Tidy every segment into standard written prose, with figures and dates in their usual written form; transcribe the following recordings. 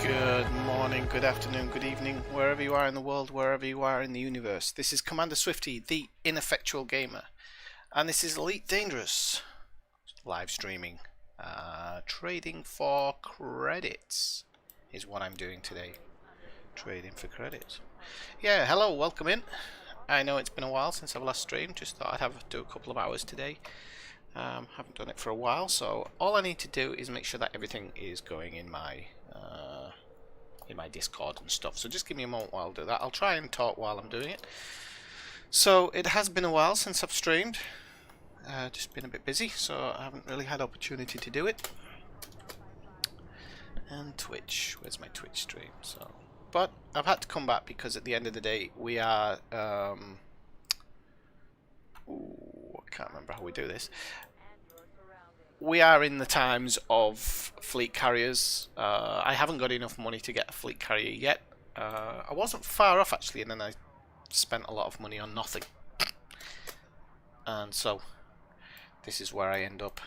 Good morning, good afternoon, good evening, wherever you are in the world, wherever you are in the universe. This is Cmdr Swifty, the ineffectual gamer, and this is Elite Dangerous live streaming. Trading for credits is what I'm doing today. Trading for credits. Yeah, hello, welcome in. I know it's been a while since I've last streamed. Just thought I'd do a couple of hours today. Haven't done it for a while, so all I need to do is make sure that everything is going in my Discord and stuff. So just give me a moment while I do that. I'll try and talk while I'm doing it. So it has been a while since I've streamed. Just been a bit busy, so I haven't really had opportunity to do it. And Twitch, where's my Twitch stream? But I've had to come back because at the end of the day we are I can't remember how we do this. We are in the times of fleet carriers. I haven't got enough money to get a fleet carrier yet. I wasn't far off actually, and then I spent a lot of money on nothing. And so this is where I end up.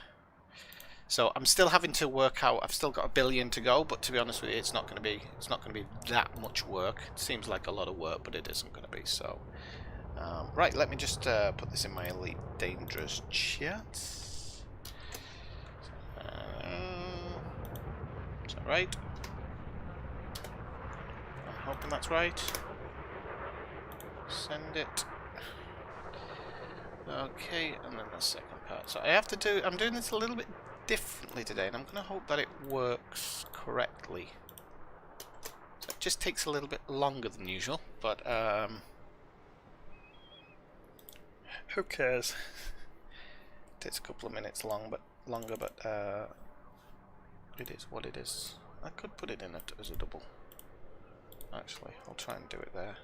So I'm still having to work out. I've still got $1 billion to go, but to be honest with you, it's not going to be that much work. It seems like a lot of work, but it isn't going to be. So right, let me just put this in my Elite Dangerous chat. Is that right? I'm hoping that's right. Send it. Okay, and then the second part. So I have to do. I'm doing this a little bit differently today, and I'm going to hope that it works correctly. So it just takes a little bit longer than usual, but who cares? It takes a couple of minutes longer, but it is what it is. I could put it in as a double. Actually, I'll try and do it there.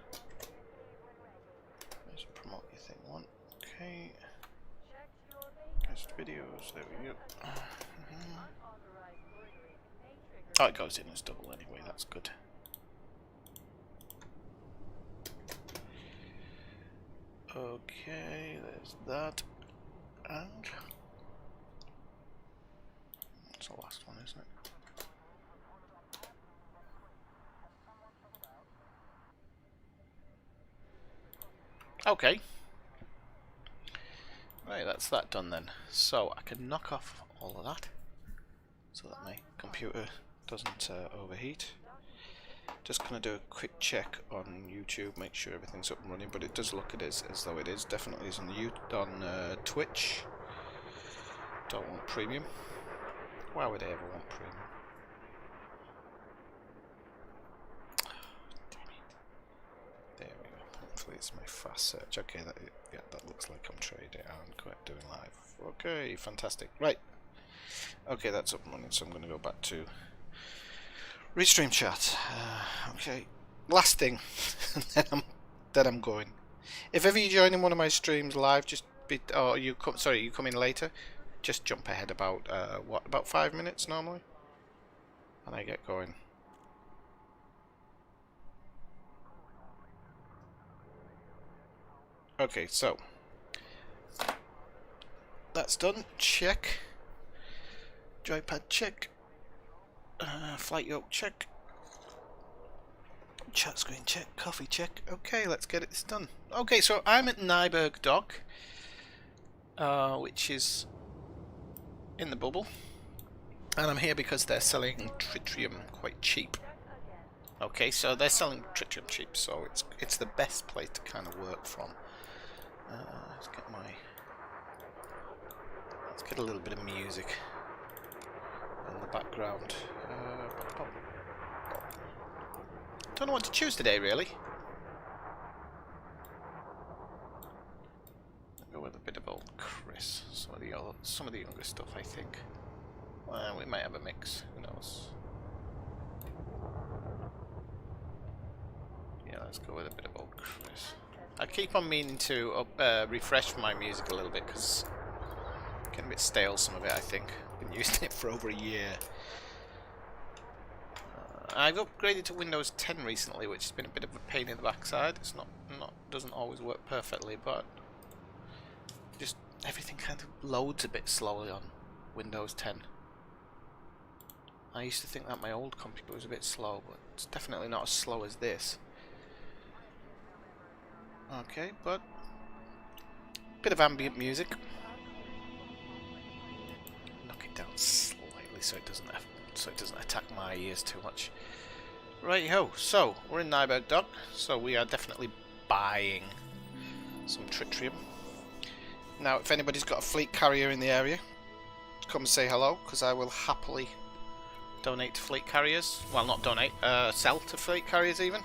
Let's promote your thing one. Okay. Guest videos. There we go. Oh, it goes in as double anyway. That's good. Okay, there's that. And that's the last one, isn't it? Okay. Right, that's that done then. So I can knock off all of that so that my computer doesn't overheat. Just gonna do a quick check on YouTube, make sure everything's up and running, but it does look as though it is. Definitely is on Twitch. Don't want premium. Why would I ever want premium? Damn it. There we go. Hopefully it's my fast search. Okay, that looks like I'm trading. I'm quite doing live. Okay, fantastic. Right. Okay, that's up and running, so I'm going to go back to restream chat. Okay, last thing, then I'm going. If ever you join in one of my streams live, you come in later. Just jump ahead about about 5 minutes normally, and I get going. Okay, so that's done. Check. Joypad check. Flight yoke check. Chat screen check. Coffee check. Okay, let's get this done. Okay, so I'm at Nyberg Dock, which is in the bubble, and I'm here because they're selling tritium quite cheap. Okay, so they're selling tritium cheap, so it's the best place to kind of work from. Let's get a little bit of music in the background. Don't know what to choose today, really. I'll go with a bit of old Chris. Some of the younger stuff, I think. Well, we might have a mix. Who knows? Yeah, let's go with a bit of old Chris. I keep on meaning to refresh my music a little bit because it's getting a bit stale, some of it, I think. Been using it for over a year. I've upgraded to Windows 10 recently, which has been a bit of a pain in the backside. It's doesn't always work perfectly, but just everything kind of loads a bit slowly on Windows 10. I used to think that my old computer was a bit slow, but it's definitely not as slow as this. Okay, but bit of ambient music. Knock it down slightly so it doesn't attack my ears too much. Right ho. So we're in Nyberg Dock, so we are definitely buying some tritium. Now, if anybody's got a fleet carrier in the area, come say hello, because I will happily donate to fleet carriers. Well, not donate, sell to fleet carriers even.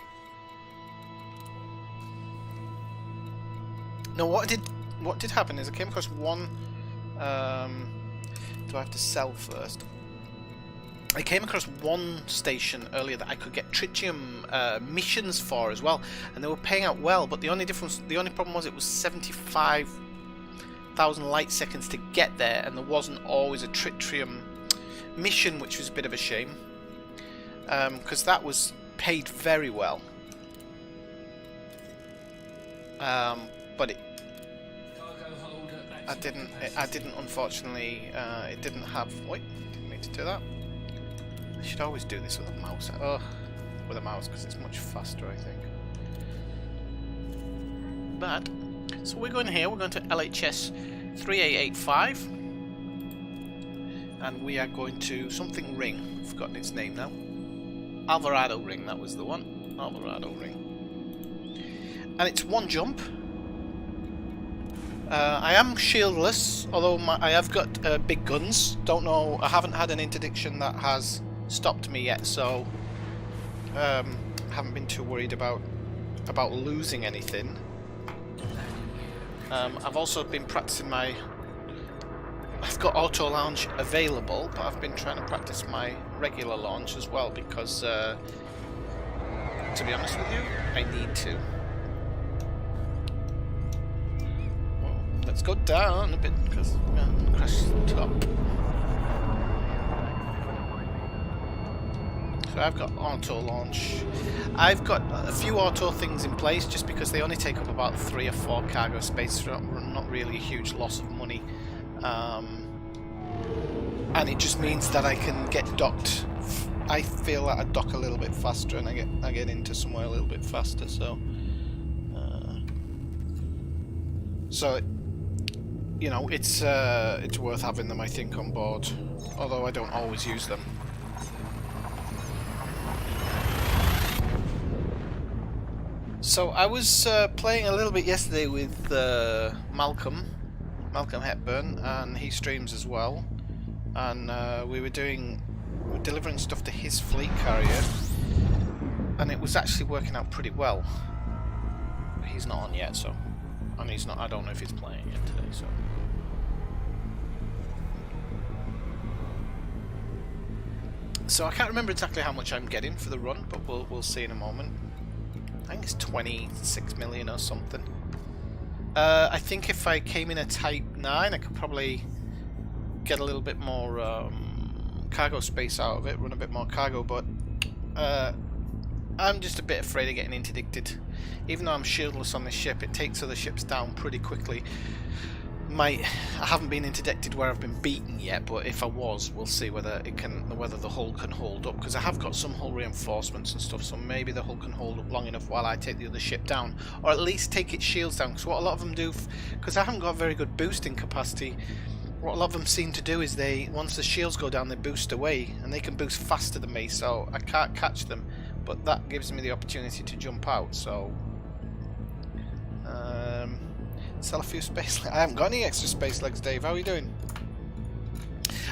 No, what did happen is I came across one. Do I have to sell first? I came across one station earlier that I could get tritium missions for as well, and they were paying out well. But the only problem was it was 75,000 light seconds to get there, and there wasn't always a tritium mission, which was a bit of a shame, because that was paid very well. But I didn't unfortunately. It didn't have. Wait, didn't mean to do that. I should always do this with a mouse. With a mouse, because it's much faster, I think. But so we're going here. We're going to LHS 3885, and we are going to something ring. I've forgotten its name now. Alvarado ring. That was the one. Alvarado ring. And it's one jump. I am shieldless, although I have got big guns. Don't know. I haven't had an interdiction that has stopped me yet, so haven't been too worried about losing anything. I've also been practicing my. I've got auto launch available, but I've been trying to practice my regular launch as well because, to be honest with you, I need to. Let's go down a bit because we're going to crash the top. So I've got auto launch. I've got a few auto things in place just because they only take up about 3 or 4 cargo space, so not really a huge loss of money. And it just means that I can get docked. I feel that I dock a little bit faster and I get into somewhere a little bit faster. So, you know, it's worth having them, I think, on board. Although I don't always use them. So I was playing a little bit yesterday with Malcolm Hepburn, and he streams as well. And we were delivering stuff to his fleet carrier, and it was actually working out pretty well. But he's not on yet, so, and he's not. I don't know if he's playing yet today, so. So I can't remember exactly how much I'm getting for the run, but we'll see in a moment. I think it's 26 million or something. I think if I came in a Type 9, I could probably get a little bit more cargo space out of it, run a bit more cargo, but I'm just a bit afraid of getting interdicted. Even though I'm shieldless on this ship, it takes other ships down pretty quickly. I haven't been interdicted where I've been beaten yet, but if I was, we'll see whether the hull can hold up, because I have got some hull reinforcements and stuff, so maybe the hull can hold up long enough while I take the other ship down, or at least take its shields down, because what a lot of them do, because I haven't got very good boosting capacity, what a lot of them seem to do is once the shields go down, they boost away, and they can boost faster than me, so I can't catch them, but that gives me the opportunity to jump out, so sell a few space legs. I haven't got any extra space legs, Dave. How are you doing?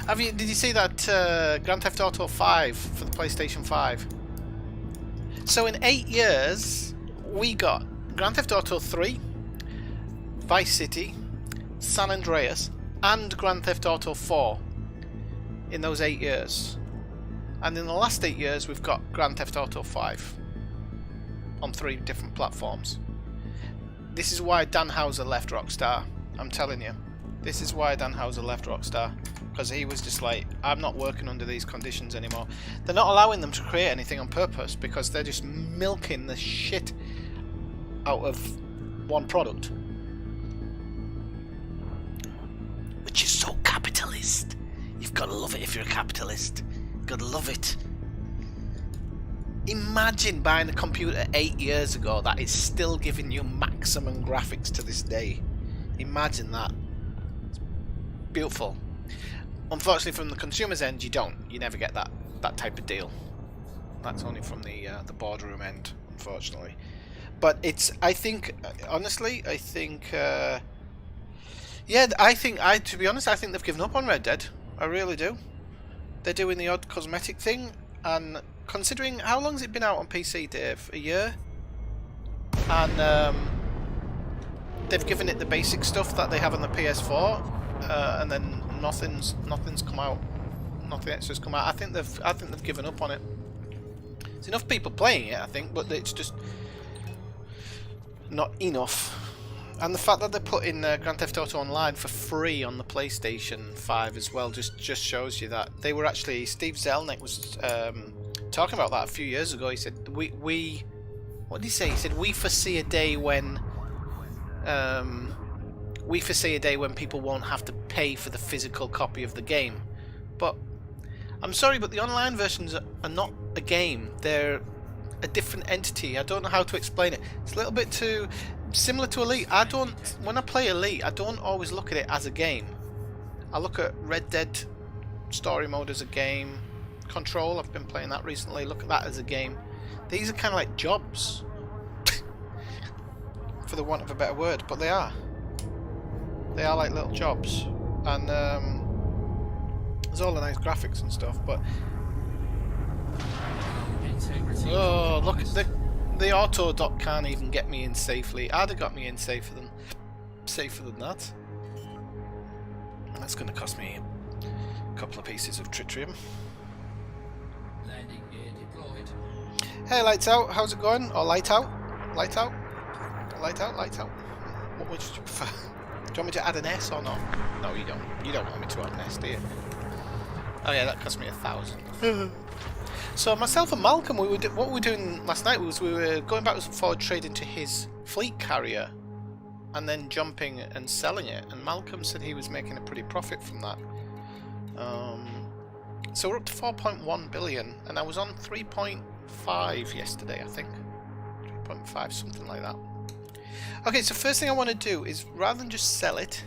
Did you see that Grand Theft Auto 5 for the PlayStation 5? So in 8 years, we got Grand Theft Auto 3, Vice City, San Andreas, and Grand Theft Auto 4 in those 8 years. And in the last 8 years, we've got Grand Theft Auto 5 on 3 different platforms. This is why Dan Houser left Rockstar. I'm telling you. This is why Dan Houser left Rockstar. Because he was just like, I'm not working under these conditions anymore. They're not allowing them to create anything on purpose because they're just milking the shit out of one product. Which is so capitalist. You've got to love it if you're a capitalist. Gotta love it. Imagine buying a computer 8 years ago that is still giving you maximum graphics to this day. Imagine that. It's beautiful. Unfortunately, from the consumer's end, you don't. You never get that type of deal. That's only from the boardroom end, unfortunately. But it's. I think, honestly, I think. Yeah, to be honest, I think they've given up on Red Dead. I really do. They're doing the odd cosmetic thing, and considering how long's it been out on PC, Dave? A year? And they've given it the basic stuff that they have on the PS4, and then nothing's come out. Nothing extra's come out. I think they've given up on it. There's enough people playing it, I think, but it's just not enough. And the fact that they're putting Grand Theft Auto Online for free on the PlayStation 5 as well just shows you that they were actually. Steve Zelnick was talking about that a few years ago. He said we what did he say? He said we foresee a day when people won't have to pay for the physical copy of the game. But I'm sorry, but the online versions are not a game. They're a different entity. I don't know how to explain it. It's a little bit too similar to Elite. When I play Elite, I don't always look at it as a game. I look at Red Dead story mode as a game. Control, I've been playing that recently. Look at that as a game. These are kind of like jobs, for the want of a better word, but they are. They are like little jobs, and there's all the nice graphics and stuff. But oh, look at the auto dock can't even get me in safely. I'd have got me in safer than that. And that's going to cost me a couple of pieces of tritium. Landing gear deployed. Hey, lights out. How's it going? Or light out? Light out? Light out? Light out? What would you prefer? Do you want me to add an S or not? No, you don't. You don't want me to add an S, do you? Oh yeah, that cost me 1,000. So myself and Malcolm, what we were doing last night was we were going backwards and forward trading to his fleet carrier, and then jumping and selling it. And Malcolm said he was making a pretty profit from that. So we're up to 4.1 billion, and I was on 3.5 yesterday, I think. 3.5, something like that. Okay, so first thing I want to do is, rather than just sell it,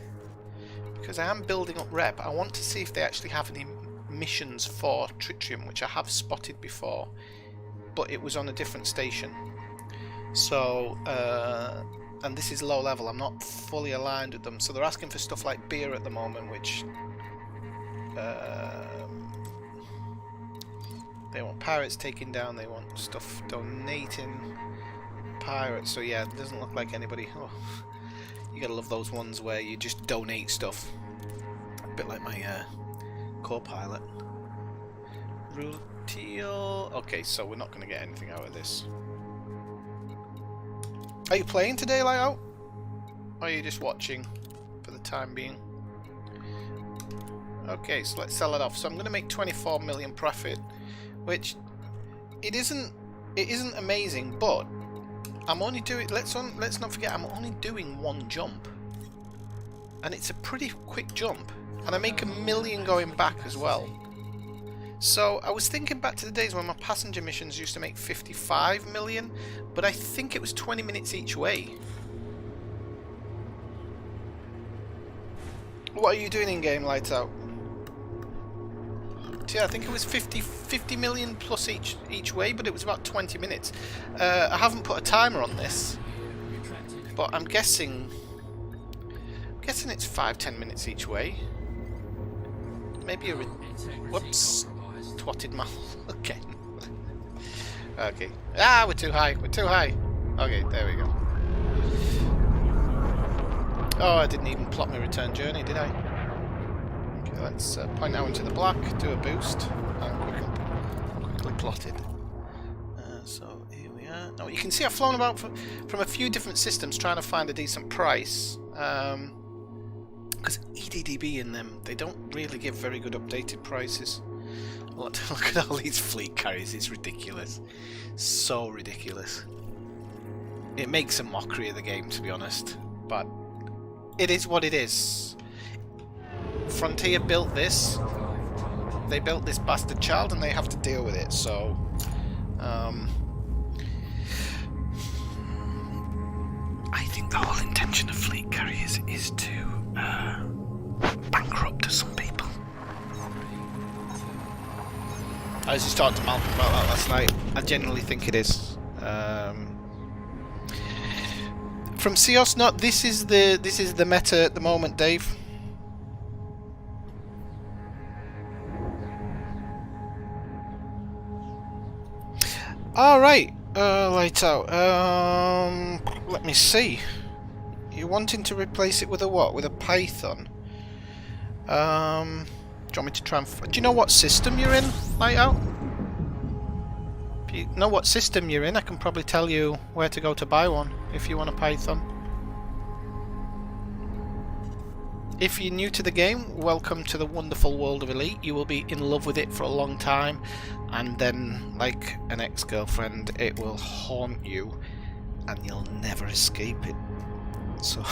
because I am building up rep, I want to see if they actually have any missions for tritium, which I have spotted before, but it was on a different station. So, and this is low level, I'm not fully aligned with them, so they're asking for stuff like beer at the moment, which they want pirates taken down, they want stuff donating pirates, so yeah, it doesn't look like anybody. Oh, you gotta love those ones where you just donate stuff, a bit like my co-pilot. Rutile. Okay, so we're not going to get anything out of this. Are you playing today, Lightout? Or are you just watching for the time being? Okay, so let's sell it off. So I'm going to make 24 million profit, which it isn't amazing, but I'm only doing. Let's not forget, I'm only doing one jump, and it's a pretty quick jump. And I make $1 million going back as well. So I was thinking back to the days when my passenger missions used to make 55 million, but I think it was 20 minutes each way. What are you doing in game, Lights Out? So yeah, I think it was 50 million plus each way, but it was about 20 minutes. I haven't put a timer on this, but I'm guessing it's 5-10 minutes each way. Maybe a whoops, twatted my again. Okay. Ah, we're too high. We're too high. Okay, there we go. Oh, I didn't even plot my return journey, did I? Okay, let's point now into the black, do a boost, and quickly plot it. So here we are. Now you can see I've flown about from a few different systems trying to find a decent price. Because EDDB in them, they don't really give very good updated prices. Look at all these fleet carriers, it's ridiculous. So ridiculous. It makes a mockery of the game, to be honest. But it is what it is. Frontier built this they built this bastard child and they have to deal with it. So, I think the whole intention of fleet carriers is to bankrupt some people. I was just talking to Malcolm about that last night. I genuinely think it is. From Cios, not this is the meta at the moment, Dave. All right, lights out. Let me see. You're wanting to replace it with a what? With a Python? Do you want me to try and... Do you know what system you're in, light out? If you know what system you're in, I can probably tell you where to go to buy one if you want a Python. If you're new to the game, welcome to the wonderful world of Elite. You will be in love with it for a long time, and then, like an ex-girlfriend, it will haunt you, and you'll never escape it. So,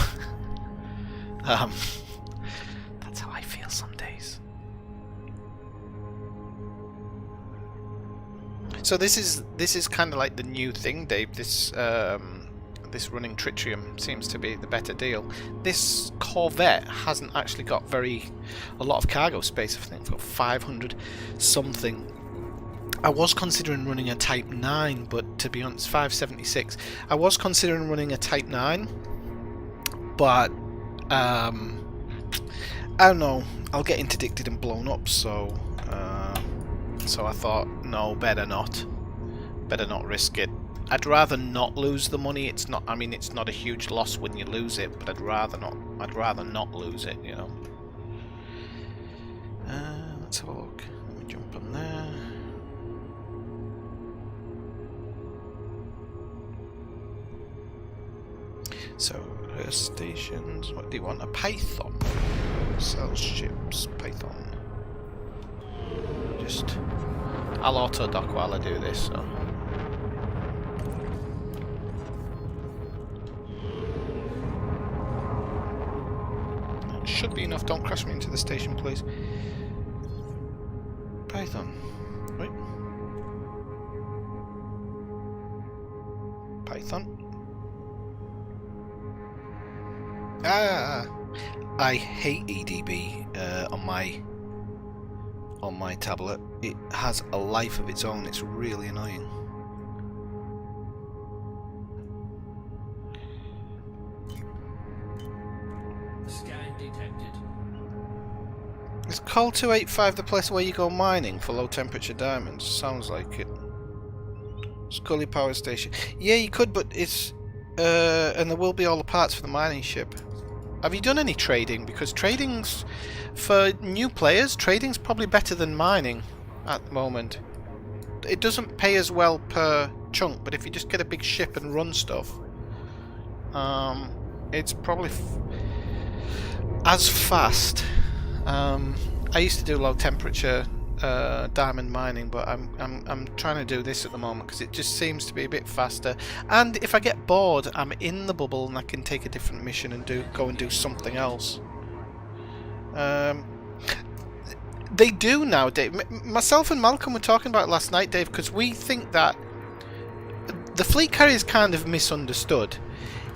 that's how I feel some days. So this is kind of like the new thing, Dave. This running tritium seems to be the better deal. This Corvette hasn't actually got a lot of cargo space. I think it's got 500 something. I was considering running a Type 9, but to be honest, 576. I was considering running a Type 9, but I don't know. I'll get interdicted and blown up. So I thought, no, better not risk it. I'd rather not lose the money. It's not. I mean, it's not a huge loss when you lose it, but I'd rather not lose it. You know. Let's have a look. Let me jump on there. So, stations. What do you want? A Python. Sells ships. Python. I'll auto dock while I do this. So. Should be enough. Don't crash me into the station, please. Python. Wait. Python. I hate EDB on my tablet. It has a life of its own. It's really annoying. Is Col 285 the place where you go mining for low temperature diamonds? Sounds like it. Scully Power Station. Yeah, you could, but it's and there will be all the parts for the mining ship. Have you done any trading? Because trading's, for new players, trading's probably better than mining at the moment. It doesn't pay as well per chunk, but if you just get a big ship and run stuff, it's probably as fast. I used to do low temperature diamond mining, but I'm trying to do this at the moment because it just seems to be a bit faster. And if I get bored, I'm in the bubble and I can take a different mission and go and do something else. They do now, Dave. Myself and Malcolm were talking about it last night, Dave, because we think that the fleet carrier is kind of misunderstood.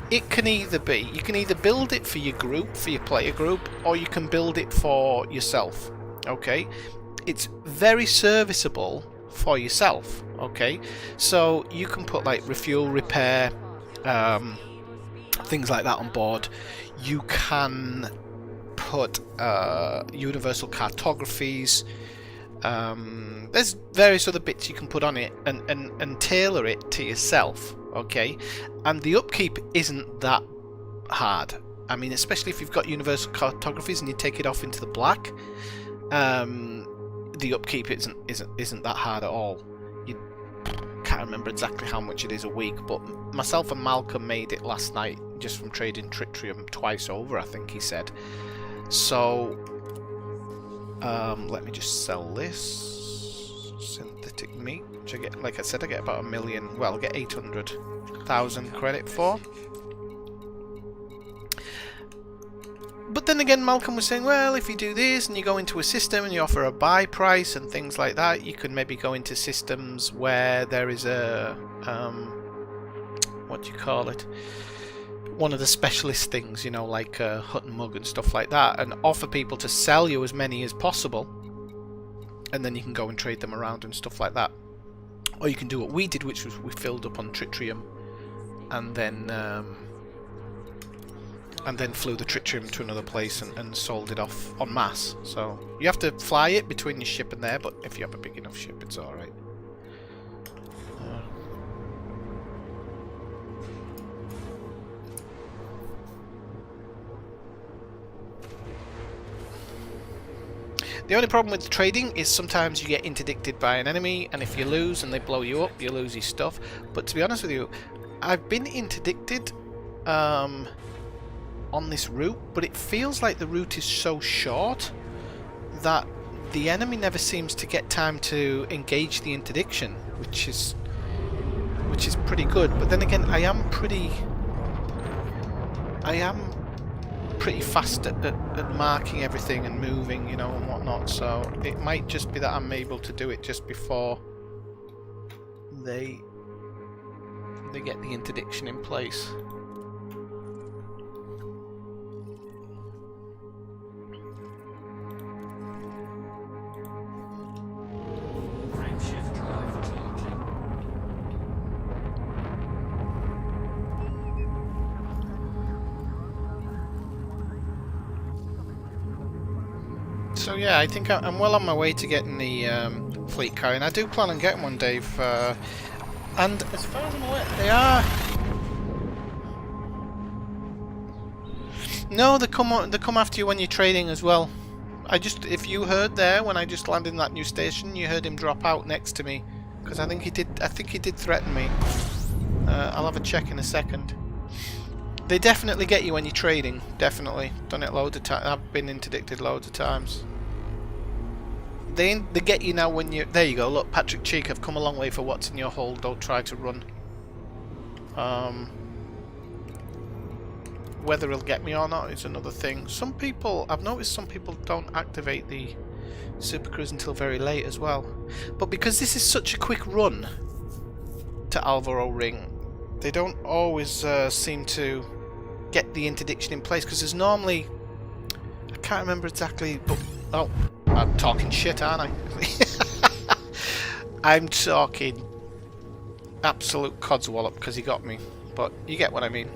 It can either be, you can either build it for your group, for your player group, or you can build it for yourself, okay? It's very serviceable for yourself, okay? So you can put like refuel, repair, things like that on board. You can put universal cartographies. There's various other bits you can put on it and tailor it to yourself, okay? And the upkeep isn't that hard. I mean, especially if you've got universal cartographies and you take it off into the black, the upkeep isn't that hard at all. You can't remember exactly how much it is a week, but myself and Malcolm made it last night just from trading tritium twice over, I think he said. So let me just sell this synthetic meat, which I get, like I said, I get about 1 million. Well, I get 800,000 credit for. But then again, Malcolm was saying, well, if you do this and you go into a system and you offer a buy price and things like that, you can maybe go into systems where there is a what do you call it? One of the specialist things, you know, like hut and mug and stuff like that, and offer people to sell you as many as possible, and then you can go and trade them around and stuff like that. Or you can do what we did, which was we filled up on tritium, and then flew the tritium to another place and sold it off en masse. So you have to fly it between your ship and there, but if you have a big enough ship, it's all right. The only problem with trading is sometimes you get interdicted by an enemy, and if you lose and they blow you up, you lose your stuff. But to be honest with you, I've been interdicted on this route, but it feels like the route is so short that the enemy never seems to get time to engage the interdiction, which is pretty good. But then again, I am pretty fast at marking everything and moving, you know, and whatnot, so it might just be that I'm able to do it just before they get the interdiction in place. Frameshift drive charging. So yeah, I think I'm well on my way to getting the fleet carrier, and I do plan on getting one, Dave. And as far as I'm aware, they are. No, they come after you when you're trading as well. If you heard there when I just landed in that new station, you heard him drop out next to me, because I think he did threaten me. I'll have a check in a second. They definitely get you when you're trading. Definitely. Done it loads of times. I've been interdicted loads of times. They get you now when you... There you go. Look, Patrick Cheek, have come a long way for what's in your hold. Don't try to run. Whether he'll get me or not is another thing. Some people... I've noticed some people don't activate the Super Cruise until very late as well. But because this is such a quick run to Alvaro Ring, they don't always seem to get the interdiction in place, because there's normally... I can't remember exactly, but... Oh, I'm talking shit, aren't I? I'm talking absolute codswallop because he got me, but you get what I mean.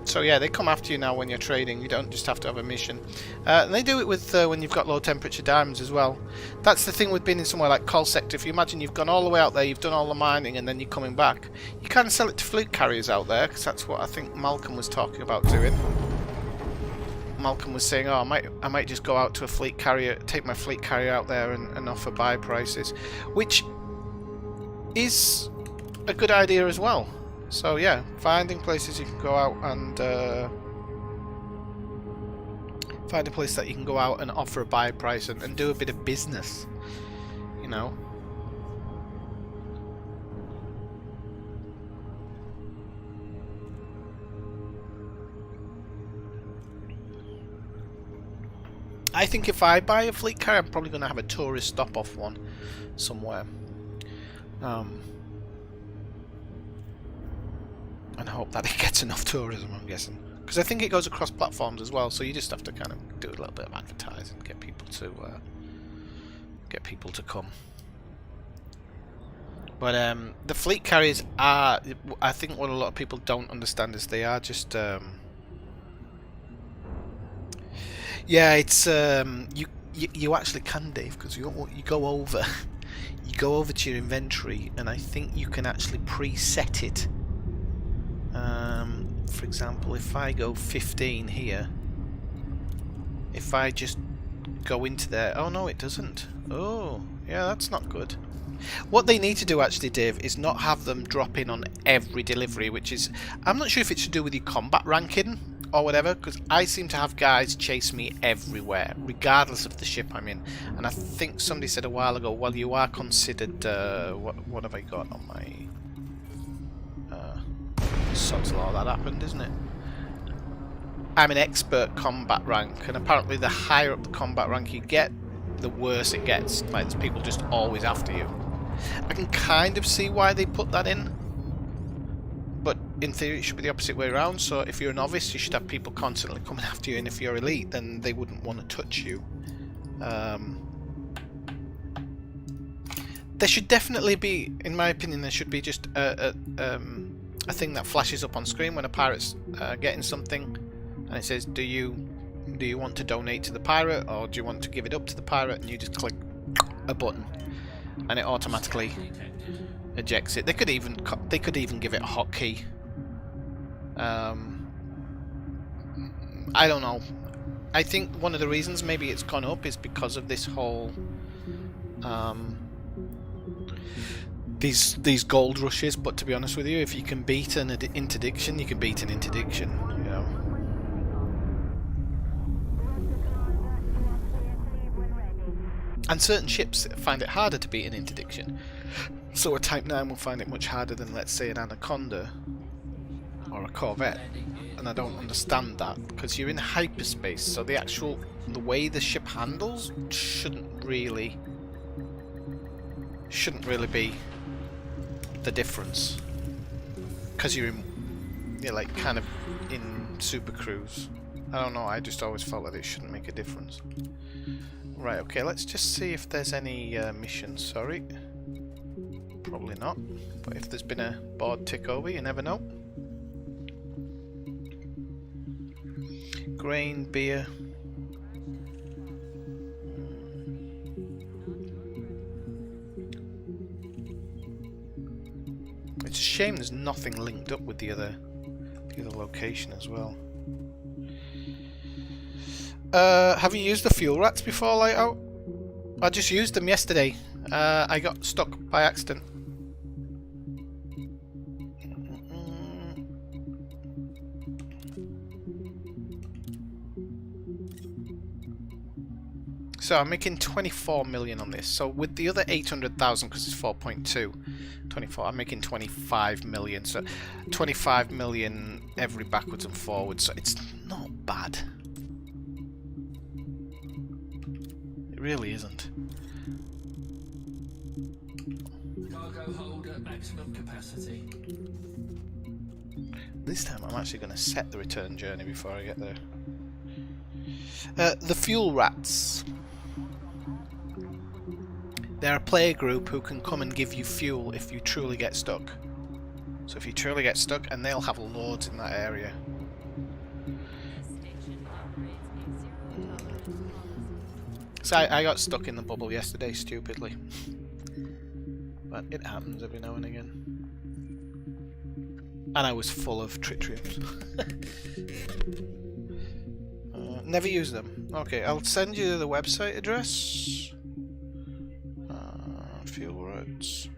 So yeah, they come after you now when you're trading. You don't just have to have a mission. And they do it with when you've got low temperature diamonds as well. That's the thing with being in somewhere like Col Sector. If you imagine you've gone all the way out there, you've done all the mining, and then you're coming back, you can sell it to fleet carriers out there, because that's what I think Malcolm was talking about doing. Malcolm was saying, oh, I might just go out to a fleet carrier, take my fleet carrier out there and offer buy prices, which is a good idea as well. So yeah, finding places you can go out and find a place that you can go out and offer a buy price and do a bit of business, you know. I think if I buy a fleet carrier, I'm probably going to have a tourist stop off one somewhere. And hope that it gets enough tourism, I'm guessing. Because I think it goes across platforms as well, so you just have to kind of do a little bit of advertising, get people to come. But the fleet carriers are, I think what a lot of people don't understand is they are just... yeah, it's you actually can, Dave, because you go over you go over to your inventory, and I think you can actually preset it. For example, if I go 15 here, if I just go into there, oh no, it doesn't. Oh, yeah, that's not good. What they need to do actually, Dave, is not have them drop in on every delivery, which is, I'm not sure if it's to do with your combat ranking or whatever, because I seem to have guys chase me everywhere, regardless of the ship I'm in. And I think somebody said a while ago, well, you are considered, what have I got on my... Sod's law, that happened, isn't it? I'm an expert combat rank, and apparently the higher up the combat rank you get, the worse it gets. Like, there's people just always after you. I can kind of see why they put that in, but in theory it should be the opposite way around. So if you're a novice, you should have people constantly coming after you, and if you're elite, then they wouldn't want to touch you. There should definitely be, in my opinion, there should be just a thing that flashes up on screen when a pirate's getting something, and it says, do you want to donate to the pirate, or do you want to give it up to the pirate? And you just click a button, and it automatically ejects it. They could even give it a hotkey. I don't know. I think one of the reasons maybe it's gone up is because of this whole these gold rushes. But to be honest with you, if you can beat an interdiction, you can beat an interdiction, you know. And certain ships find it harder to beat an interdiction. So a Type 9 will find it much harder than, let's say, an Anaconda or a Corvette. And I don't understand that, because you're in hyperspace, so the way the ship handles shouldn't really be the difference, because you're like kind of in super cruise. I don't know, I just always felt that it shouldn't make a difference. Right, okay, let's just see if there's any missions. Sorry, probably not, but if there's been a board tick over, you never know. Grain, beer. It's a shame there's nothing linked up with the other location as well. Have you used the fuel rats before, Lightout? I just used them yesterday. I got stuck by accident. So I'm making 24 million on this. So with the other 800,000, because it's 4.2, 24, I'm making 25 million. So 25 million every backwards and forwards. So it's not bad. It really isn't. Cargo hold at maximum capacity. This time I'm actually going to set the return journey before I get there. The fuel rats. They're a player group who can come and give you fuel if you truly get stuck. So if you truly get stuck, and they'll have loads in that area. So I got stuck in the bubble yesterday, stupidly. But it happens every now and again. And I was full of tritiums. Never use them. Okay, I'll send you the website address. Fuel roads.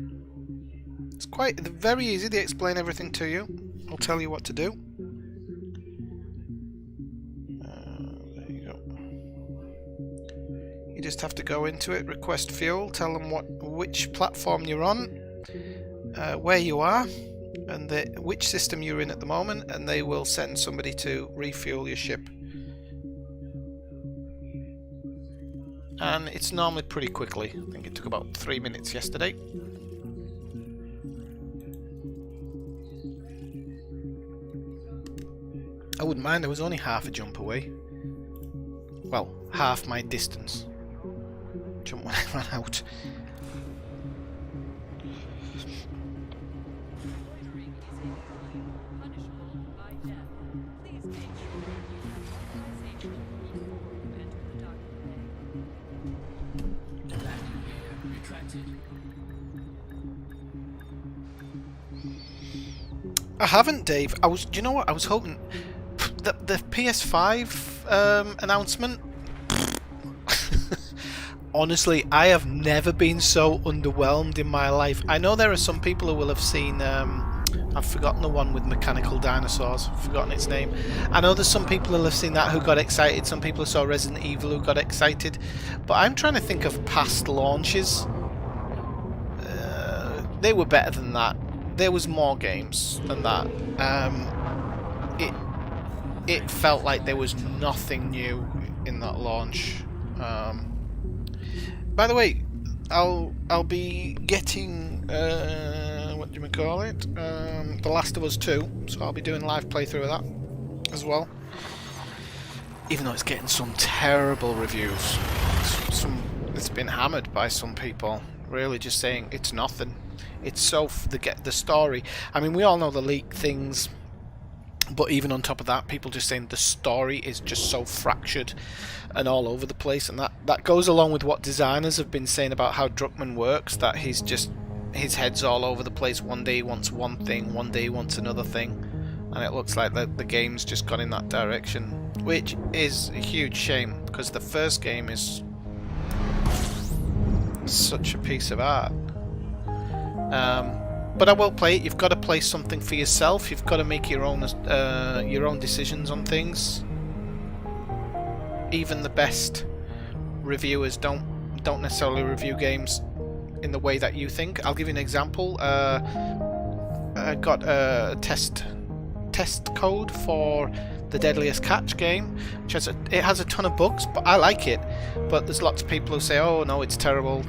It's very easy. They explain everything to you. I'll tell you what to do. There you go. You just have to go into it, request fuel, tell them which platform you're on, where you are, and which system you're in at the moment, and they will send somebody to refuel your ship. And it's normally pretty quickly. I think it took about 3 minutes yesterday. I wouldn't mind, I was only half a jump away. Well, half my distance. Jump when I ran out. I haven't, Dave. Do you know what? I was hoping the PS5 announcement. Honestly, I have never been so underwhelmed in my life. I know there are some people who will have seen. I've forgotten the one with mechanical dinosaurs. I've forgotten its name. I know there's some people who have seen that who got excited. Some people who saw Resident Evil who got excited. But I'm trying to think of past launches. They were better than that. There was more games than that. it felt like there was nothing new in that launch. By the way, I'll be getting what do you call it? The Last of Us 2, so I'll be doing live playthrough of that as well. Even though it's getting some terrible reviews, it's been hammered by some people, really just saying it's nothing. It's so the story. I mean, we all know the leak things, but even on top of that, people just saying the story is just so fractured and all over the place, and that goes along with what designers have been saying about how Druckmann works. That his head's all over the place. One day he wants one thing, one day he wants another thing, and it looks like the game's just gone in that direction, which is a huge shame because the first game is such a piece of art. But I will play it. You've got to play something for yourself. You've got to make your own decisions on things. Even the best reviewers don't necessarily review games in the way that you think. I'll give you an example. I got a test code for the Deadliest Catch game, which has a ton of bugs, but I like it. But there's lots of people who say, "Oh no, it's terrible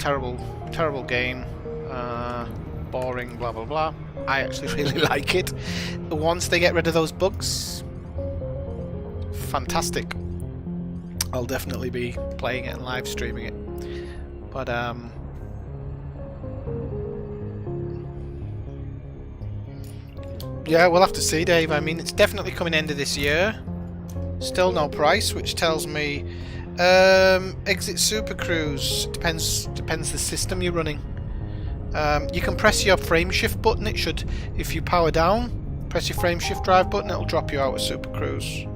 game, boring, blah blah blah." I actually really like it. Once they get rid of those bugs, fantastic. I'll definitely be playing it and live streaming it. But yeah, we'll have to see, Dave. I mean, it's definitely coming end of this year. Still no price, which tells me exit Super Cruise. Depends the system you're running. You can press your frame shift button. It should, if you power down, press your frame shift drive button, it'll drop you out of Super Cruise.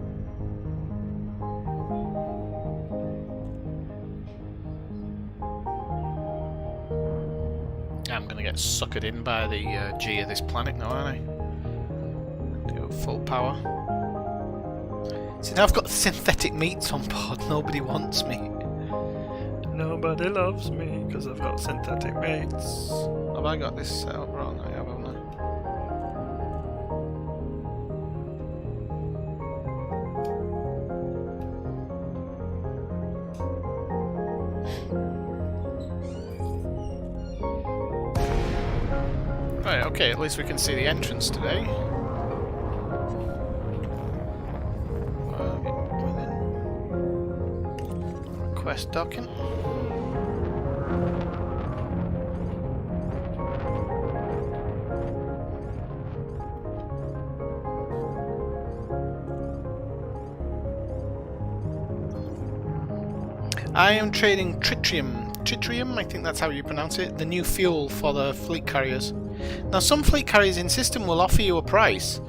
I'm gonna get suckered in by the G of this planet now, aren't I? Do full power. See, now I've got synthetic meats on board. Nobody wants me. Nobody loves me because I've got synthetic meats. Have I got this set up wrong? I have, haven't I? Right, okay, at least we can see the entrance today. Request docking. I am trading tritium, I think that's how you pronounce it, the new fuel for the fleet carriers. Now some fleet carriers in system will offer you a price,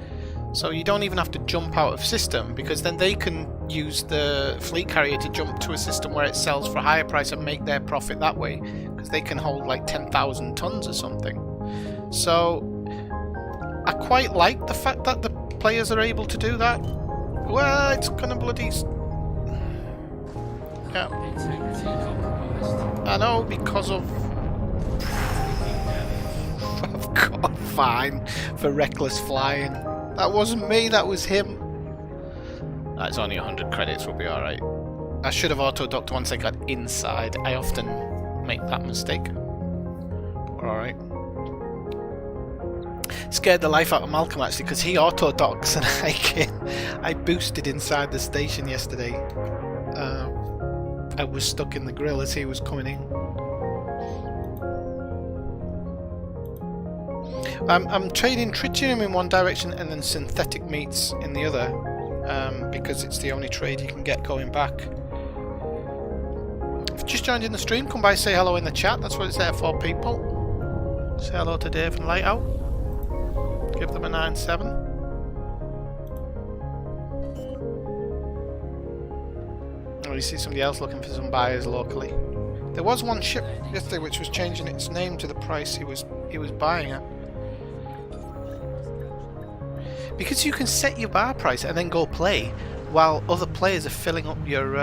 so you don't even have to jump out of system, because then they can use the fleet carrier to jump to a system where it sells for a higher price and make their profit that way, because they can hold like 10,000 tons or something. So I quite like the fact that the players are able to do that. Well, it's gonna bloody... Yeah. I know, because of... I've got a fine for reckless flying. That wasn't me, that was him. That's only 100 credits, we'll be alright. I should have auto-docked once I got inside. I often make that mistake. Alright. Scared the life out of Malcolm actually, because he auto-docks and I boosted inside the station yesterday. I was stuck in the grill as he was coming in. I'm trading tritium in one direction and then synthetic meats in the other, because it's the only trade you can get going back. If you just joined in the stream, come by, say hello in the chat. That's what it's there for, people. Say hello to Dave and Lightout. Give them a 9-7. Oh, you see somebody else looking for some buyers locally. There was one ship yesterday which was changing its name to the price he was buying at. Because you can set your bar price and then go play while other players are filling up your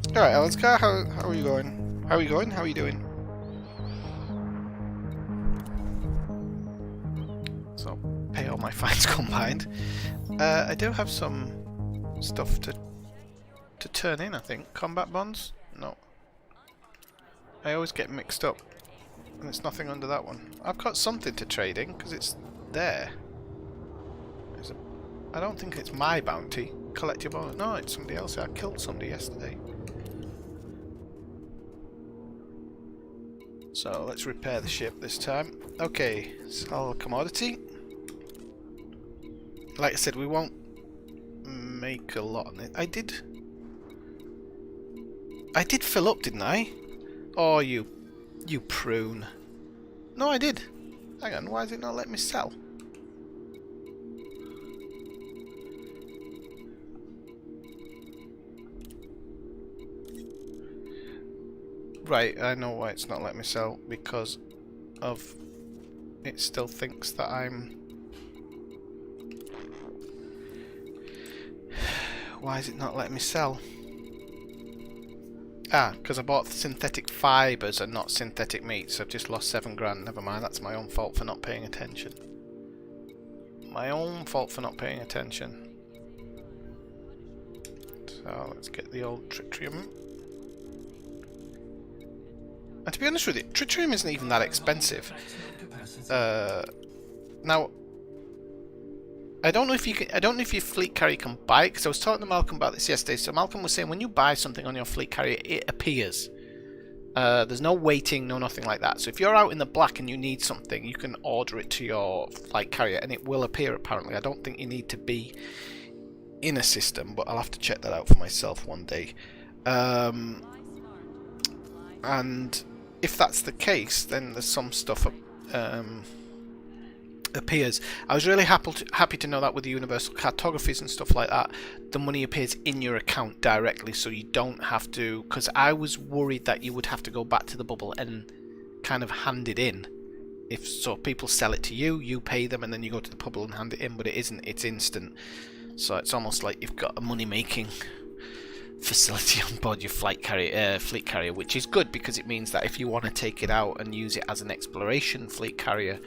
Alright, let's go. How are you going? How are you going? How are you doing? finds combined. I do have some stuff to turn in, I think. Combat bonds? No. I always get mixed up. And there's nothing under that one. I've got something to trade in, because it's there. I don't think it's my bounty. Collect your bonus. No, it's somebody else. I killed somebody yesterday. So let's repair the ship this time. Okay, sell commodity. Like I said, we won't make a lot on it. I did fill up, didn't I? Oh, you prune. No, I did. Hang on, why is it not letting me sell? Right, I know why it's not letting me sell, because of it still thinks that I'm... Why is it not letting me sell? Ah, because I bought synthetic fibres and not synthetic meat, so I've just lost 7 grand. Never mind, that's my own fault for not paying attention. My own fault for not paying attention. So let's get the old tritium. And to be honest with you, tritium isn't even that expensive. Now, I don't know if you can, I don't know if your fleet carrier can buy it, because I was talking to Malcolm about this yesterday. So Malcolm was saying when you buy something on your fleet carrier, it appears. There's no waiting, no nothing like that. So if you're out in the black and you need something, you can order it to your flight carrier and it will appear apparently. I don't think you need to be in a system, but I'll have to check that out for myself one day. And if that's the case, then there's some stuff appears. I was really happy to know that with the universal cartographies and stuff like that, the money appears in your account directly, so you don't have to, because I was worried that you would have to go back to the bubble and kind of hand it in. If so, people sell it to you, you pay them, and then you go to the bubble and hand it in, but it isn't, it's instant. So it's almost like you've got a money-making facility on board your fleet carrier, which is good, because it means that if you want to take it out and use it as an exploration fleet carrier,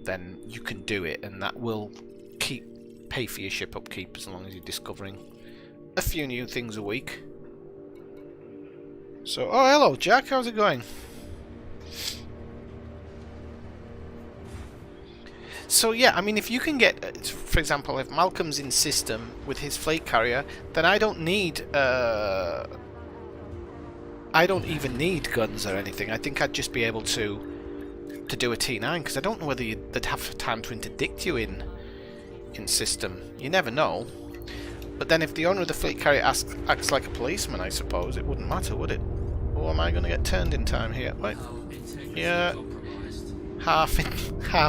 then you can do it, and that will pay for your ship upkeep as long as you're discovering a few new things a week. So, oh hello Jack, how's it going? So yeah, I mean, if you can get, for example, if Malcolm's in system with his fleet carrier, then I don't need, I don't even need guns or anything. I think I'd just be able to do a T9, because I don't know whether they'd have time to interdict you in system. You never know. But then if the owner of the fleet carrier acts like a policeman, I suppose it wouldn't matter, would it? Or am I going to get turned in time here? Right. Yeah. Half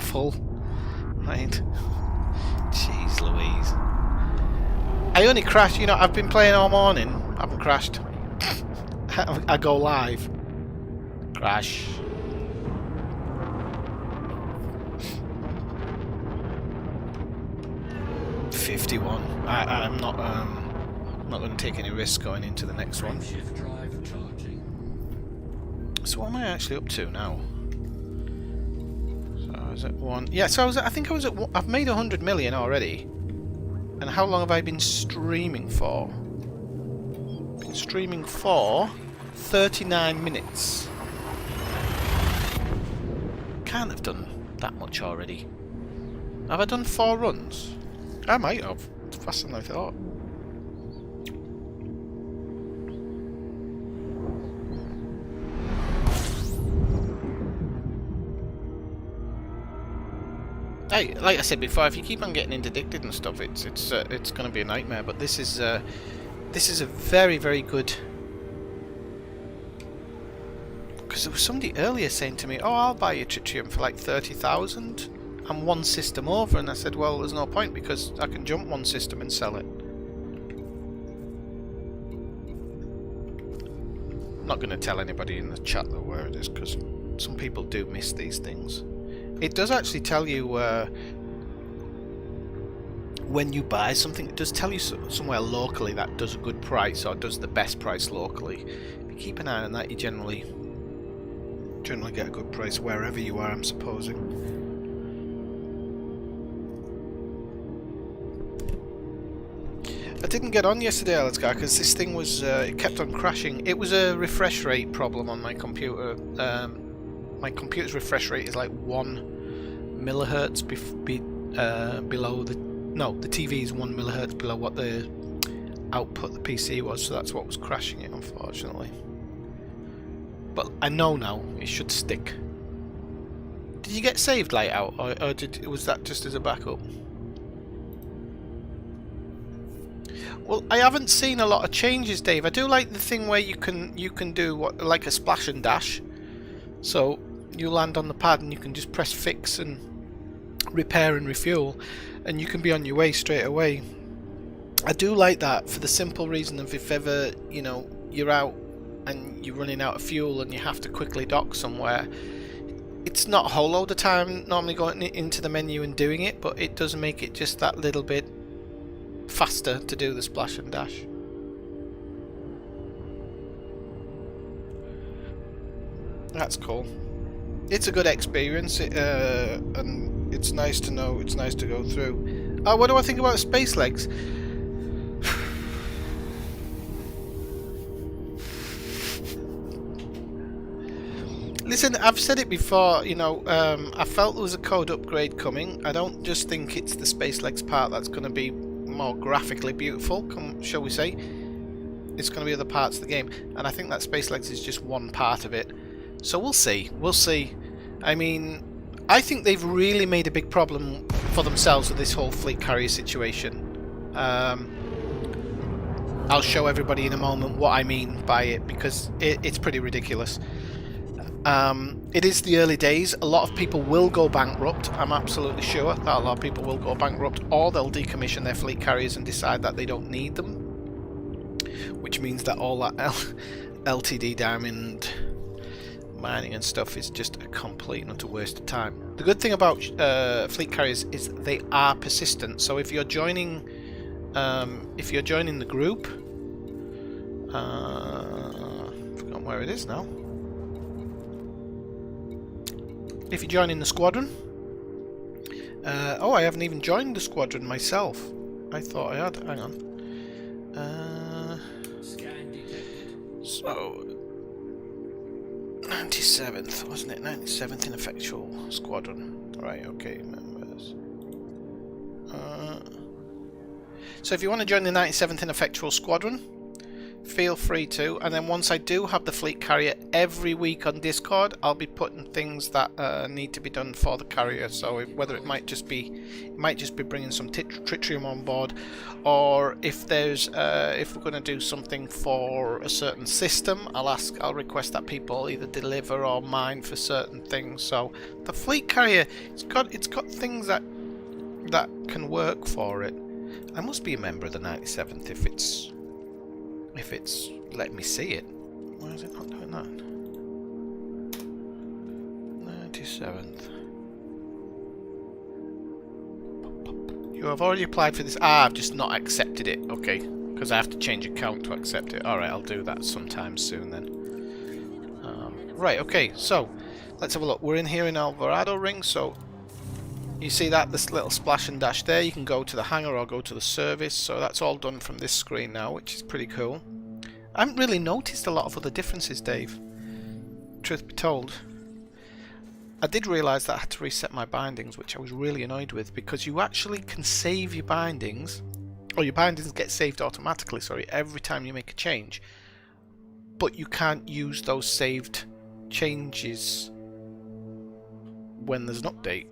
full. Right. Jeez Louise. I only crashed, you know, I've been playing all morning. I haven't crashed. I go live. Crash. I'm not going to take any risks going into the next one. So what am I actually up to now? So I was at 1. Yeah, so I think I was at 1. I've made 100 million already. And how long have I been streaming for? Been streaming for 39 minutes. Can't have done that much already. Have I done 4 runs? I might have. It's faster than I thought. Hey, like I said before, if you keep on getting interdicted and stuff, it's going to be a nightmare. But this is a very, very good. Because there was somebody earlier saying to me, "Oh, I'll buy your tritium for like 30,000." I'm 1 system over, and I said, well, there's no point, because I can jump 1 system and sell it. I'm not going to tell anybody in the chat though where it is, because some people do miss these things. It does actually tell you when you buy something, it does tell you somewhere locally that does a good price or does the best price locally. If you keep an eye on that, you generally get a good price wherever you are, I'm supposing. I didn't get on yesterday, Let's Go, because this thing was, it kept on crashing. It was a refresh rate problem on my computer. My computer's refresh rate is like 1 millihertz below the... No, the TV is 1 millihertz below what the output the PC was, so that's what was crashing it, unfortunately. But I know now, it should stick. Did you get saved light out, or was that just as a backup? Well, I haven't seen a lot of changes, Dave. I do like the thing where you can do what like a splash and dash. So you land on the pad and you can just press fix and repair and refuel, and you can be on your way straight away. I do like that for the simple reason of if ever, you know, you're out and you're running out of fuel and you have to quickly dock somewhere. It's not a whole load of time normally going into the menu and doing it, but it does make it just that little bit faster to do the splash and dash. That's cool. It's a good experience, and it's nice to know. It's nice to go through. What do I think about space legs? Listen, I've said it before, you know, I felt there was a code upgrade coming. I don't just think it's the space legs part that's going to be more graphically beautiful, shall we say. It's going to be other parts of the game, and I think that space legs is just one part of it. So we'll see. We'll see. I mean, I think they've really made a big problem for themselves with this whole fleet carrier situation. I'll show everybody in a moment what I mean by it, because it's pretty ridiculous. It is the early days. A lot of people will go bankrupt. I'm absolutely sure that a lot of people will go bankrupt, or they'll decommission their fleet carriers and decide that they don't need them, which means that all that LTD diamond mining and stuff is just a complete and utter waste of time. The good thing about fleet carriers is they are persistent. So if you're joining the group, I've forgotten where it is now. If you join in the squadron, oh, I haven't even joined the squadron myself. I thought I had. Hang on. So 97th, wasn't it? 97th ineffectual squadron. Right. Okay, members. So if you want to join the 97th ineffectual squadron, feel free to, and then once I do have the fleet carrier, every week on Discord I'll be putting things that need to be done for the carrier. So whether it might just be bringing some tritium on board, or if there's if we're going to do something for a certain system, I'll request that people either deliver or mine for certain things. So the fleet carrier, it's got things that can work for it. I must be a member of the 97th if it's let me see it. Why is it not doing that? 97th. You have already applied for this. I've just not accepted it. Okay, because I have to change account to accept it. Alright, I'll do that sometime soon then. Right, okay, so let's have a look. We're in here in Alvarado Ring, so you see that, this little splash and dash there. You can go to the hangar or go to the service, so that's all done from this screen now, which is pretty cool. I haven't really noticed a lot of other differences, Dave, truth be told. I did realise that I had to reset my bindings, which I was really annoyed with, because you actually can save your bindings, or your bindings get saved automatically, sorry, every time you make a change, but you can't use those saved changes when there's an update.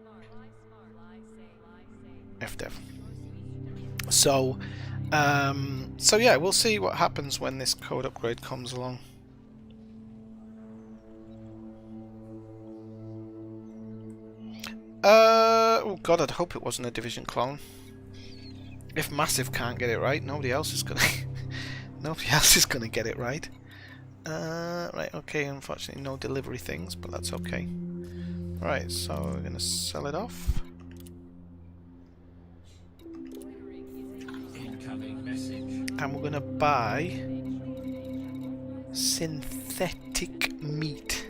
FDev. So yeah, we'll see what happens when this code upgrade comes along. Oh god, I'd hope it wasn't a Division clone. If Massive can't get it right, nobody else is gonna get it right. Right, okay, unfortunately no delivery things, but that's okay. Right, so we're gonna sell it off. And we're going to buy synthetic meat.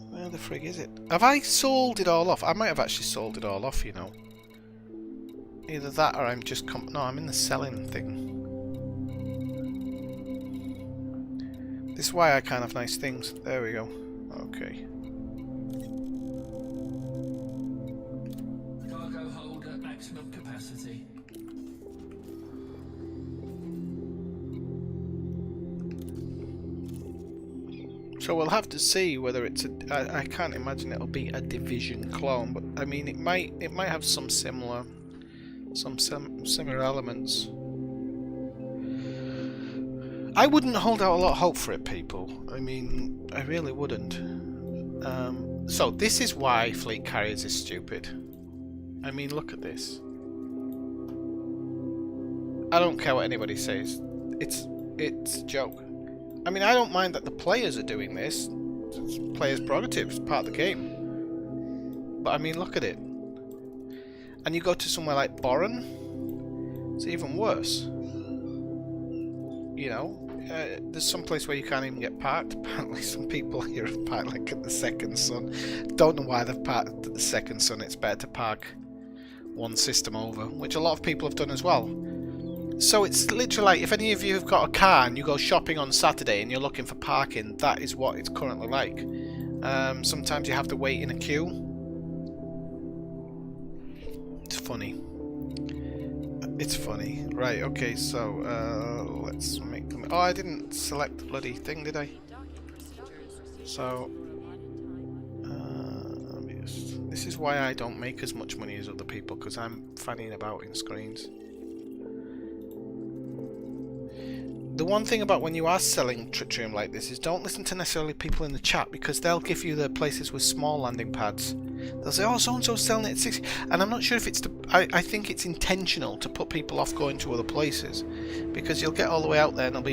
Where the frig is it? Have I sold it all off? I might have actually sold it all off, you know. Either that or I'm just no, I'm in the selling thing. This is why I can't have nice things. There we go. Okay. Cargo hold at maximum capacity. So we'll have to see whether it's a. I can't imagine it'll be a Division clone, but I mean it might have some similar elements. I wouldn't hold out a lot of hope for it, people. I mean, I really wouldn't. So this is why fleet carriers is stupid. I mean, look at this. I don't care what anybody says. It's a joke. I mean, I don't mind that the players are doing this. It's players' prerogative. It's part of the game. But I mean, look at it. And you go to somewhere like Boron, it's even worse. You know, there's some place where you can't even get parked. Apparently, some people here have parked like at the Second Sun. Don't know why they've parked at the Second Sun. It's better to park one system over, which a lot of people have done as well. So it's literally like if any of you have got a car and you go shopping on Saturday and you're looking for parking, that is what it's currently like. Sometimes you have to wait in a queue. It's funny. It's funny. Right, okay, so let's make them... Oh, I didn't select the bloody thing, did I? So... this is why I don't make as much money as other people, because I'm fanning about in screens. The one thing about when you are selling tritium like this is don't listen to necessarily people in the chat, because they'll give you the places with small landing pads. They'll say, oh, so-and-so's selling it at 60, and I'm not sure if it's I think it's intentional to put people off going to other places, because you'll get all the way out there and it'll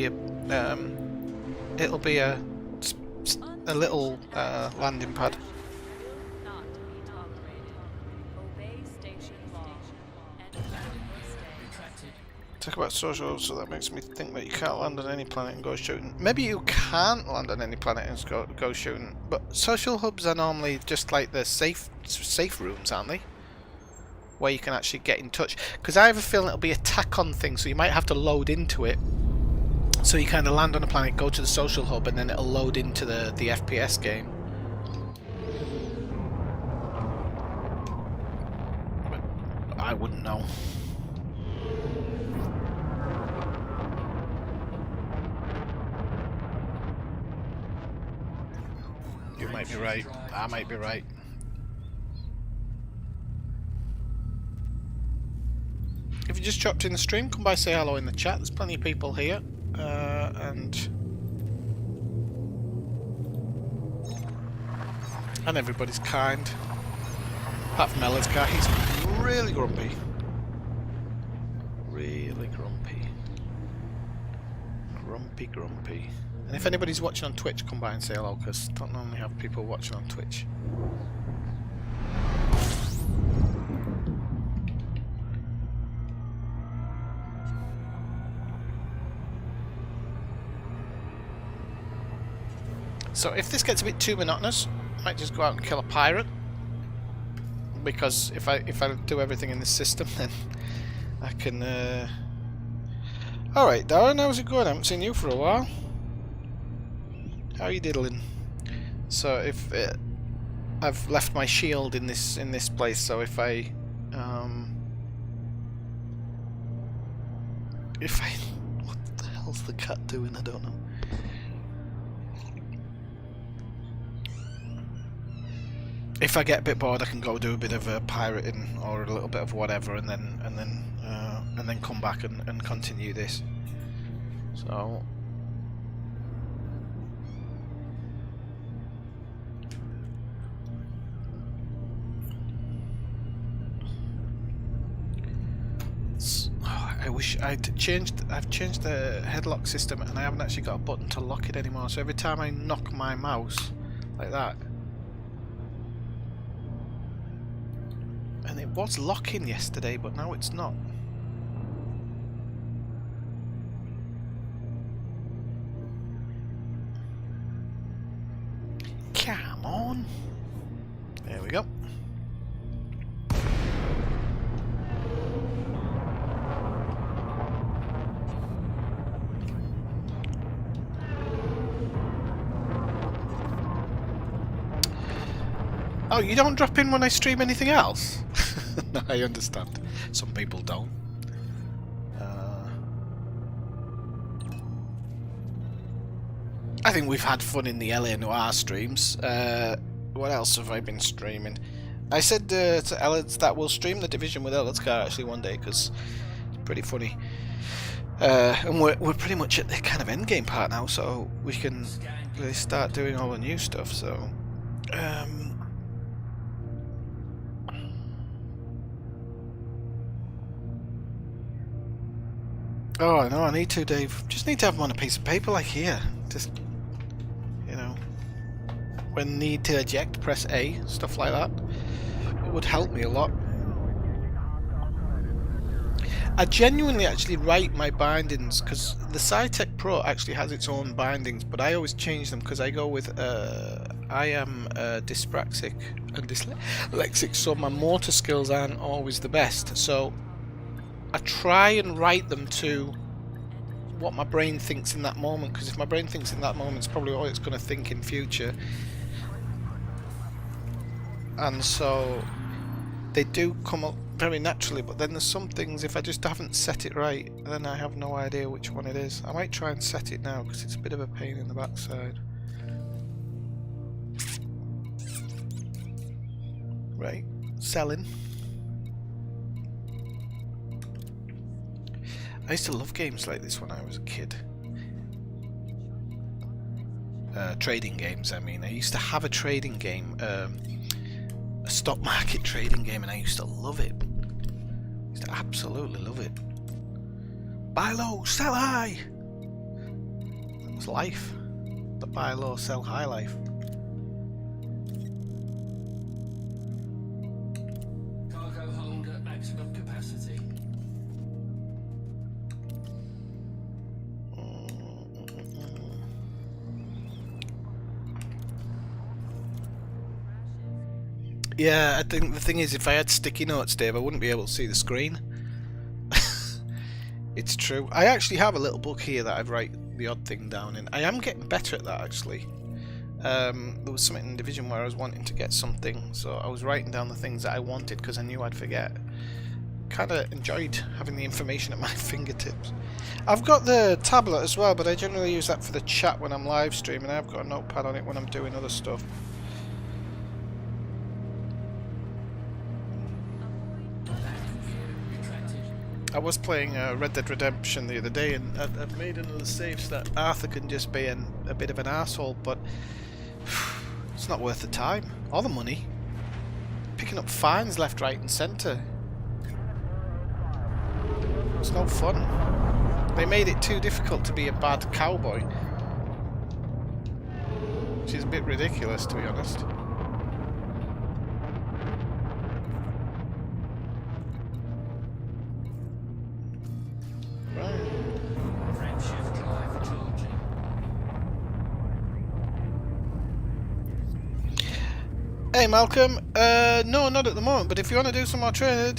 be a little landing pad. Talk about social, so that makes me think that you can't land on any planet and go shooting. Maybe you can't land on any planet and go shooting, but social hubs are normally just like the safe rooms, aren't they? Where you can actually get in touch. Because I have a feeling it'll be a tack-on thing, so you might have to load into it. So you kind of land on a planet, go to the social hub, and then it'll load into the FPS game. But I wouldn't know. You might be right. I might be right. If you just dropped in the stream, come by, say hello in the chat. There's plenty of people here, and everybody's kind. Apart from Ella's car, he's really grumpy. Really grumpy. Grumpy. And if anybody's watching on Twitch, come by and say hello, because I don't normally have people watching on Twitch. So if this gets a bit too monotonous, I might just go out and kill a pirate. Because if I do everything in this system, then I can... Alright, Darren, how's it going? I haven't seen you for a while. How are you diddling? So if I've left my shield in this place, so if I what the hell's the cat doing? I don't know. If I get a bit bored, I can go do a bit of pirating or a little bit of whatever, and then come back and continue this. So. I wish I've changed the headlock system, and I haven't actually got a button to lock it anymore, so every time I knock my mouse like that, and it was locking yesterday, but now it's not. Come on, there we go. Oh, you don't drop in when I stream anything else? No, I understand. Some people don't. I think we've had fun in the LA Noir streams. What else have I been streaming? I said to Ellets that we'll stream The Division with Ellets Car actually one day because it's pretty funny. And we're pretty much at the kind of end game part now, so we can really start doing all the new stuff. So, oh no, I need to, Dave. Just need to have them on a piece of paper, like here. Just, you know, when need to eject, press A, stuff like that. It would help me a lot. I genuinely actually write my bindings because the SciTech Pro actually has its own bindings, but I always change them because I go with I am dyspraxic and dyslexic, so my motor skills aren't always the best. So I try and write them to what my brain thinks in that moment, because if my brain thinks in that moment, it's probably what it's going to think in future. And so they do come up very naturally, but then there's some things, if I just haven't set it right, then I have no idea which one it is. I might try and set it now because it's a bit of a pain in the backside. Right, selling. I used to love games like this when I was a kid. Trading games, I mean. I used to have a trading game, a stock market trading game, and I used to love it. I used to absolutely love it. Buy low, sell high! That was life. The buy low, sell high life. Cargo hold at maximum capacity. Yeah, I think the thing is, if I had sticky notes, Dave, I wouldn't be able to see the screen. It's true. I actually have a little book here that I write the odd thing down in. I am getting better at that, actually. There was something in Division where I was wanting to get something, so I was writing down the things that I wanted because I knew I'd forget. Kind of enjoyed having the information at my fingertips. I've got the tablet as well, but I generally use that for the chat when I'm live streaming. I've got a notepad on it when I'm doing other stuff. I was playing Red Dead Redemption the other day, and I've made another save so that Arthur can just be a bit of an asshole, but it's not worth the time or the money. Picking up fines left, right and centre. It's no fun. They made it too difficult to be a bad cowboy. Which is a bit ridiculous, to be honest. Hey Malcolm, no, not at the moment, but if you want to do some more trading,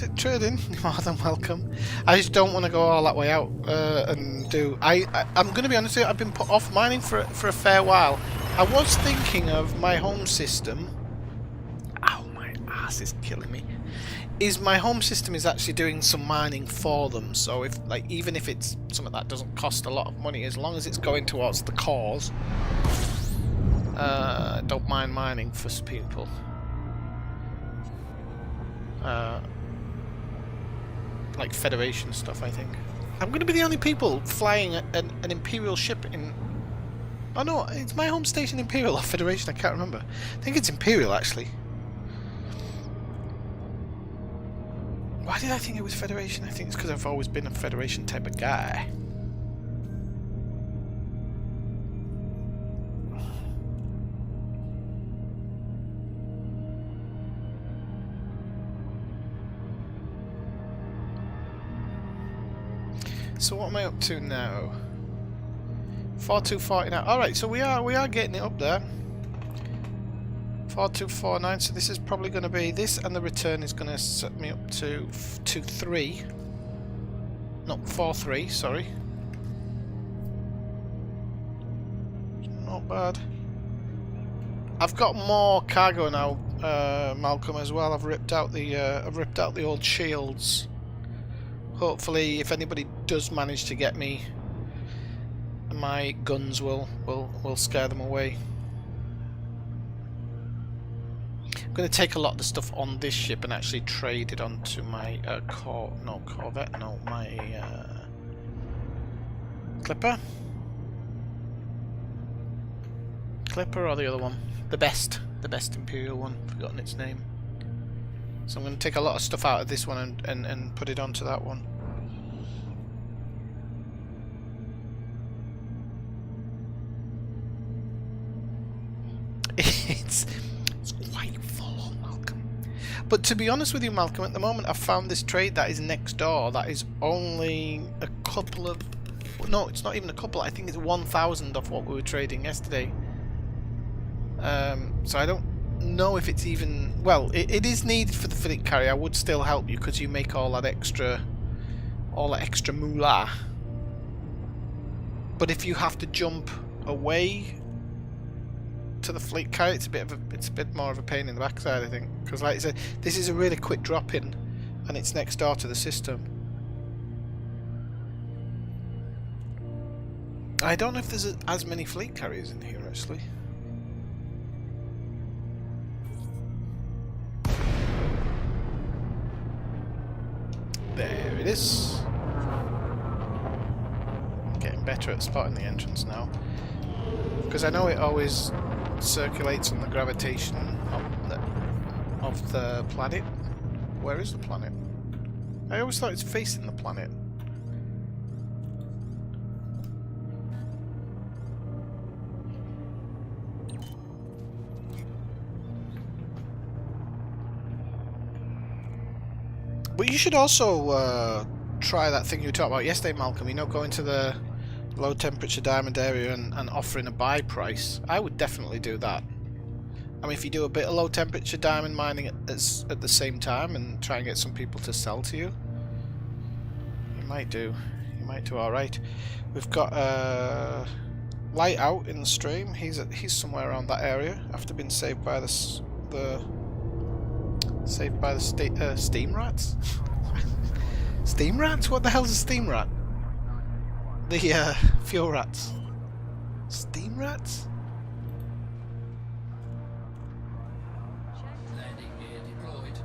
you're more than welcome. I just don't want to go all that way out and do... I'm going to be honest with you, I've been put off mining for a fair while. I was thinking of my home system... Ow, my ass is killing me. My home system is actually doing some mining for them, so if, like, even if it's something that doesn't cost a lot of money, as long as it's going towards the cause, don't mind mining for people. Like Federation stuff, I think. I'm going to be the only people flying an Imperial ship in... Oh no, it's my home station Imperial or Federation, I can't remember. I think it's Imperial, actually. Why did I think it was Federation? I think it's because I've always been a Federation type of guy. So what am I up to now? 4249. Alright, so we are getting it up there. 4249, so this is probably going to be this, and the return is going to set me up to 23. Not 43, sorry. Not bad. I've got more cargo now Malcolm, as well. I've ripped out the old shields. Hopefully, if anybody does manage to get me, my guns will scare them away. I'm going to take a lot of the stuff on this ship and actually trade it onto my Corvette, no, my Clipper or the other one, the best Imperial one, forgotten its name. So I'm going to take a lot of stuff out of this one and put it onto that one. It's quite full on, Malcolm. But to be honest with you, Malcolm, at the moment I've found this trade that is next door that is only a couple of... No, it's not even a couple. I think it's 1,000 off what we were trading yesterday. So I don't know if it's even... Well, it is needed for the fleet carrier. I would still help you because you make all that extra moolah. But if you have to jump away to the fleet carrier, it's a bit more of a pain in the backside, I think. Because, like I said, this is a really quick drop in, and it's next door to the system. I don't know if there's as many fleet carriers in here, actually. There it is. Getting better at spotting the entrance now. Because I know it always circulates on the gravitation of the planet. Where is the planet? I always thought it's facing the planet. But you should also try that thing you talked about yesterday, Malcolm. You know, going to the low temperature diamond area and offering a buy price. I would definitely do that. I mean, if you do a bit of low temperature diamond mining at the same time and try and get some people to sell to you, you might do alright. We've got Light out in the stream. He's somewhere around that area after being saved by the steam rats. Steam rats? What the hell's a steam rat? The fuel rats. Steam rats? Landing gear deployed.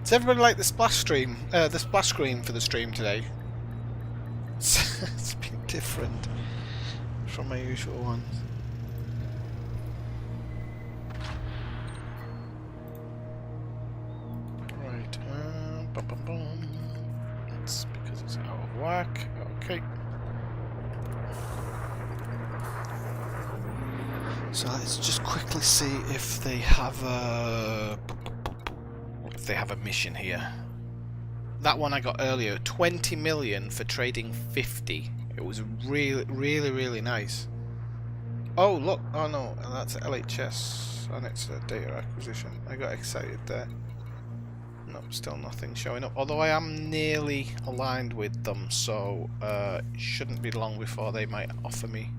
Does everybody like the splash screen for the stream today? It's been different from my usual ones. Right, bum, bum, bum. It's because it's out of whack. Okay. So let's just quickly see if they have a mission here. That one I got earlier, 20 million for trading 50. It was really nice. Oh look, oh no, that's LHS and it's a data acquisition. I got excited there. Nope, still nothing showing up. Although I am nearly aligned with them, so it shouldn't be long before they might offer me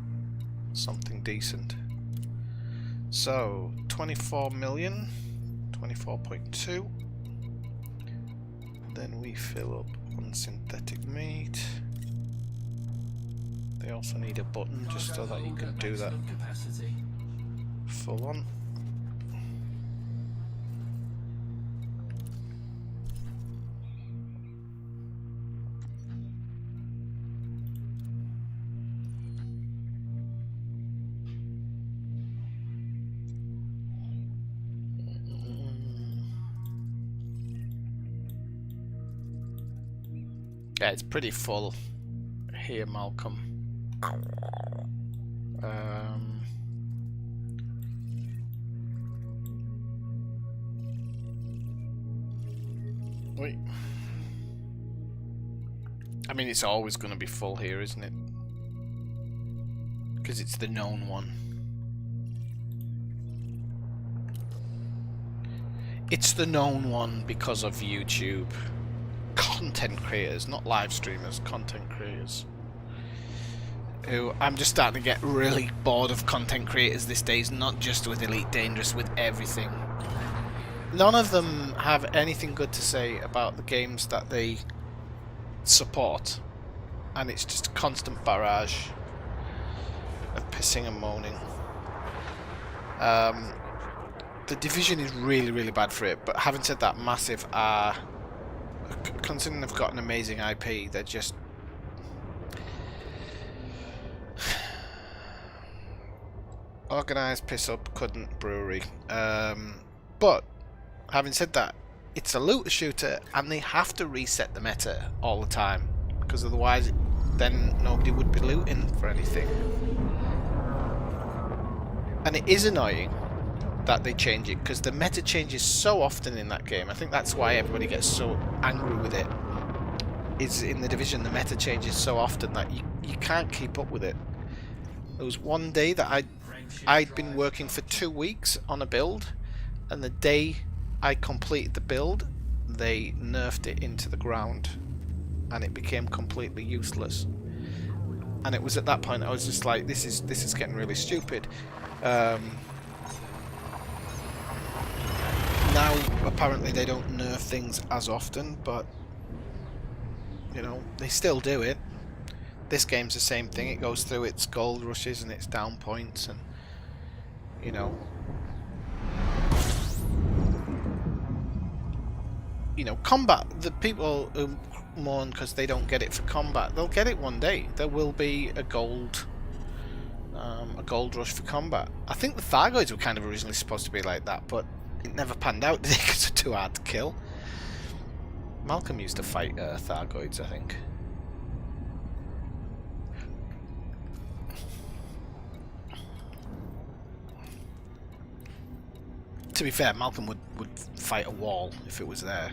something decent. So 24 million, 24.2. Then we fill up on synthetic meat. They also need a button just so that you can do that full on. Yeah, it's pretty full here, Malcolm. Wait. I mean, it's always going to be full here, isn't it? Because it's the known one. It's the known one because of YouTube. Content creators, not live streamers, content creators. who I'm just starting to get really bored of content creators these days, not just with Elite Dangerous, with everything. None of them have anything good to say about the games that they support, and it's just a constant barrage of pissing and moaning. The Division is really, really bad for it, but having said that, Massive are, considering they've got an amazing IP, they're just... organised piss up, couldn't brewery. But, having said that, it's a looter shooter, and they have to reset the meta all the time, because otherwise then nobody would be looting for anything. And it is annoying that they change it, because the meta changes so often in that game. I think that's why everybody gets so angry with it. Is in the Division the meta changes so often that you can't keep up with it. There was one day that I'd been working for 2 weeks on a build, and the day I completed the build, they nerfed it into the ground, and it became completely useless. And it was at that point I was just like, this is getting really stupid. Now apparently they don't nerf things as often, but you know, they still do it. This game's the same thing. It goes through its gold rushes and its down points, and you know, combat. The people who mourn because they don't get it for combat, they'll get it one day. There will be a gold rush for combat. I think the Thargoids were kind of originally supposed to be like that, but it never panned out, did it? Because they're too hard to kill. Malcolm used to fight Thargoids, I think. To be fair, Malcolm would fight a wall if it was there.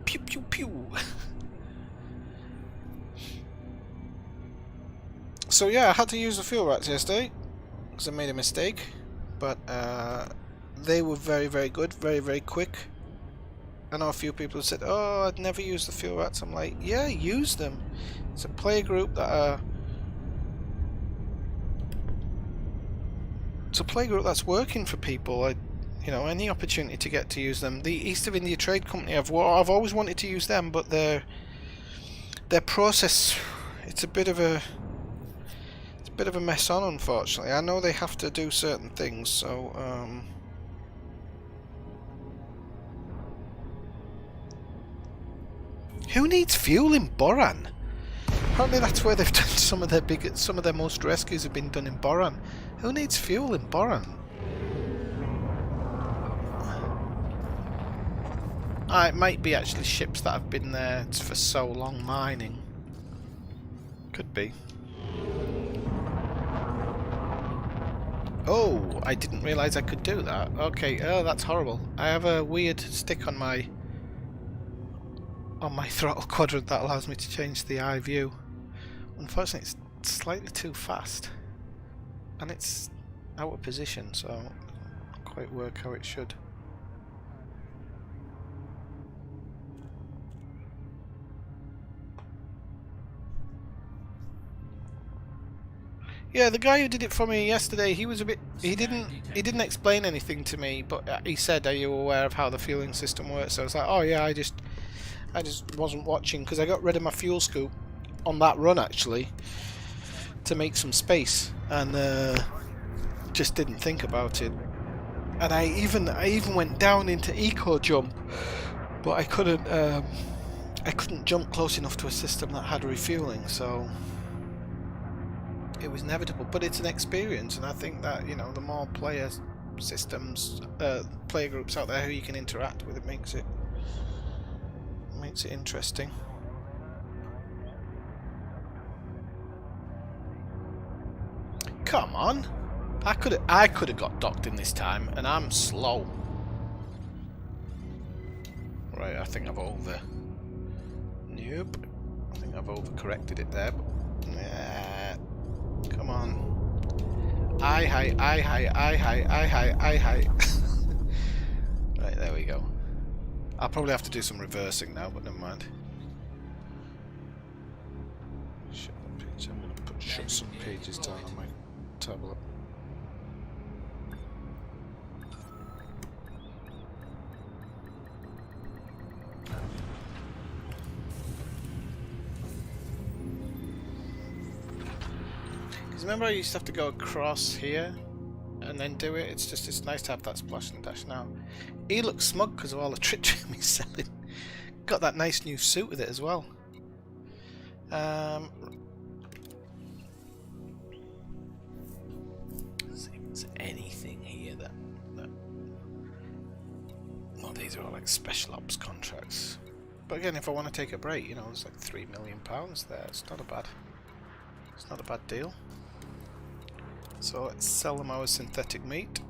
Pew pew pew. So yeah, I had to use the fuel rats yesterday because I made a mistake, but they were very, very good, very, very quick. I know a few people have said, "Oh, I'd never use the fuel rats." I'm like, yeah, use them. It's a player group that are. It's a player group that's working for people. Any opportunity to get to use them. The East of India Trade Company, I've always wanted to use them, but their process, it's a bit of a mess on, unfortunately. I know they have to do certain things, so who needs fuel in Boran? Apparently that's where they've done some of their most rescues have been done in Boran. Who needs fuel in Boran? It might be actually ships that have been there for so long mining. Could be. Oh, I didn't realise I could do that. Okay, oh, that's horrible. I have a weird stick on my throttle quadrant that allows me to change the eye view. Unfortunately, it's slightly too fast, and it's out of position, so it doesn't quite work how it should. Yeah, the guy who did it for me yesterday, he was a bit. He didn't explain anything to me, but he said, "Are you aware of how the fueling system works?" So I was like, "Oh yeah, I just wasn't watching because I got rid of my fuel scoop on that run actually to make some space, and just didn't think about it. And I even went down into eco jump, but I couldn't jump close enough to a system that had refueling, so it was inevitable. But it's an experience, and I think that the more player groups out there who you can interact with, it makes it interesting. Come on, I could have got docked in this time, and I'm slow. Right, I think I've Nope. I think I've overcorrected it there. But, come on. I high. Right, there we go. I'll probably have to do some reversing now, but never mind. Shut some pages down on my tablet. Because remember I used to have to go across here and then do it? It's nice to have that splash and dash now. He looks smug because of all the trick he's selling. Got that nice new suit with it as well. See if there's anything here that well, these are all like special ops contracts. But again, if I want to take a break, you know, there's like £3 million there. It's not a bad deal. So let's sell them our synthetic meat.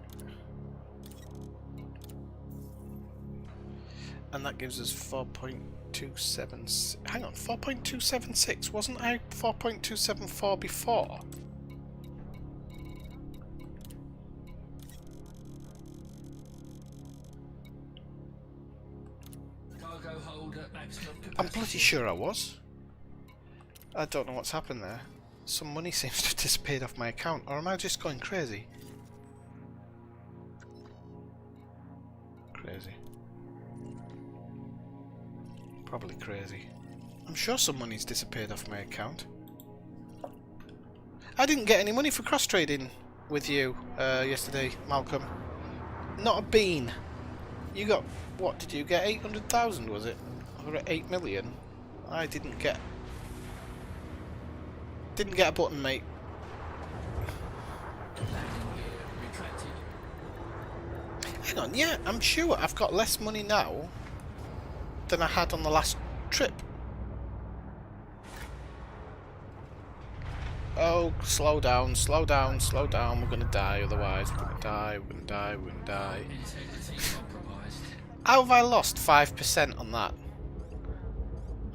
And that gives us 4.27. Hang on, 4.276. Wasn't I 4.274 before? Cargo hold at maximum capacity. I'm pretty sure I was. I don't know what's happened there. Some money seems to have disappeared off my account, or am I just going crazy? Crazy. Probably crazy. I'm sure some money's disappeared off my account. I didn't get any money for cross-trading with you yesterday, Malcolm. Not a bean. You got, what did you get? 800,000 was it? Or 8 million? I didn't get a button, mate. Hang on, yeah, I'm sure I've got less money now than I had on the last trip. Oh, slow down, slow down, slow down. We're gonna die otherwise. We're gonna die, we're gonna die, we're gonna die. How have I lost 5% on that?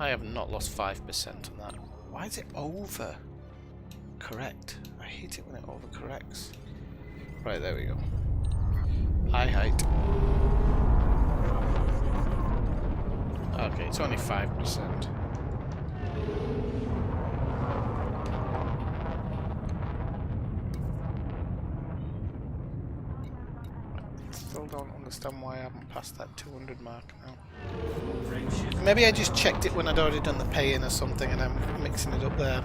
I have not lost 5% on that. Why is it over? Correct. I hate it when it overcorrects. Right, there we go. High height. Okay, it's only 5%. Still don't understand why I haven't passed that 200 mark now. Maybe I just checked it when I'd already done the pay-in or something and I'm mixing it up there.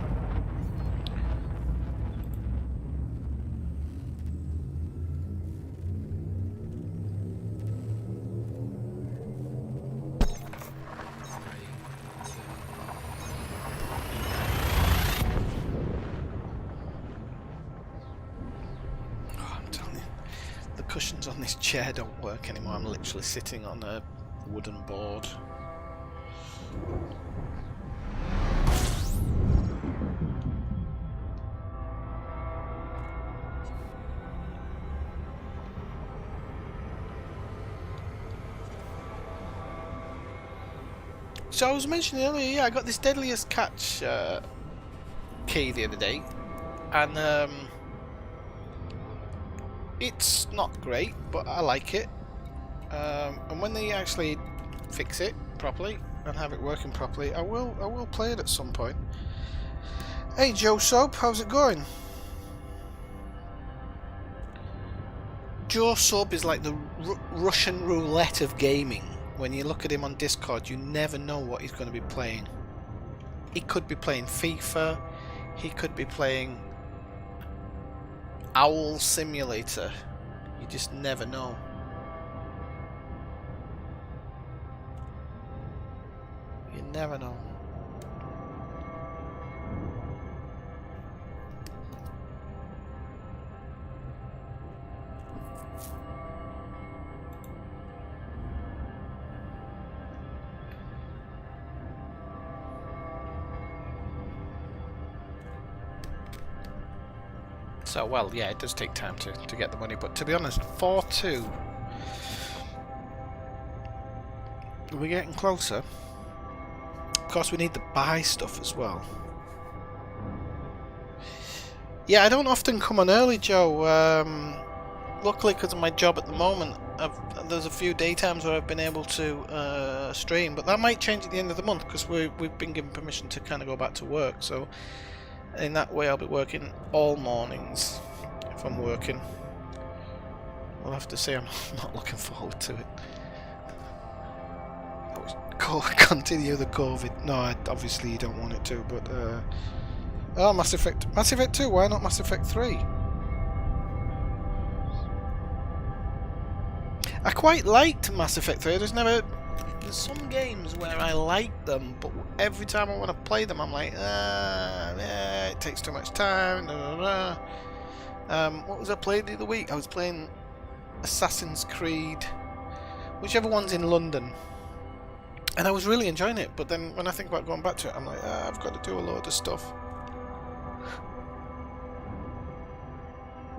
Cushions on this chair don't work anymore. I'm literally sitting on a wooden board. So I was mentioning earlier, yeah, I got this Deadliest Catch key the other day, and it's not great, but I like it. And when they actually fix it properly and have it working properly, I will play it at some point. Hey Joe Soap, how's it going? Joe Soap is like the Russian roulette of gaming. When you look at him on Discord, you never know what he's going to be playing. He could be playing FIFA, he could be playing Owl Simulator. You just never know. You never know. So, well, yeah, it does take time to get the money, but to be honest, 4-2, we're getting closer. Of course, we need to buy stuff as well. Yeah, I don't often come on early, Joe. Luckily, because of my job at the moment, there's a few daytimes where I've been able to stream, but that might change at the end of the month, because we've been given permission to kind of go back to work, so In that way I'll be working all mornings if I'm working. We'll have to see. I'm not looking forward to it. Continue the COVID. No, obviously you don't want it to, but oh, Mass Effect 2, why not Mass Effect 3? I quite liked Mass Effect 3. There's some games where I like them, but every time I want to play them I'm like, yeah, it takes too much time. What was I playing the other week? I was playing Assassin's Creed, whichever one's in London, and I was really enjoying it, but then when I think about going back to it I'm like, I've got to do a load of stuff.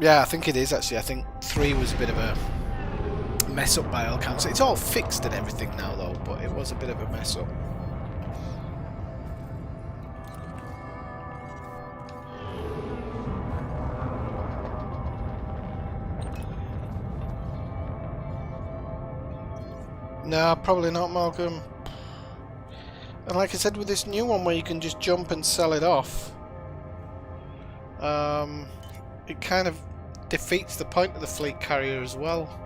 Yeah, I think it is actually. I think 3 was a bit of a mess up by all accounts. It's all fixed and everything now though, but it was a bit of a mess up. Nah, probably not, Malcolm. And like I said, with this new one where you can just jump and sell it off, it kind of defeats the point of the fleet carrier as well.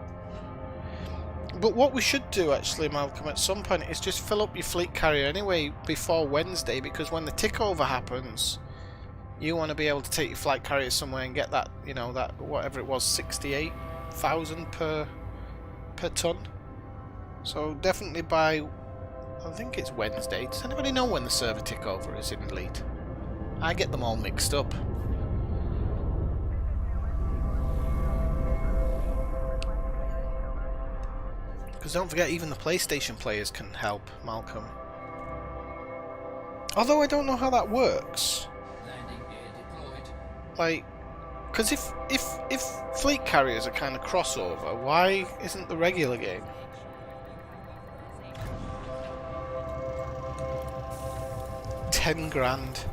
But what we should do actually, Malcolm, at some point is just fill up your fleet carrier anyway before Wednesday, because when the tick over happens, you want to be able to take your flight carrier somewhere and get that, you know, that whatever it was, 68,000 per ton. So definitely by, I think it's Wednesday. Does anybody know when the server tick over is in Elite? I get them all mixed up. Because don't forget, even the PlayStation players can help, Malcolm. Although I don't know how that works. Like, because if fleet carriers are kind of crossover, why isn't the regular game? £10,000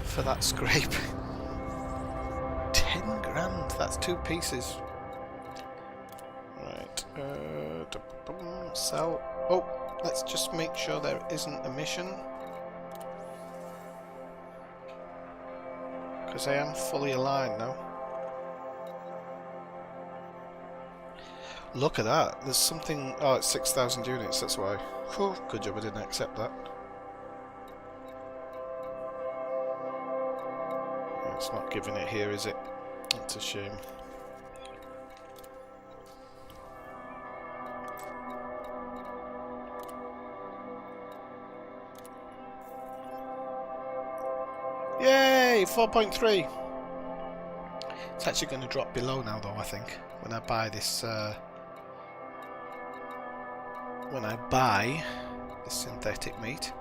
for that scrape. 10 grand. That's 2 pieces. Right. Sell. Oh, let's just make sure there isn't a mission, because I am fully aligned now. Look at that. There's something. Oh, it's 6,000 units. That's why. Whew, good job I didn't accept that. It's not giving it here, is it? That's a shame. Yay! 4.3. It's actually going to drop below now, though. I think when I buy this, synthetic meat,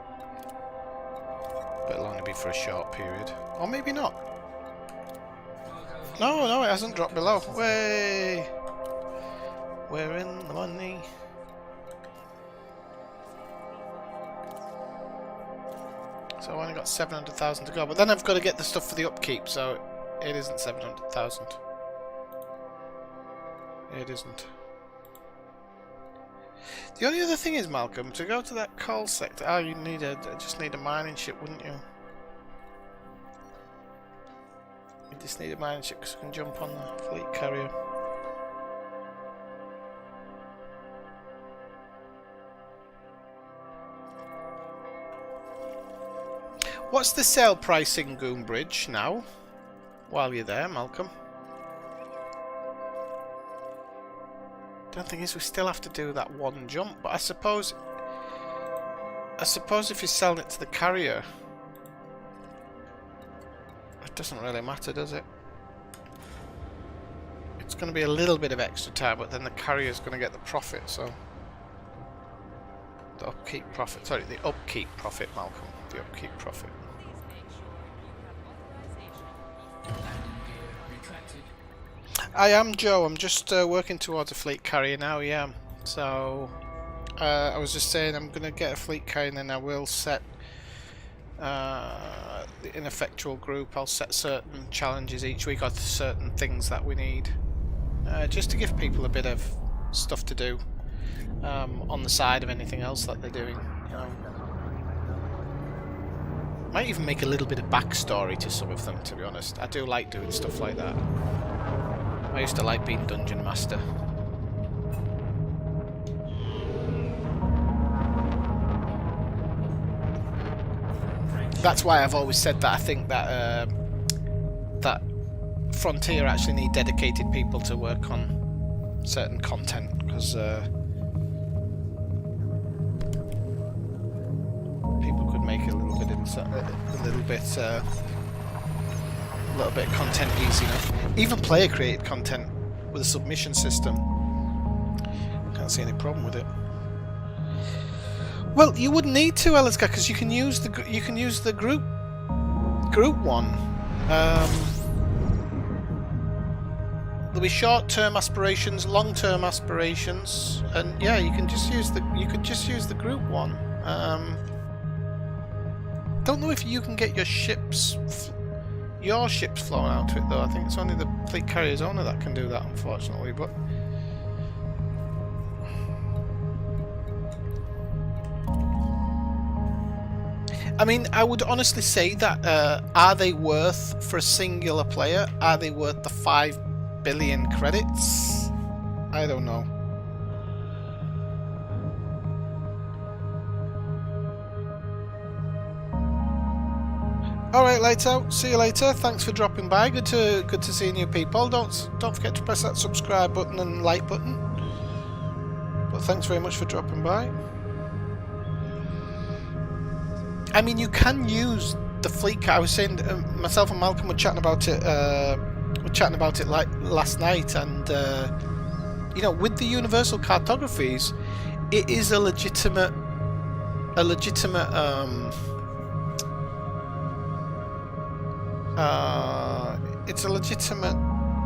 but it'll only be for a short period, or maybe not. No, it hasn't dropped below. Way, we're in the money. So I've only got 700,000 to go, but then I've got to get the stuff for the upkeep, so it isn't 700,000. It isn't. The only other thing is, Malcolm, to go to that coal sector, oh, you need just need a mining ship, wouldn't you? You just need a mining ship because you can jump on the fleet carrier. What's the sale price in Goombridge now? While you're there, Malcolm. The only thing is, we still have to do that one jump, but I suppose if you're selling it to the carrier, it doesn't really matter, does it? It's going to be a little bit of extra time, but then the carrier's going to get the profit, so the upkeep profit. Sorry, the upkeep profit, Malcolm. The upkeep profit. I am Joe. I'm just working towards a fleet carrier now. Yeah. So I was just saying I'm going to get a fleet carrier, and then I will set the ineffectual group. I'll set certain challenges each week, or certain things that we need, just to give people a bit of stuff to do on the side of anything else that they're doing. Might even make a little bit of backstory to some of them, to be honest. I do like doing stuff like that. I used to like being Dungeon Master. That's why I've always said that I think that that Frontier actually need dedicated people to work on certain content, because people could make a little bit of content easy enough. Even player created content with a submission system. Can't see any problem with it. Well, you wouldn't need to, Eliska, because you can use the group one. There'll be short-term aspirations, long-term aspirations, and yeah, you could just use the group one. Don't know if you can get your ships flown out to it though. I think it's only the fleet carrier's owner that can do that, unfortunately. But I mean, I would honestly say that are they worth, for a singular player, are they worth the 5 billion credits? I don't know. Alright, lights out. See you later. Thanks for dropping by. Good to see new people. Don't forget to press that subscribe button and like button. But thanks very much for dropping by. I mean, you can use the fleet car. I was saying, myself and Malcolm were chatting about it. Like last night, and you know, with the universal cartographies, it is a legitimate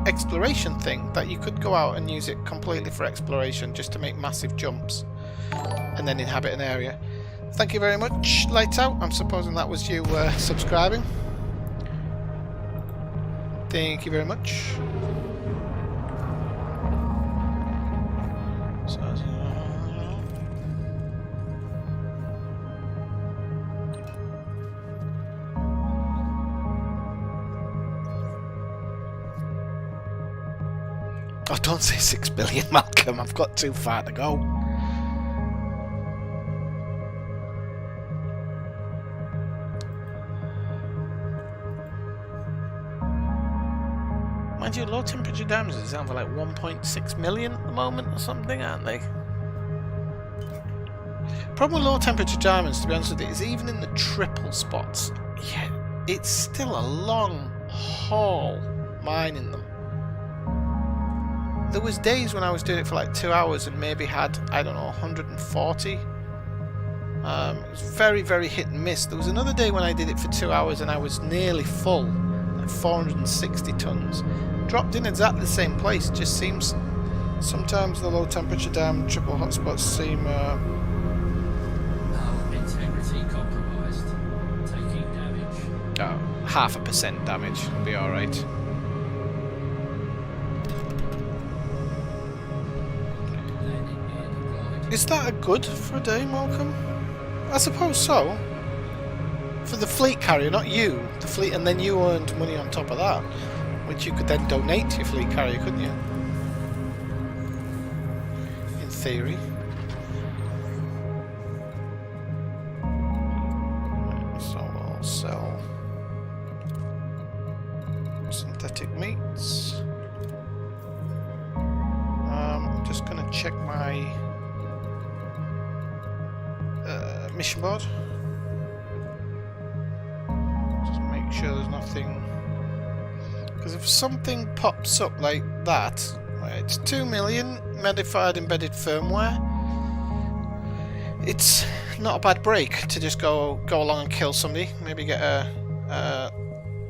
exploration thing, that you could go out and use it completely for exploration, just to make massive jumps and then inhabit an area. Thank you very much, Lights Out. I'm supposing that was you subscribing. Thank you very much. Oh, don't say 6 billion, Malcolm. I've got too far to go. Mind you, low temperature diamonds is down for like 1.6 million at the moment or something, aren't they? Problem with low temperature diamonds, to be honest with you, is even in the triple spots, yeah, it's still a long haul mining them. There was days when I was doing it for like 2 hours and maybe had, I don't know, 140. It was very, very hit and miss. There was another day when I did it for 2 hours and I was nearly full, like 460 tons. Dropped in exactly the same place. Just seems sometimes the low temperature diamond triple hotspots seem integrity compromised. Taking damage. 0.5% damage. Will be alright. Is that a good for a day, Malcolm? I suppose so. For the fleet carrier, not you. The fleet, and then you earned money on top of that, which you could then donate to your fleet carrier, couldn't you? In theory. So I'll sell synthetic meats. I'm just going to check my mission board. Just make sure there's nothing, because if something pops up like that, it's 2 million modified embedded firmware. It's not a bad break to just go along and kill somebody, maybe get a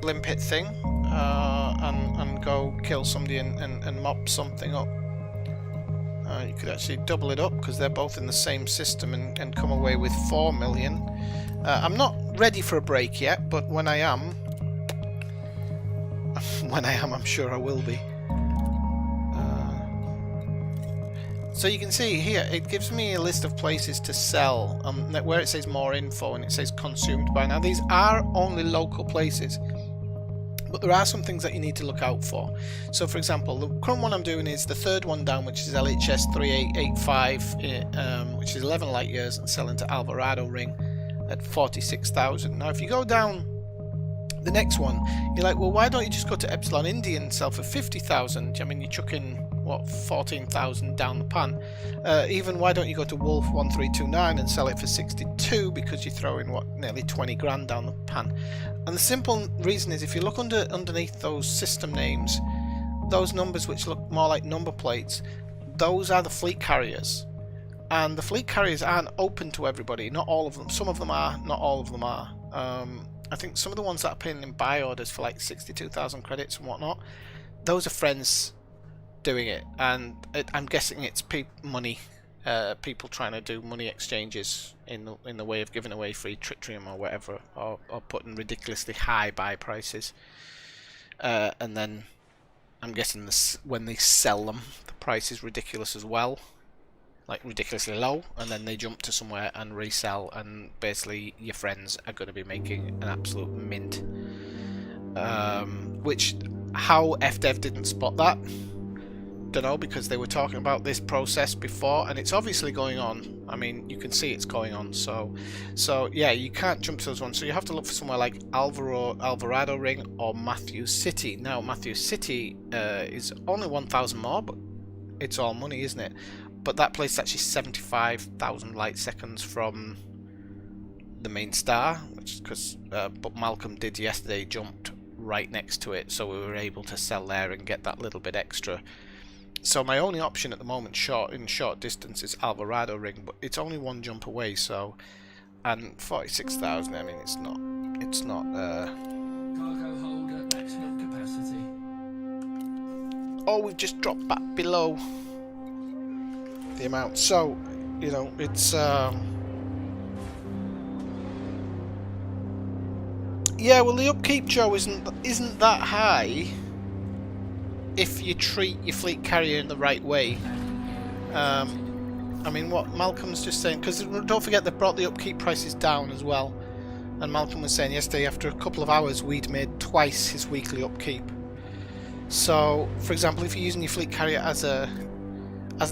limpet thing and go kill somebody and mop something up. You could actually double it up because they're both in the same system and come away with 4 million. I'm not ready for a break yet, but when I am, I'm sure I will be. So you can see here, it gives me a list of places to sell, where it says more info and it says consumed by. Now these are only local places, but there are some things that you need to look out for. So for example, the current one I'm doing is the third one down, which is LHS 3885, which is 11 light years, and selling to Alvarado Ring at 46,000. Now if you go down the next one, you're like, well, why don't you just go to Epsilon India and sell for 50,000? I mean, you're chucking, what, 14,000 down the pan. Even why don't you go to Wolf 1329 and sell it for 62, because you're throwing, what, nearly 20 grand down the pan. And the simple reason is, if you look underneath those system names, those numbers which look more like number plates, those are the fleet carriers. And the fleet carriers aren't open to everybody, not all of them. Some of them are, not all of them are. I think some of the ones that are paying in buy orders for like 62,000 credits and whatnot, those are friends doing it, and I'm guessing it's money, people trying to do money exchanges in the way of giving away free tritium or whatever, or putting ridiculously high buy prices, and then I'm guessing when they sell them, the price is ridiculous as well, like ridiculously low, and then they jump to somewhere and resell, and basically your friends are going to be making an absolute mint. Which, how FDev didn't spot that, don't know, because they were talking about this process before, and it's obviously going on. I mean, you can see it's going on. So yeah, you can't jump to those ones. So you have to look for somewhere like Alvarado Ring or Matthews City. Now Matthews City is only 1,000 more, but it's all money, isn't it? But that place is actually 75,000 light seconds from the main star, which because but Malcolm did yesterday, jumped right next to it, so we were able to sell there and get that little bit extra. So my only option at the moment, in short distance, is Alvarado Ring, but it's only one jump away. So, and 46,000. I mean, it's not. Cargo holder, maximum capacity. Oh, we've just dropped back below the amount. So, you know, it's yeah. Well, the upkeep, Joe, isn't that high if you treat your fleet carrier in the right way. I mean, what Malcolm's just saying, because don't forget they brought the upkeep prices down as well, and Malcolm was saying yesterday after a couple of hours we'd made twice his weekly upkeep. So, for example, if you're using your fleet carrier as an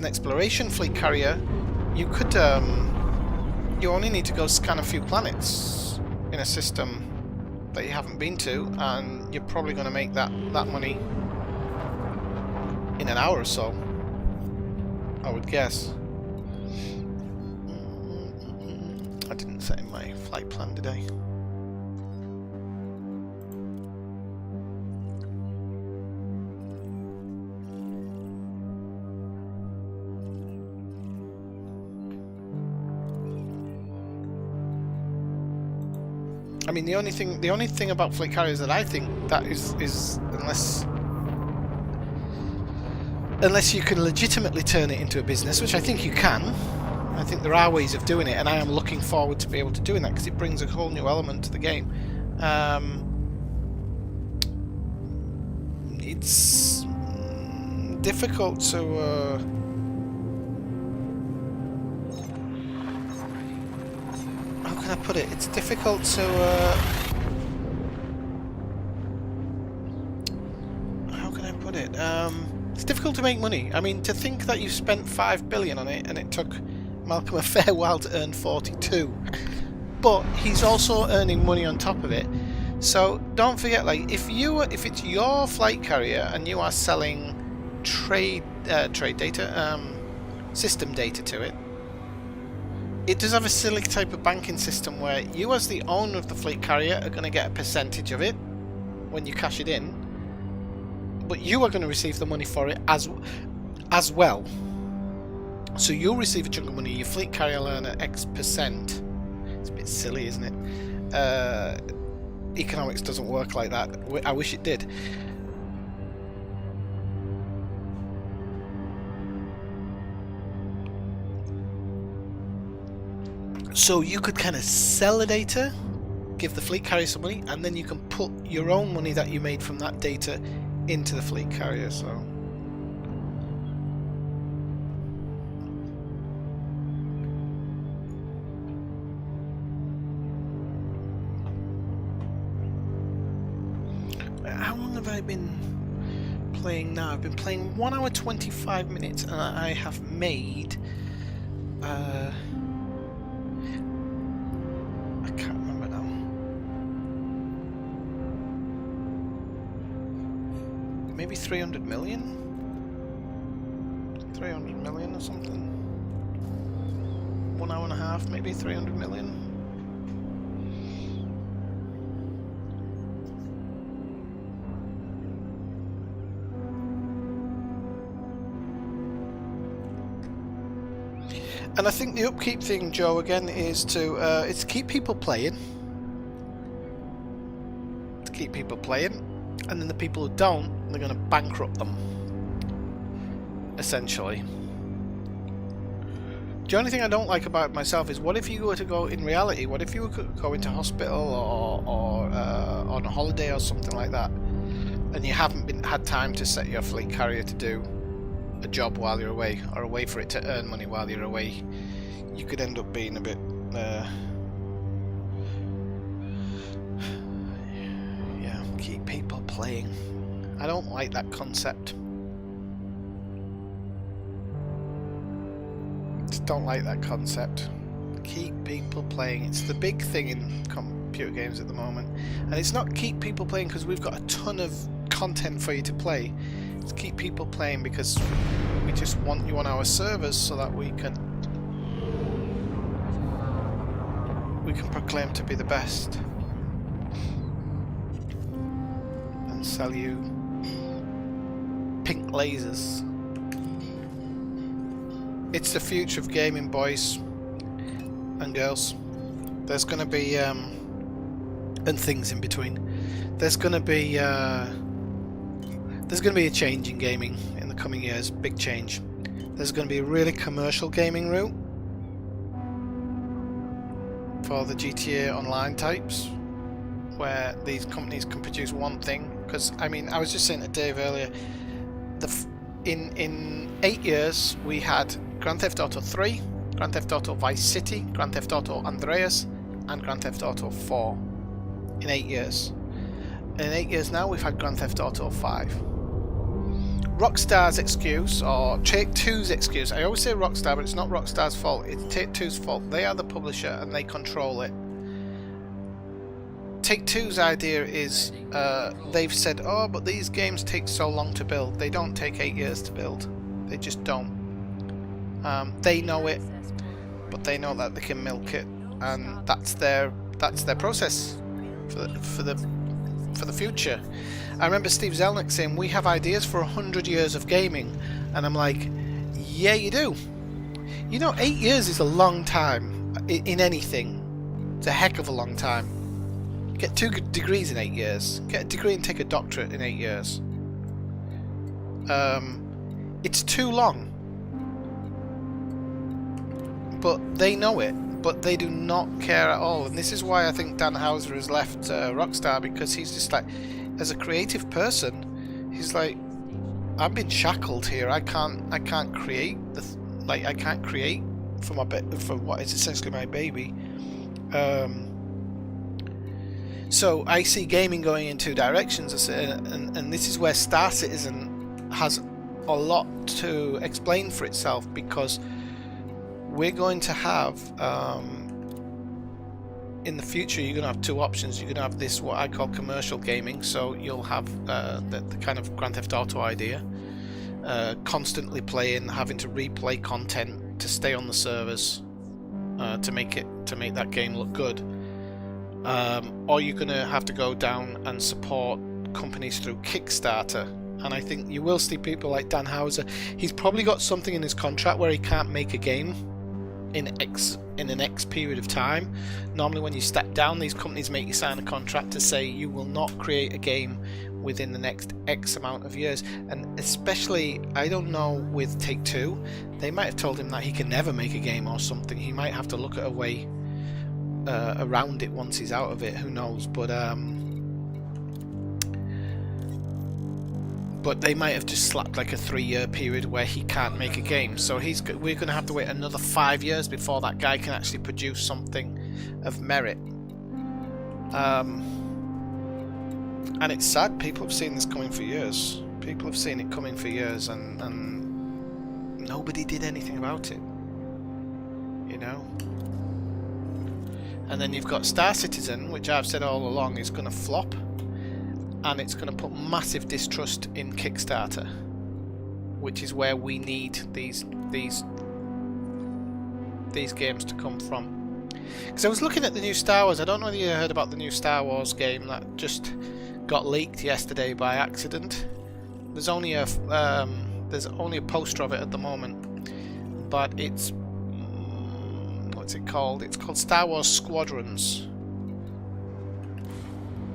exploration fleet carrier, you could you only need to go scan a few planets in a system that you haven't been to, and you're probably going to make that money in an hour or so, I would guess. I didn't set in my flight plan today. I mean, the only thing about fleet carriers that I think that is unless you can legitimately turn it into a business, which I think you can. I think there are ways of doing it, and I am looking forward to be able to doing that, because it brings a whole new element to the game. It's difficult to how can I put it? It's difficult to how can I put it? It's difficult to make money. I mean, to think that you spent 5 billion on it and it took Malcolm a fair while to earn 42, but he's also earning money on top of it. So don't forget, like, if it's your flight carrier and you are selling trade data, system data to it, it does have a silly type of banking system where you, as the owner of the fleet carrier, are going to get a percentage of it when you cash it in, but you are going to receive the money for it as well. So you'll receive a chunk of money, your fleet carrier will earn an X percent. It's a bit silly, isn't it? Economics doesn't work like that. I wish it did. So you could kind of sell the data, give the fleet carrier some money, and then you can put your own money that you made from that data into the fleet carrier. So have I been playing now? I've been playing 1 hour 25 minutes, and I have made I can't remember now. Maybe 300 million? 300 million or something. 1 hour and a half, maybe 300 million. And I think the upkeep thing, Joe, again, is to it's keep people playing. To keep people playing, and then the people who don't, they're going to bankrupt them. Essentially. The only thing I don't like about it myself is, what if you were to go in reality? What if you were to go into hospital or on a holiday or something like that, and you haven't had time to set your fleet carrier to do a job while you're away, or a way for it to earn money while you're away? You could end up being a bit yeah, keep people playing. I don't like that concept. Just don't like that concept. Keep people playing. It's the big thing in computer games at the moment, and it's not keep people playing because we've got a ton of content for you to play. It's keep people playing because we just want you on our servers so that we can proclaim to be the best and sell you pink lasers. It's the future of gaming, boys and girls. There's going to be and things in between. There's going to be a change in gaming in the coming years, big change. There's going to be a really commercial gaming route for the GTA Online types, where these companies can produce one thing. Because I mean, I was just saying to Dave earlier, in 8 years we had Grand Theft Auto 3, Grand Theft Auto Vice City, Grand Theft Auto Andreas, and Grand Theft Auto 4 in 8 years. In 8 years now we've had Grand Theft Auto 5. Rockstar's excuse, or Take-Two's excuse, I always say Rockstar, but it's not Rockstar's fault, it's Take-Two's fault. They are the publisher and they control it. Take-Two's idea is, they've said, oh, but these games take so long to build. They don't take 8 years to build. They just don't. They know it, but they know that they can milk it, and that's their process for the future. I remember Steve Zelnick saying, we have ideas for 100 years of gaming, and I'm like, yeah, you do. You know, 8 years is a long time in anything. It's a heck of a long time. Get 2 degrees in 8 years. Get a degree and take a doctorate in 8 years. It's too long. But they know it. But they do not care at all. And this is why I think Dan Houser has left Rockstar, because he's just like, as a creative person, he's like, I've been shackled here. I can't create I can't create for what is essentially my baby. So I see gaming going in 2 directions, and this is where Star Citizen has a lot to explain for itself, because we're going to have in the future, you're going to have 2 options. You're going to have this, what I call commercial gaming, so you'll have the kind of Grand Theft Auto idea, constantly playing, having to replay content to stay on the servers, to make that game look good. Or you're going to have to go down and support companies through Kickstarter. And I think you will see people like Dan Houser. He's probably got something in his contract where he can't make a game in an X period of time. Normally when you step down, these companies make you sign a contract to say you will not create a game within the next X amount of years. And especially, I don't know, with Take-Two, they might have told him that he can never make a game or something. He might have to look at a way around it once he's out of it, who knows. But they might have just slapped like a 3-year period where he can't make a game. So we're going to have to wait another 5 years before that guy can actually produce something of merit. And it's sad, people have seen this coming for years. People have seen it coming for years, and nobody did anything about it. You know? And then you've got Star Citizen, which I've said all along is going to flop, and it's going to put massive distrust in Kickstarter, which is where we need these games to come from. Because I was looking at the new Star Wars. I don't know whether you heard about the new Star Wars game that just got leaked yesterday by accident. There's only a poster of it at the moment, but it's what's it called? It's called Star Wars Squadrons.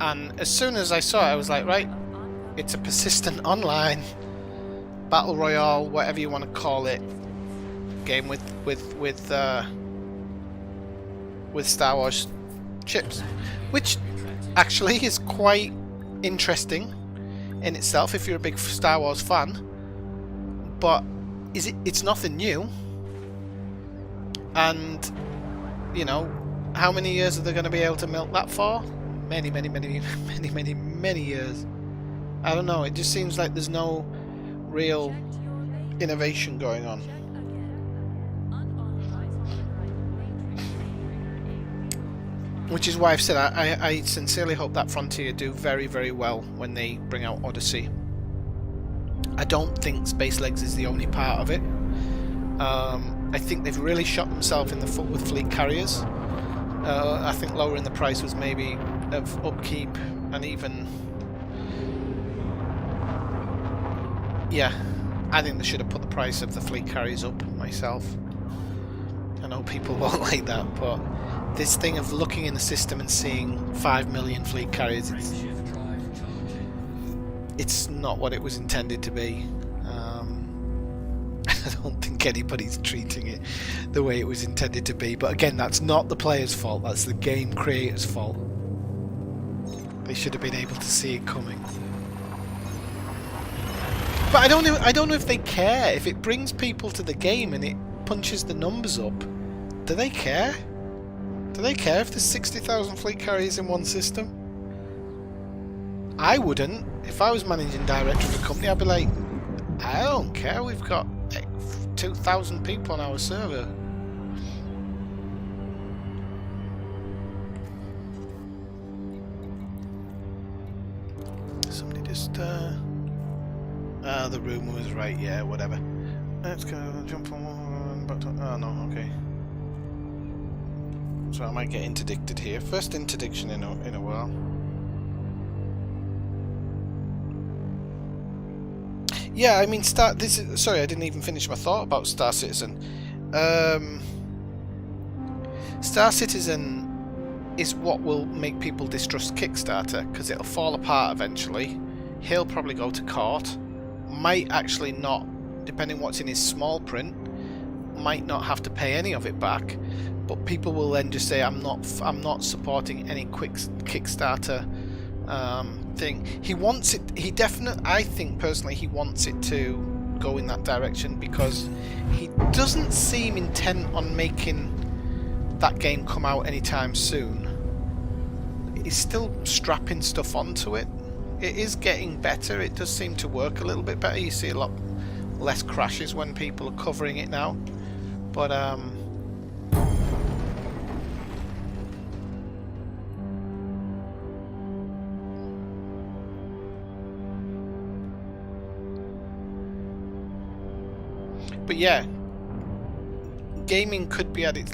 And as soon as I saw it, I was like, right, it's a persistent online battle royale, whatever you want to call it, game with Star Wars chips, which actually is quite interesting in itself if you're a big Star Wars fan. But it's nothing new, and you know, how many years are they going to be able to milk that for? Many years. I don't know, it just seems like there's no real innovation going on. Which is why I've said I sincerely hope that Frontier do very, very well when they bring out Odyssey. I don't think Space Legs is the only part of it. I think they've really shot themselves in the foot with fleet carriers. I think lowering the price was maybe of upkeep, and even... yeah, I think they should have put the price of the fleet carriers up myself. I know people won't like that, but this thing of looking in the system and seeing 5 million fleet carriers, it's not what it was intended to be. I don't think anybody's treating it the way it was intended to be, but again, that's not the player's fault, that's the game creator's fault. They should have been able to see it coming. But I don't know if they care. If it brings people to the game and it punches the numbers up, do they care? Do they care if there's 60,000 fleet carriers in one system? I wouldn't. If I was managing director of a company, I'd be like, I don't care, we've got 2,000 people on our server. Somebody just the rumour was right, yeah, whatever. Let's go jump on back to, oh no, okay. So I might get interdicted here. First interdiction in a while. Yeah, I mean, sorry, I didn't even finish my thought about Star Citizen. Star Citizen is what will make people distrust Kickstarter, because it'll fall apart eventually. He'll probably go to court. Might actually not, depending what's in his small print, might not have to pay any of it back. But people will then just say, I'm not supporting any quick Kickstarter thing. He wants it. He definitely, I think personally, he wants it to go in that direction, because he doesn't seem intent on making that game come out anytime soon. He's still strapping stuff onto it. It is getting better. It does seem to work a little bit better. You see a lot less crashes when people are covering it now. But yeah, gaming could be at its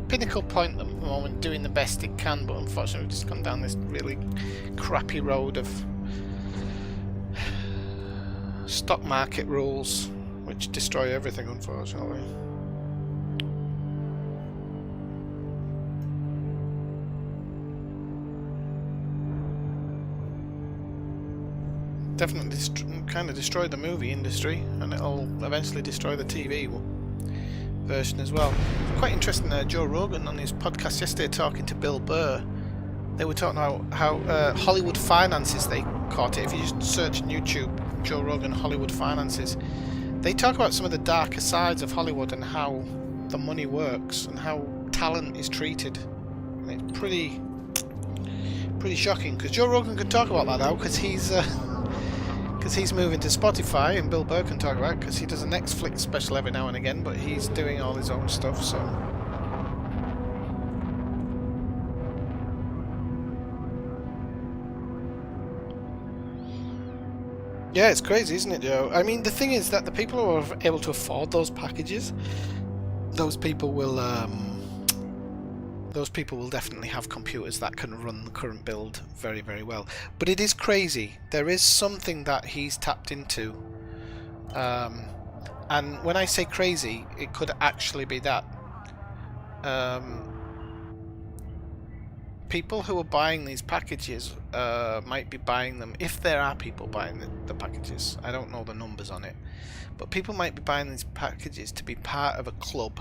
pinnacle point at the moment, doing the best it can, but unfortunately we've just gone down this really crappy road of stock market rules, which destroy everything, unfortunately. Definitely kind of destroy the movie industry, and it'll eventually destroy the TV version as well. Quite interesting, Joe Rogan on his podcast yesterday talking to Bill Burr. They were talking about how Hollywood finances, they caught it. If you just search on YouTube, Joe Rogan Hollywood finances, they talk about some of the darker sides of Hollywood and how the money works and how talent is treated. And it's Pretty shocking, because Joe Rogan can talk about that now, because he's moving to Spotify, and Bill Burr can talk about it, because he does a Netflix special every now and again, but he's doing all his own stuff, so... Yeah, it's crazy, isn't it, Joe? I mean, the thing is that the people who are able to afford those packages, those people will definitely have computers that can run the current build very, very well. But it is crazy. There is something that he's tapped into. And when I say crazy, it could actually be that. People who are buying these packages might be buying them, if there are people buying the packages. I don't know the numbers on it. But people might be buying these packages to be part of a club.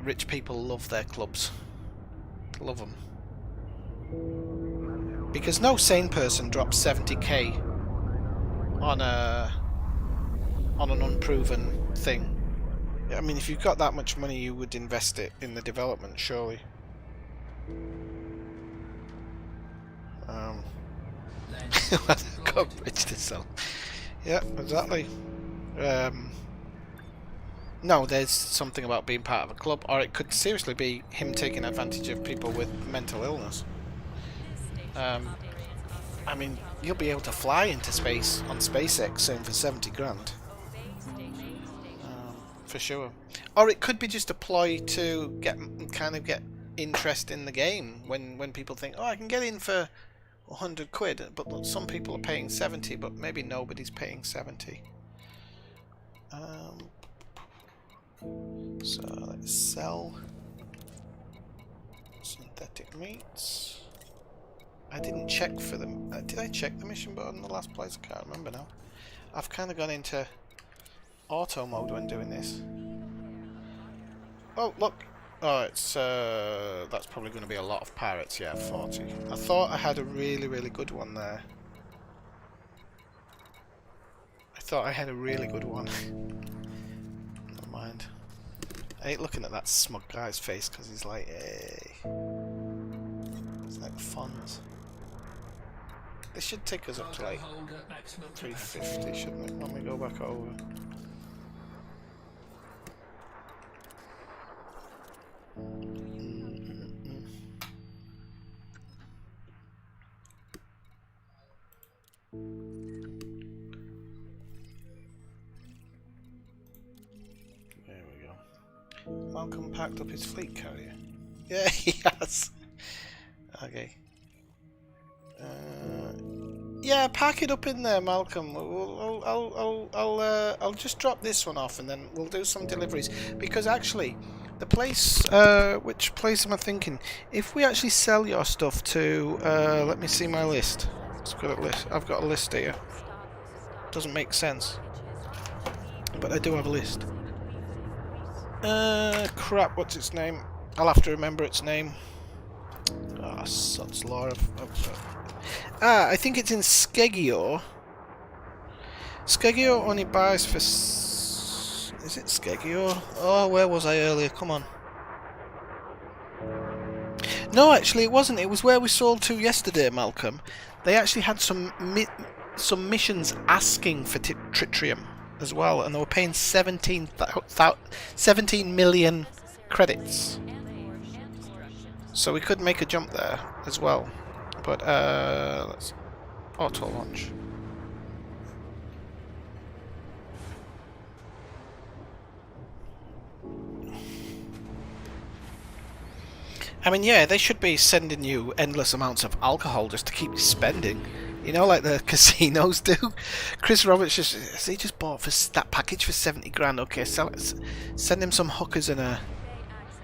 Rich people love their clubs. Love them. Because no sane person drops 70k on an unproven thing. I mean, if you've got that much money, you would invest it in the development, surely. Got rich to sell. Yeah, exactly. No, there's something about being part of a club, or it could seriously be him taking advantage of people with mental illness. I mean, you'll be able to fly into space on SpaceX soon for 70 grand. For sure. Or it could be just a ploy to get interest in the game when people think, oh, I can get in for 100 quid, but look, some people are paying 70, but maybe nobody's paying 70. So let's sell synthetic meats. I didn't check for them. Did I check the mission button in the last place? I can't remember now. I've kind of gone into auto mode when doing this. Oh, look. Oh, it's that's probably going to be a lot of pirates. Yeah, 40. I thought I had a really, really good one there. I thought I had a really good one. Never mind. I hate looking at that smug guy's face because he's like, hey. It's like the funds. This should take us up to like 350, shouldn't it? When we go back over. There we go. Malcolm packed up his fleet carrier. Yeah, he has. Okay. Yeah, pack it up in there, Malcolm. I'll just drop this one off, and then we'll do some deliveries. Because actually, the place, which place am I thinking? If we actually sell your stuff to, let me see my list. I've got a list here. Doesn't make sense, but I do have a list. Crap, what's its name? I'll have to remember its name. Ah, such law of... I think it's in Skeggior. Skeggior only buys for... Is it Skeggior? Oh, where was I earlier? Come on. No, actually it wasn't. It was where we sold to yesterday, Malcolm. They actually had some missions asking for tritium as well, and they were paying 17 million credits. So we could make a jump there as well. But let's auto launch. I mean, yeah, they should be sending you endless amounts of alcohol just to keep you spending. You know, like the casinos do. Chris Roberts he just bought that package for 70 grand. Okay, sell it. Send him some hookers and a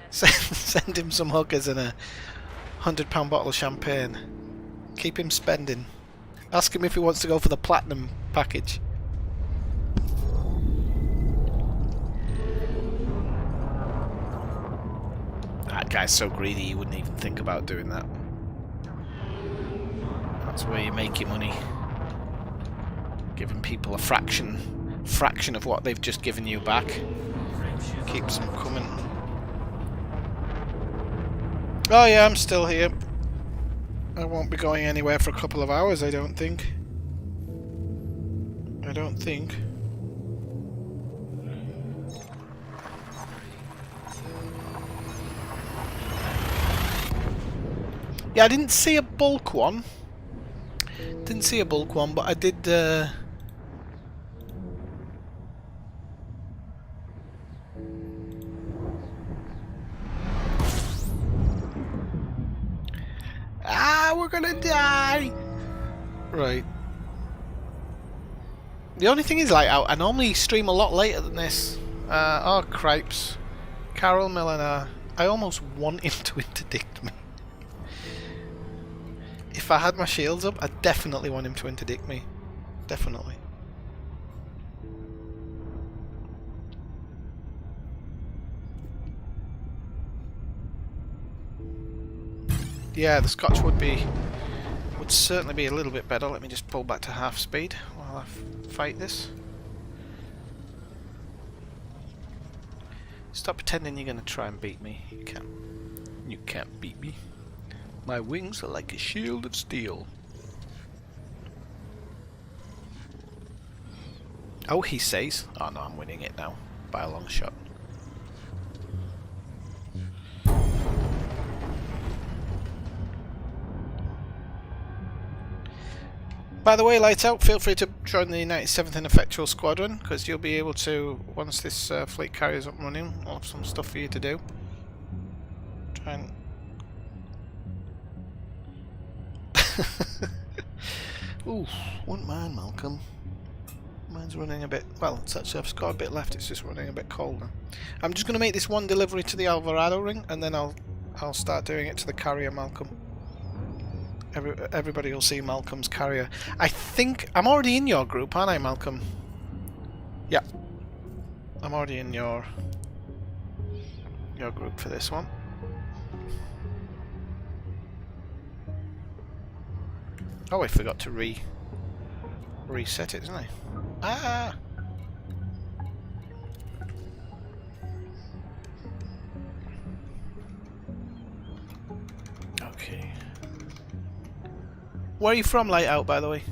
send him some hookers and a £100 bottle of champagne. Keep him spending. Ask him if he wants to go for the platinum package. That guy's so greedy he wouldn't even think about doing that. That's where you make your money. Giving people a fraction of what they've just given you back. Keeps them coming. Oh yeah, I'm still here. I won't be going anywhere for a couple of hours, I don't think. Yeah, I didn't see a bulk one. But I did... Ah, we're gonna die! Right. The only thing is, like, I normally stream a lot later than this. Oh, cripes. Carol Milliner. I almost want him to interdict me. If I had my shields up, I definitely want him to interdict me. Definitely. Yeah, the Scotch would certainly be a little bit better. Let me just pull back to half speed while I fight this. Stop pretending you're gonna try and beat me. You can't. You can't beat me. My wings are like a shield of steel. Oh, he says. Oh no, I'm winning it now by a long shot. By the way, Light Out, feel free to join the 97th Ineffectual Squadron, because you'll be able to, once this fleet carrier's up and running, I'll have some stuff for you to do. Try and... Ooh, wouldn't mind, Malcolm. Mine's running a bit... Well, it's actually, I've got a bit left, it's just running a bit colder. I'm just going to make this one delivery to the Alvarado ring, and then I'll start doing it to the carrier, Malcolm. Everybody will see Malcolm's carrier. I think I'm already in your group, aren't I, Malcolm? Yeah, I'm already in your group for this one. Oh, I forgot to reset it, didn't I? Ah! Okay. Where are you from, Light Out, by the way?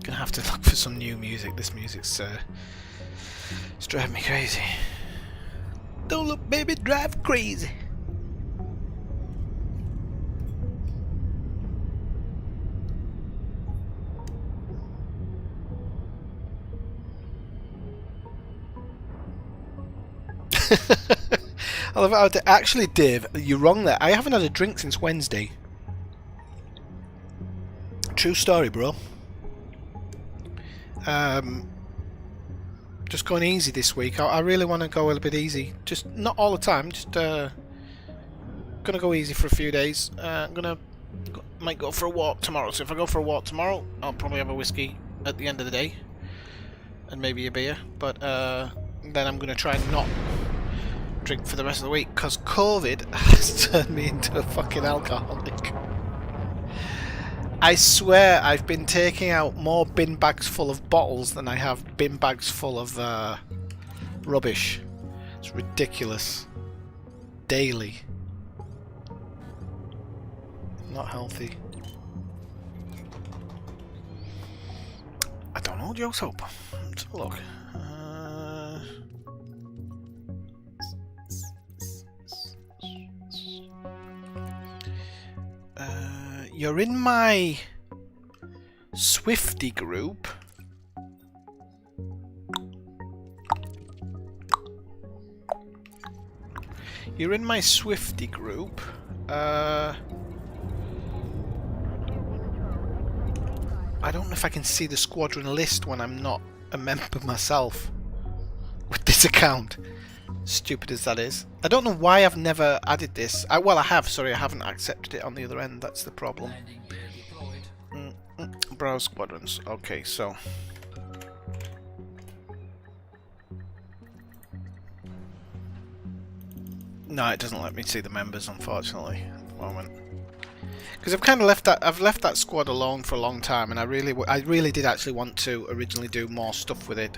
Gonna have to look for some new music. This music's it's driving me crazy. Don't look, baby, drive crazy. I love how actually, Dave, you're wrong there. I haven't had a drink since Wednesday. True story, bro. Just going easy this week. I really want to go a little bit easy. Just not all the time. Just gonna go easy for a few days. Might go for a walk tomorrow. So if I go for a walk tomorrow, I'll probably have a whiskey at the end of the day, and maybe a beer. But then I'm gonna try and not drink for the rest of the week, because COVID has turned me into a fucking alcoholic. I swear I've been taking out more bin bags full of bottles than I have bin bags full of rubbish. It's ridiculous. Daily. Not healthy. I don't know, Joe's hope. Let's have a look. You're in my Swifty group. You're in my Swifty group. I don't know if I can see the squadron list when I'm not a member myself with this account. Stupid as that is. I don't know why I've never added this. Well, I have. Sorry, I haven't accepted it on the other end. That's the problem. Browse squadrons. Okay, so No, it doesn't let me see the members, unfortunately, at the moment. Because I've kind of left that squad alone for a long time, and I really did actually want to originally do more stuff with it.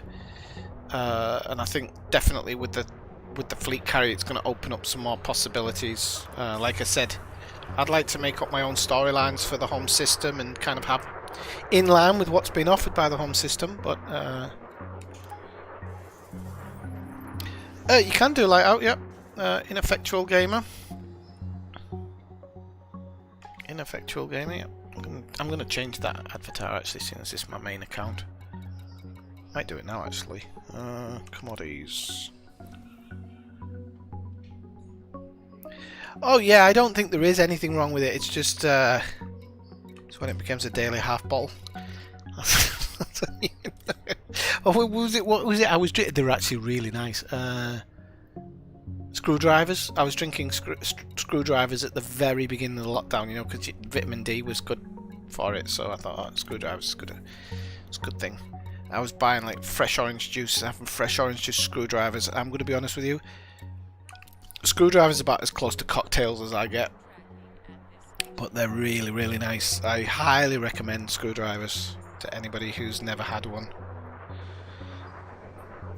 And I think definitely with the fleet carrier, it's going to open up some more possibilities. Like I said, I'd like to make up my own storylines for the home system and kind of have in line with what's been offered by the home system. But you can do light out, yep. Ineffectual gamer. Ineffectual gamer, yep. I'm going to change that avatar actually, since this is my main account. Might do it now actually. Commodities. Oh yeah, I don't think there is anything wrong with it. It's just it's when it becomes a daily half bottle. Oh, what was it? What was it? I was drinking. They were actually really nice. Screwdrivers. I was drinking screwdrivers at the very beginning of the lockdown. You know, because vitamin D was good for it. So I thought, oh, screwdrivers is good. It's a good thing. I was buying like fresh orange juice, having fresh orange juice screwdrivers. I'm going to be honest with you. Screwdrivers are about as close to cocktails as I get. But they're really, really nice. I highly recommend screwdrivers to anybody who's never had one.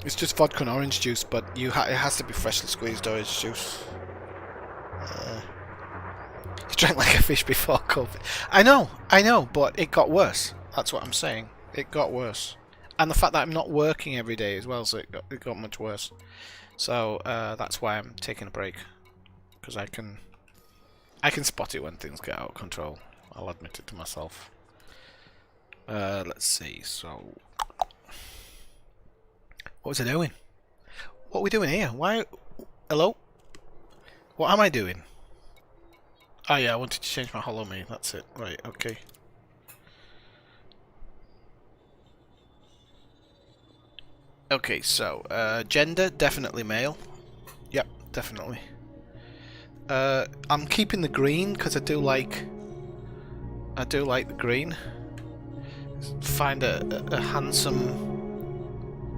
It's just vodka and orange juice, but it has to be freshly squeezed orange juice. You drank like a fish before COVID. I know, but it got worse. That's what I'm saying. It got worse. And the fact that I'm not working every day as well, so it got much worse. So that's why I'm taking a break, because I can spot it when things get out of control. I'll admit it to myself. Let's see. So, what was I doing? What are we doing here? Why? Hello? What am I doing? Oh yeah, I wanted to change my hollow me. That's it. Right. Okay. Okay, so gender definitely male. Yep, definitely. I'm keeping the green because I do like the green. Find a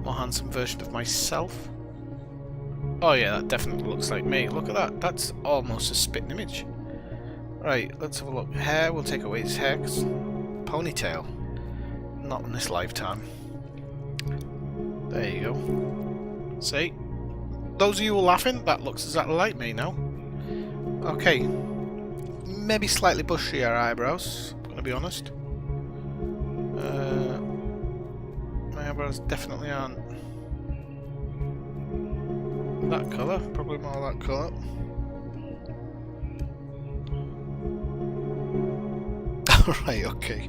more handsome version of myself. Oh yeah, that definitely looks like me. Look at that. That's almost a spitting image. Right, let's have a look. Hair, we'll take away his hair. Ponytail. Not in this lifetime. There you go. See? Those of you who are laughing, that looks exactly like me now. Okay. Maybe slightly bushier eyebrows, I'm gonna be honest. My eyebrows definitely aren't that colour, probably more that colour. Right, okay.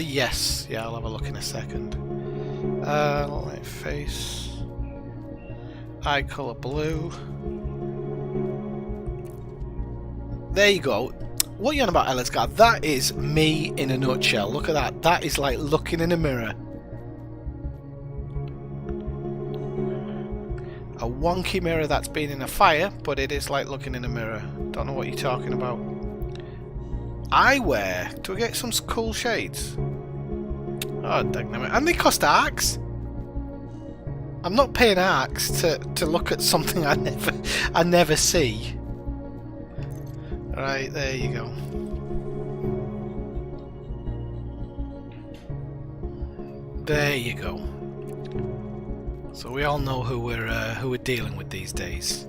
Yes, yeah, I'll have a look in a second. Light face. Eye colour blue. There you go. What are you on about, Ellisgar? That is me in a nutshell. Look at that. That is like looking in a mirror. A wonky mirror that's been in a fire, but it is like looking in a mirror. Don't know what you're talking about. Eyewear. Do we get some cool shades? Oh, dangnammit. And they cost arcs. I'm not paying arcs to look at something I never see. Right, there you go. There you go. So we all know who we're dealing with these days.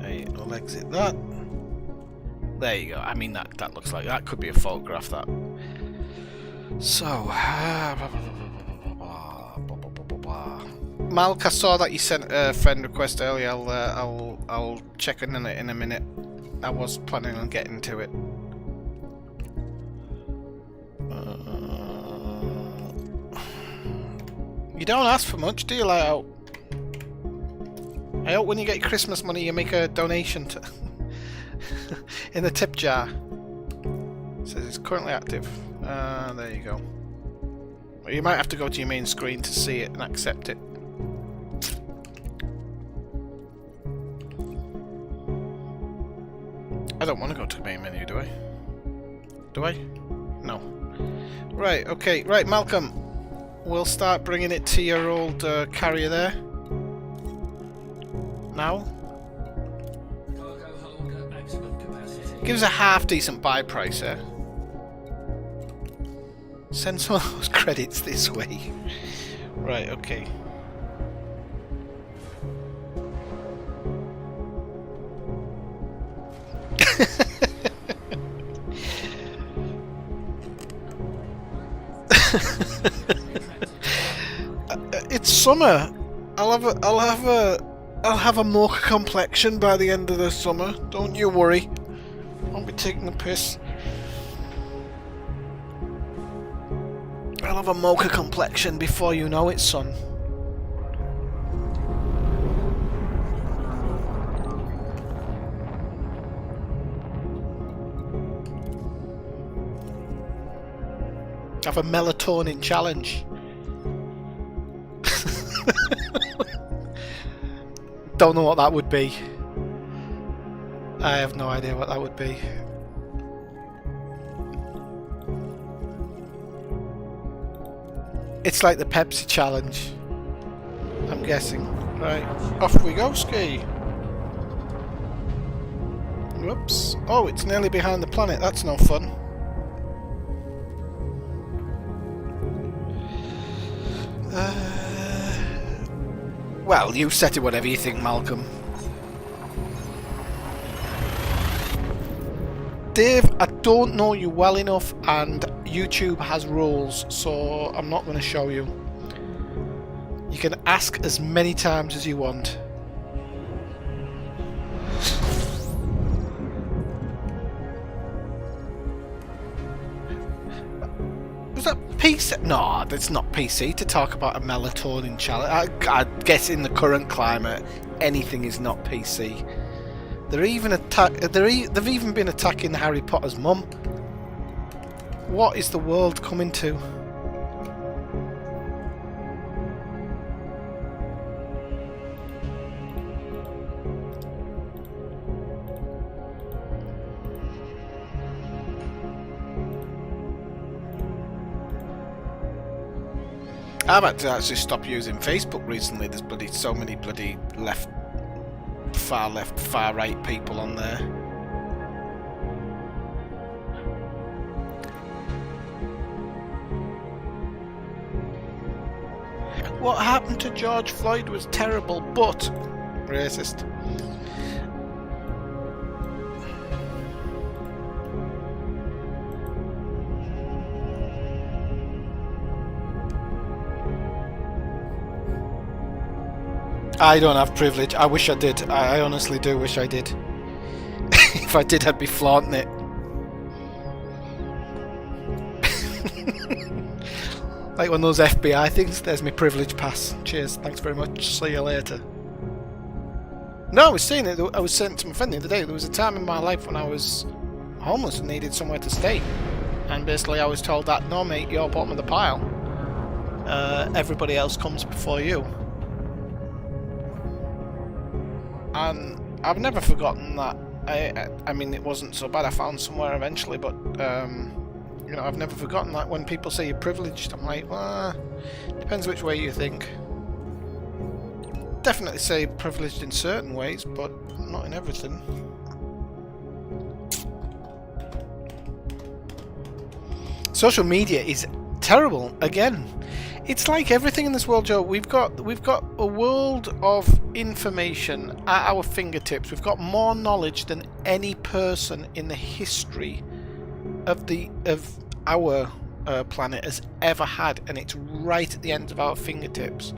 Right, we'll exit that. There you go. I mean that looks like that could be a photograph. That. So, Malk, I saw that you sent a friend request earlier. I'll check in it in a minute. I was planning on getting to it. You don't ask for much, do you, Layout? I hope when you get your Christmas money you make a donation to in the tip jar. It says it's currently active. There you go. Well, you might have to go to your main screen to see it and accept it. I don't want to go to the main menu, do I? Do I? No. Right, okay. Right, Malcolm. We'll start bringing it to your old carrier there. Now. Gives a half decent buy price, eh? Send some of those credits this way. Right, okay. It's summer. I'll have a mocha complexion by the end of the summer. Don't you worry. Won't be taking the piss. I'll have a mocha complexion before you know it, son. Have a melatonin challenge. Don't know what that would be. I have no idea what that would be. It's like the Pepsi challenge, I'm guessing. Right, off we go, ski. Whoops. Oh, it's nearly behind the planet. That's no fun. Well, you set it whatever you think, Malcolm. Dave, I don't know you well enough, and YouTube has rules, so I'm not going to show you. You can ask as many times as you want. Was that PC? No, that's not PC to talk about a melatonin challenge. I guess in the current climate, anything is not PC. They've even been attacking Harry Potter's mum. What is the world coming to? I've had to actually stop using Facebook recently. There's so many bloody far left, far right people on there. What happened to George Floyd was terrible, but racist. I don't have privilege. I wish I did. I honestly do wish I did. If I did, I'd be flaunting it. Like one of those FBI things. There's my privilege pass. Cheers. Thanks very much. See you later. No, I was saying it. I was saying to my friend the other day. There was a time in my life when I was homeless and needed somewhere to stay, and basically I was told that no, mate, you're bottom of the pile. Everybody else comes before you. And I've never forgotten that. I mean, it wasn't so bad. I found somewhere eventually, but you know, I've never forgotten that. When people say you're privileged, I'm like, well, depends which way you think. Definitely say privileged in certain ways, but not in everything. Social media is terrible again. It's like everything in this world, Joe. We've got a world of information at our fingertips. We've got more knowledge than any person in the history of our planet has ever had, and it's right at the end of our fingertips.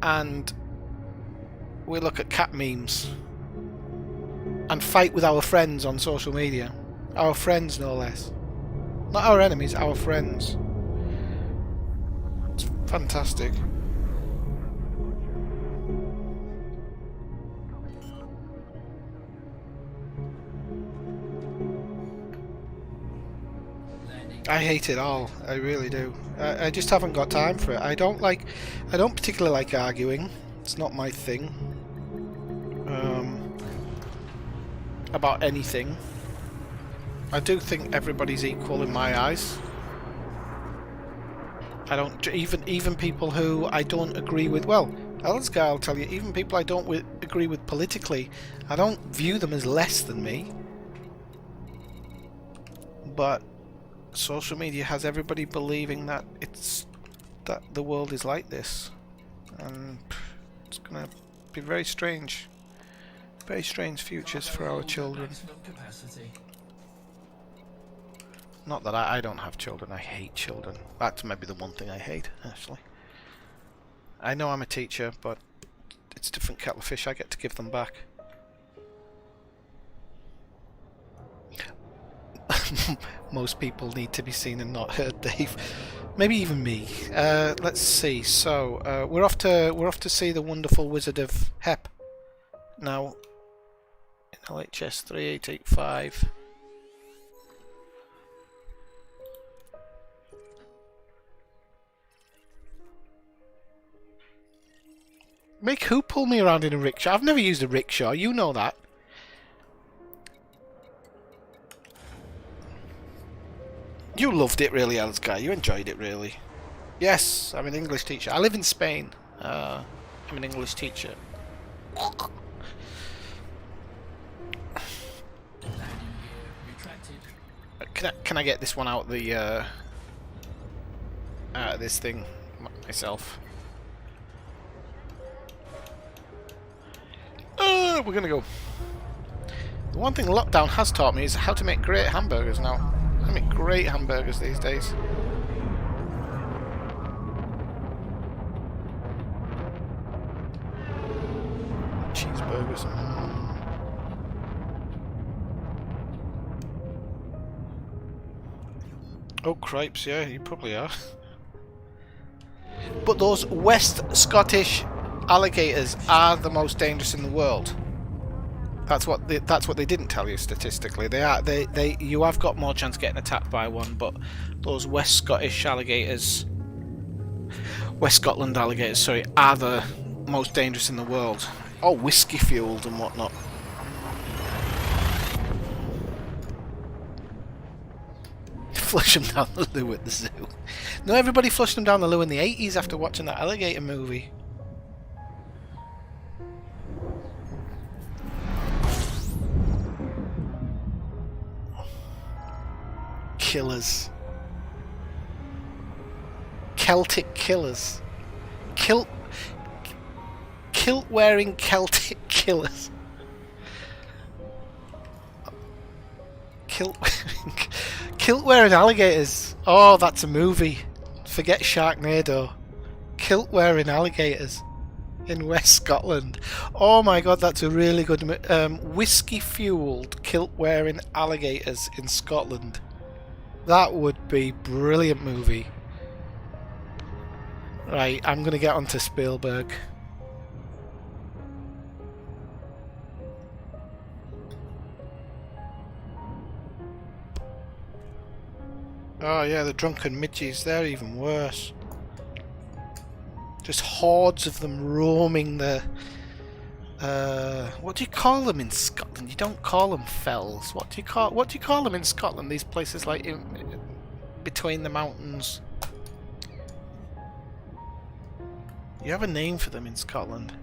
And we look at cat memes and fight with our friends on social media. Our friends, no less. Not our enemies, our friends. It's fantastic. I hate it all. I really do. I just haven't got time for it. I don't particularly like arguing. It's not my thing. About anything. I do think everybody's equal in my eyes. I don't even people who I don't agree with. Well, this guy will tell you, even people I don't agree with politically, I don't view them as less than me. but social media has everybody believing that the world is like this, and it's gonna be very strange futures for our children. Not that I don't have children. I hate children. That's maybe the one thing I hate, actually. I know I'm a teacher, but it's a different kettle of fish. I get to give them back. Most people need to be seen and not heard, Dave. Maybe even me. Let's see. So we're off to see the wonderful Wizard of Hep now in LHS 3885. Make who pull me around in a rickshaw? I've never used a rickshaw. You know that. You loved it, really, Alice Guy. You enjoyed it, really. Yes, I'm an English teacher. I live in Spain. I'm an English teacher. Can I get this one out the out of this thing myself? We're gonna go. The one thing lockdown has taught me is how to make great hamburgers now. I make great hamburgers these days. Cheeseburgers. Oh, cripes, yeah, you probably are. But those West Scottish alligators are the most dangerous in the world. That's what they didn't tell you statistically. You have got more chance of getting attacked by one, but those West Scottish alligators, West Scotland alligators, sorry, are the most dangerous in the world. Oh, whiskey fueled and whatnot. Flush them down the loo at the zoo. No, everybody flushed them down the loo in the 80s after watching that alligator movie. Killers. Celtic killers. Kilt wearing Celtic killers. Kilt wearing alligators. Oh, that's a movie. Forget Sharknado. Kilt wearing alligators in West Scotland. Oh my god, that's a really good whiskey fueled kilt wearing alligators in Scotland. That would be a brilliant movie. Right, I'm gonna get onto Spielberg. Oh yeah, the drunken midges, they're even worse. Just hordes of them roaming the... what do you call them in Scotland? You don't call them fells. What do you call them in Scotland? These places like between the mountains. You have a name for them in Scotland.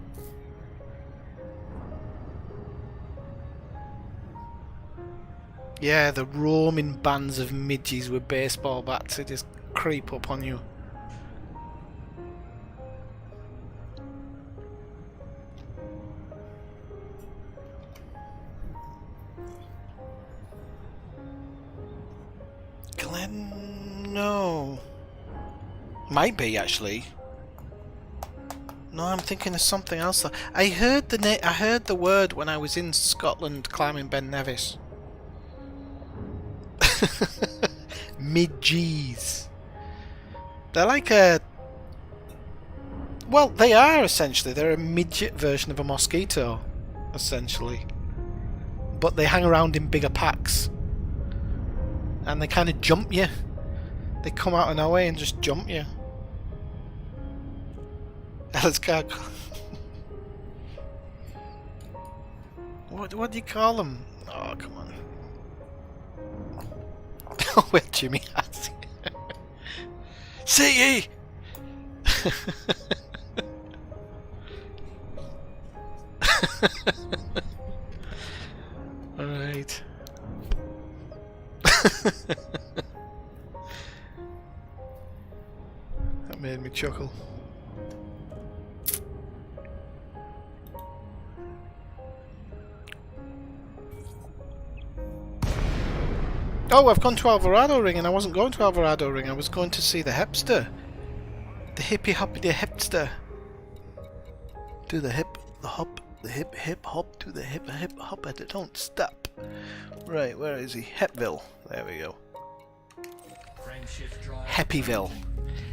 Yeah, the roaming bands of midges with baseball bats that just creep up on you. No. Might be, actually. No, I'm thinking of something else. I heard the word when I was in Scotland climbing Ben Nevis. Midges. They're like a... Well, they are essentially. They're a midget version of a mosquito, essentially. But they hang around in bigger packs. And they kind of jump you. They come out of nowhere and just jump you. Let's go. What do you call them? Oh, come on. Where Jimmy has it. See ye! Alright. That made me chuckle. Oh, I've gone to Alvarado Ring, and I wasn't going to Alvarado Ring. I was going to see the hipster. The hippie hoppy the hipster. Do the hip, the hop, the hip, hip hop, do the hip, hip hop, and it don't stop. Right, where is he? Hepville. There we go. Happyville.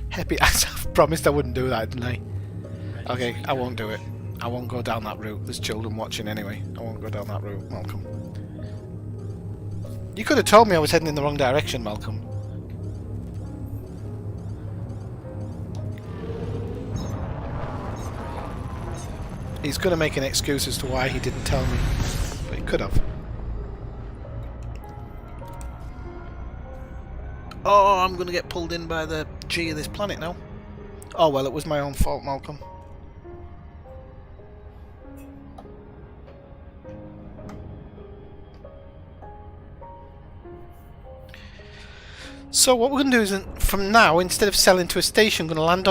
Happy. I promised I wouldn't do that, didn't I? Okay, I won't do it. I won't go down that route. There's children watching anyway. I won't go down that route, Malcolm. You could have told me I was heading in the wrong direction, Malcolm. He's going to make an excuse as to why he didn't tell me, but he could have. Oh, I'm going to get pulled in by the G of this planet now. Oh well, it was my own fault, Malcolm. So what we're going to do is, from now, instead of sailing to a station, I'm going to land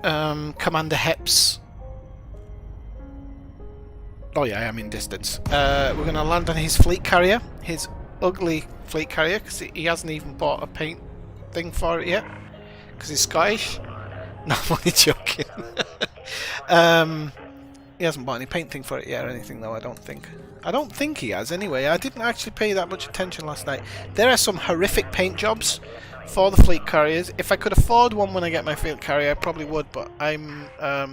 on Commander Hep's. Oh yeah, I am in distance. We're going to land on his fleet carrier, his ugly fleet carrier, because he hasn't even bought a paint thing for it yet, because he's Scottish. No, I'm only joking. He hasn't bought any paint thing for it yet or anything, though, I don't think. I don't think he has, anyway. I didn't actually pay that much attention last night. There are some horrific paint jobs for the fleet carriers. If I could afford one when I get my fleet carrier, I probably would, but I'm,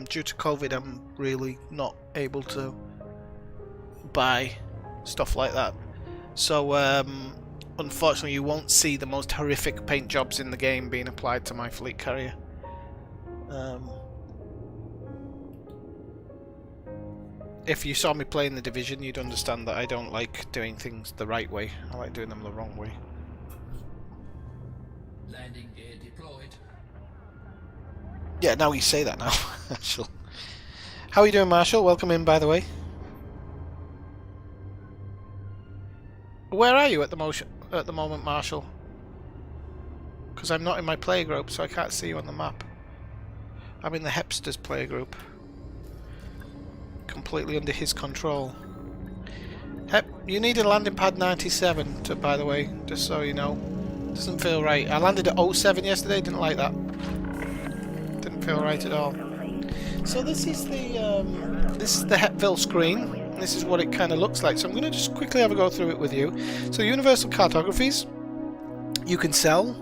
due to COVID, I'm really not able to buy stuff like that. So, unfortunately, you won't see the most horrific paint jobs in the game being applied to my fleet carrier. If you saw me playing the Division, you'd understand that I don't like doing things the right way. I like doing them the wrong way. Landing gear deployed. Yeah, now you say that now, Marshall. How are you doing, Marshall? Welcome in, by the way. Where are you at the moment, Marshall? Because I'm not in my playgroup, so I can't see you on the map. I'm in the Hepsters playgroup. Completely under his control. Hep, you need a landing pad 97, by the way, just so you know. Doesn't feel right. I landed at 07 yesterday, didn't like that. Didn't feel right at all. So this is the Hepville screen. This is what it kind of looks like. So I'm going to just quickly have a go through it with you. So universal cartographies, you can sell.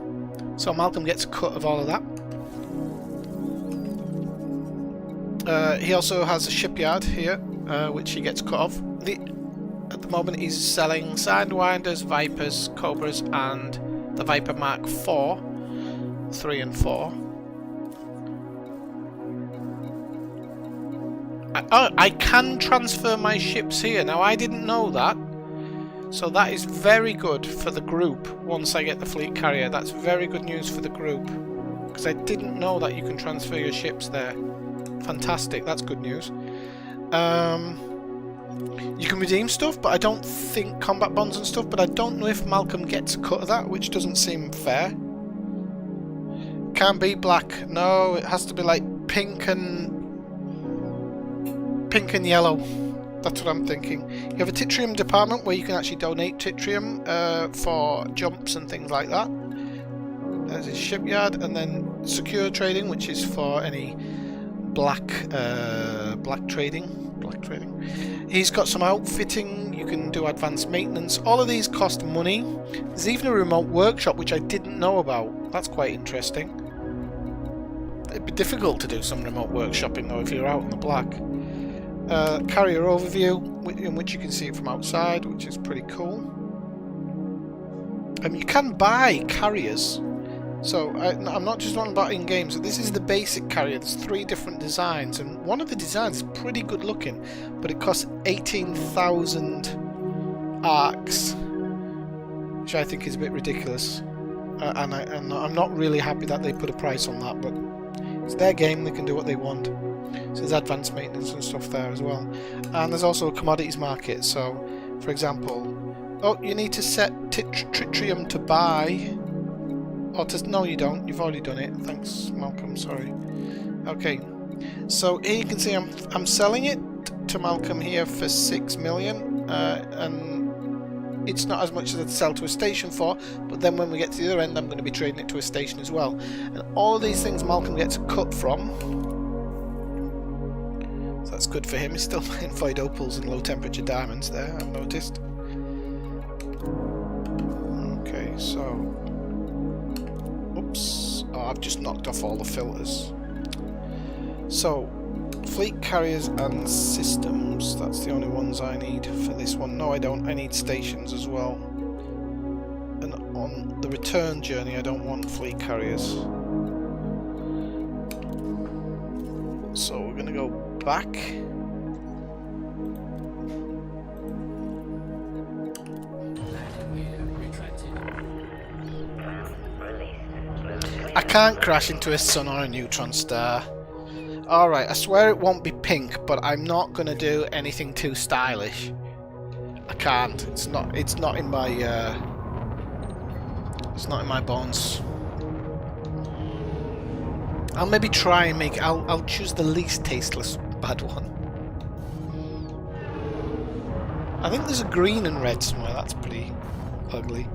So Malcolm gets a cut of all of that. He also has a shipyard here, which he gets cut off. At the moment he's selling Sidewinders, Vipers, Cobras, and the Viper Mark IV, 3 and 4. I can transfer my ships here. Now, I didn't know that. So that is very good for the group once I get the fleet carrier. That's very good news for the group. Because I didn't know that you can transfer your ships there. Fantastic, that's good news. You can redeem stuff, but I don't think combat bonds and stuff, but I don't know if Malcolm gets a cut of that, which doesn't seem fair. Can't be black. No, it has to be like pink and yellow. That's what I'm thinking. You have a Titrium department where you can actually donate Titrium for jumps and things like that. There's his shipyard, and then secure trading, which is for any black trading. He's got some outfitting. You can do advanced maintenance. All of these cost money. There's even a remote workshop, which I didn't know about. That's quite interesting. It'd be difficult to do some remote workshopping though if you're out in the black. Carrier overview, in which you can see it from outside, which is pretty cool. You can buy carriers. So I'm not just on about in games. So this is the basic carrier. There's 3 different designs, and one of the designs is pretty good looking, but it costs 18,000 arcs, which I think is a bit ridiculous. And I'm not really happy that they put a price on that, but it's their game. They can do what they want. So there's advanced maintenance and stuff there as well. And there's also a commodities market. So, for example, Oh, you need to set tritium to buy. Or to... No, you don't. You've already done it. Thanks, Malcolm. Sorry. Okay. So here you can see I'm selling it to Malcolm here for 6 million. And it's not as much as I'd sell to a station for. But then when we get to the other end, I'm going to be trading it to a station as well. And all of these things Malcolm gets a cut from. So that's good for him. He's still buying void opals and low temperature diamonds there, I've noticed. Okay, so... Oops. Oh, I've just knocked off all the filters. So, fleet carriers and systems. That's the only ones I need for this one. No, I don't. I need stations as well. And on the return journey, I don't want fleet carriers. So we're going to go back. I can't crash into a sun or a neutron star. Alright, I swear it won't be pink, but I'm not going to do anything too stylish. I can't. It's not in my it's not in my bones. I'll maybe try and make... I'll choose the least tasteless bad one. I think there's a green and red somewhere. That's pretty ugly.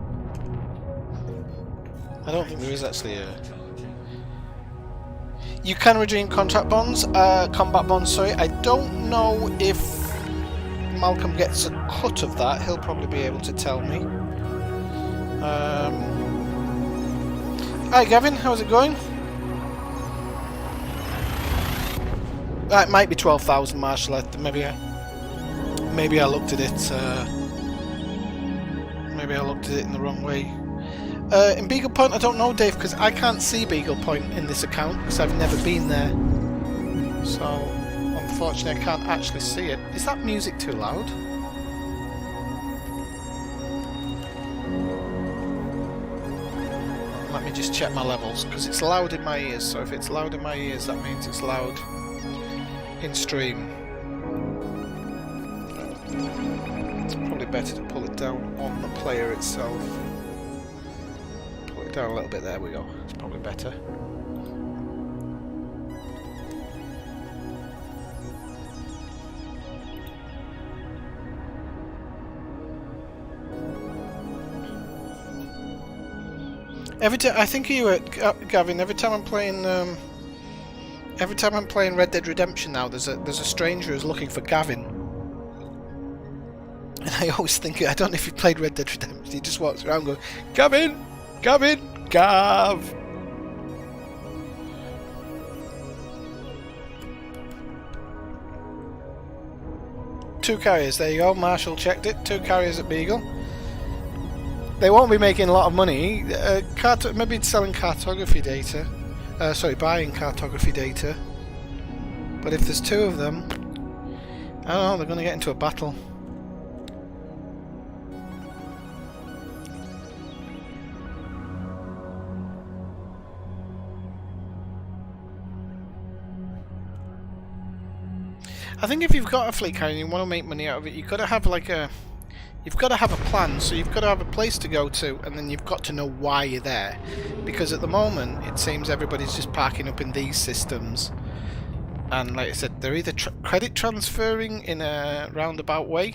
I don't think there is actually a... You can redeem contract bonds, combat bonds, sorry. I don't know if Malcolm gets a cut of that. He'll probably be able to tell me. Hi Gavin, how's it going? That might be 12,000 Marshall. Maybe I looked at it. Maybe I looked at it in the wrong way. In Beagle Point, I don't know, Dave, because I can't see Beagle Point in this account because I've never been there. So, unfortunately, I can't actually see it. Is that music too loud? Let me just check my levels because it's loud in my ears. So if it's loud in my ears, that means it's loud in stream. It's probably better to pull it down on the player itself. Pull it down a little bit, there we go. It's probably better. Every time I think of you, Gavin. Every time I'm playing Red Dead Redemption now, there's a stranger who's looking for Gavin, and I always think, I don't know if you played Red Dead Redemption. He just walks around going, Gavin, Gavin, Gav. Two carriers. There you go. Marshall checked it. 2 carriers at Beagle. They won't be making a lot of money. Maybe it's selling cartography data. Sorry, buying cartography data. But if there's 2 of them, I don't know, they're going to get into a battle. I think if you've got a fleet carrier and you want to make money out of it, you've got to have like a... You've got to have a plan, so you've got to have a place to go to, and then you've got to know why you're there. Because at the moment, it seems everybody's just parking up in these systems. And like I said, they're either credit transferring in a roundabout way,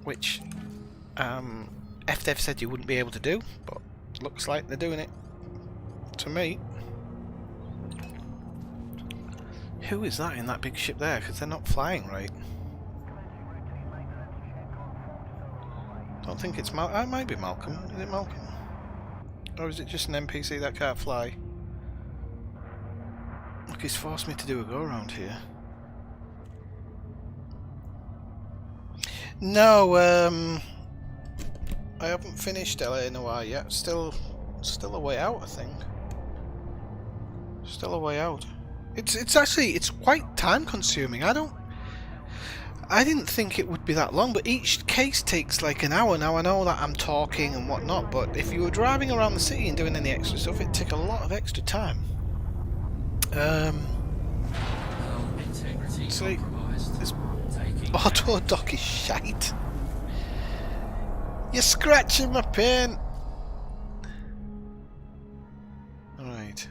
which FDev said you wouldn't be able to do, but looks like they're doing it to me. Who is that in that big ship there? Because they're not flying right. I don't think it's Malcolm. It might be Malcolm. Is it Malcolm? Or is it just an NPC that can't fly? Look, he's forced me to do a go around here. No, I haven't finished LA Noir yet. Still a way out, I think. Still a way out. It's actually quite time consuming. I didn't think it would be that long, but each case takes like an hour. Now I know that I'm talking and whatnot, but if you were driving around the city and doing any extra stuff, it'd take a lot of extra time. See, this auto dock is shite. You're scratching my paint! Alright.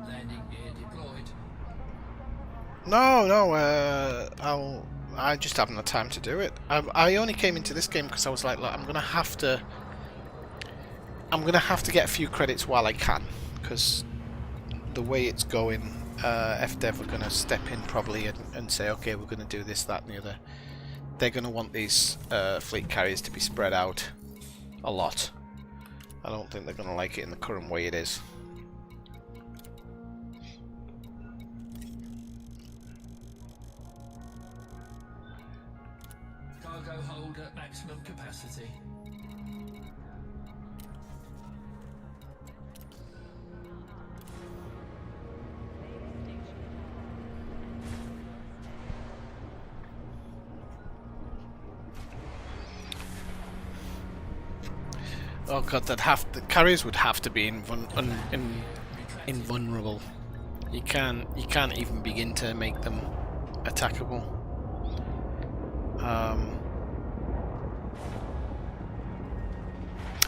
Landing gear deployed. I just haven't had time to do it. I only came into this game because I was like, look, I'm gonna have to get a few credits while I can, because the way it's going, FDev are gonna step in probably and say, okay, we're gonna do this, that, and the other. They're gonna want these fleet carriers to be spread out a lot. I don't think they're gonna like it in the current way it is. Cargo hold at maximum capacity. Oh god, the carriers would have to be invulnerable. You can't even begin to make them attackable.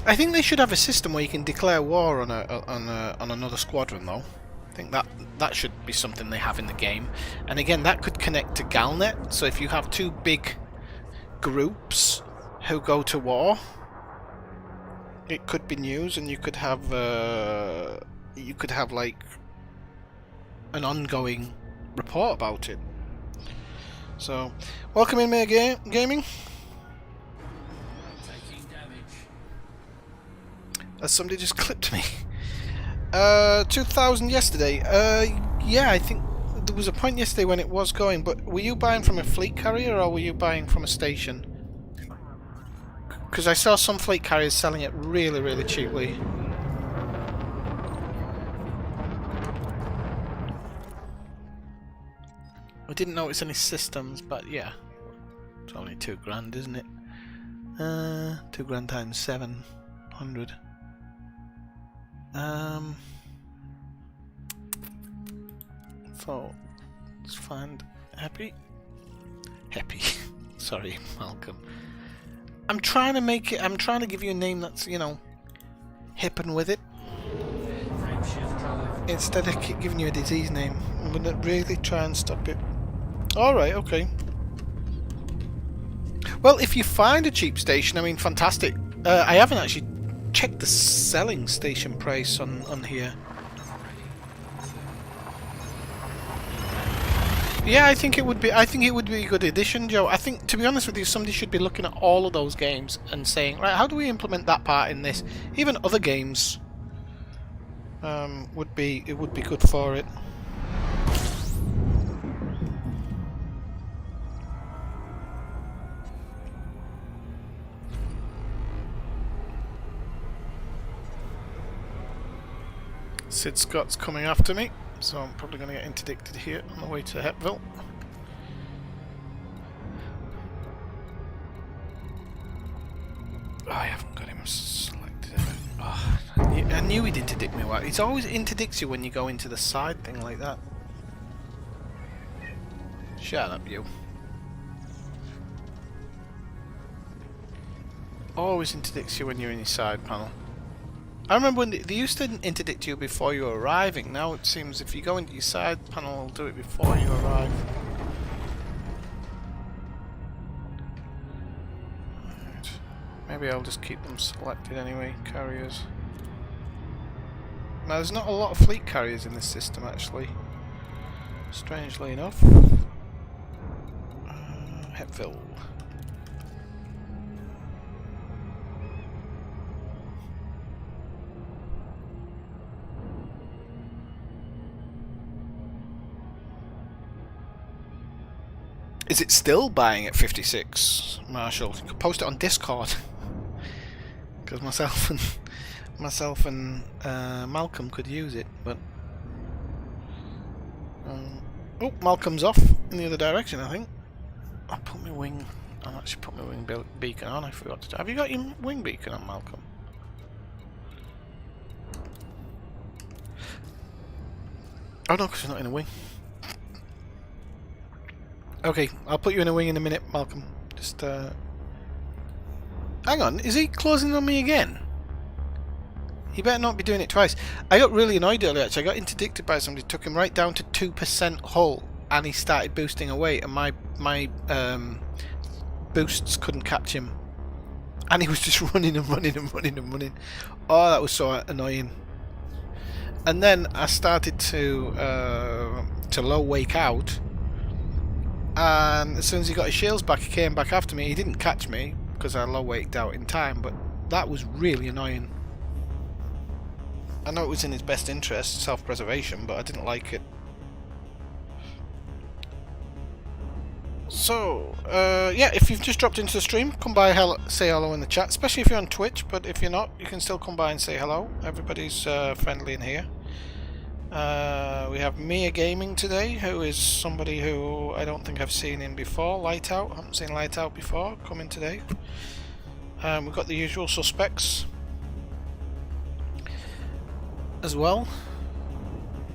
I think they should have a system where you can declare war on another squadron, though. I think that should be something they have in the game. And again, that could connect to Galnet. So if you have two big groups who go to war, it could be news, and you could have like an ongoing report about it. So, welcome in, Mayor Gaming. Taking damage. Somebody just clipped me. 2,000 yesterday. Yeah, I think there was a point yesterday when it was going. But were you buying from a fleet carrier or were you buying from a station? Because I saw some fleet carriers selling it really, really cheaply. I didn't notice any systems, but yeah. It's only £2,000, isn't it? £2,000 times 700. So let's find happy. Sorry, Malcolm. I'm trying to give you a name that's, you know, hip and with it. Frameshift drive. Instead of giving you a disease name. I'm gonna really try and stop it. Alright, okay. Well, if you find a cheap station, I mean, fantastic. I haven't actually checked the selling station price on here. Yeah, I think it would be a good addition, Joe. I think, to be honest with you, somebody should be looking at all of those games and saying, right, how do we implement that part in this? Even other games would be good for it. Sid Scott's coming after me, so I'm probably going to get interdicted here on the way to Hepville. Oh, I haven't got him selected. Oh, I knew he'd interdict me. He's always interdicts you when you go into the side thing like that. Shut up, you. Always interdicts you when you're in your side panel. I remember when they used to interdict you before you were arriving. Now it seems if you go into your side panel, it'll do it before you arrive. Right. Maybe I'll just keep them selected anyway, carriers. Now there's not a lot of fleet carriers in this system actually, strangely enough. Hepville. Is it still buying at 56, Marshall? You could post it on Discord. Because myself and Malcolm could use it, but oh, Malcolm's off in the other direction, I think. I'll actually put my wing beacon on. I forgot to. Have you got your wing beacon on, Malcolm? Oh no, because he's not in a wing. Okay, I'll put you in a wing in a minute, Malcolm. Just, hang on, is he closing on me again? He better not be doing it twice. I got really annoyed earlier, actually. I got interdicted by somebody, took him right down to 2% hull, and he started boosting away, and my boosts couldn't catch him. And he was just running and running and running and running. Oh, that was so annoying. And then I started to low wake out, and as soon as he got his shields back, he came back after me. He didn't catch me because I low waked out in time, but that was really annoying. I know it was in his best interest, self-preservation, but I didn't like it. So, yeah, if you've just dropped into the stream, come by, say hello in the chat, especially if you're on Twitch, but if you're not, you can still come by and say hello. Everybody's friendly in here. We have Mia Gaming today, who is somebody who I don't think I've seen in before. Lightout, I haven't seen Lightout before, coming today. We've got the usual suspects as well,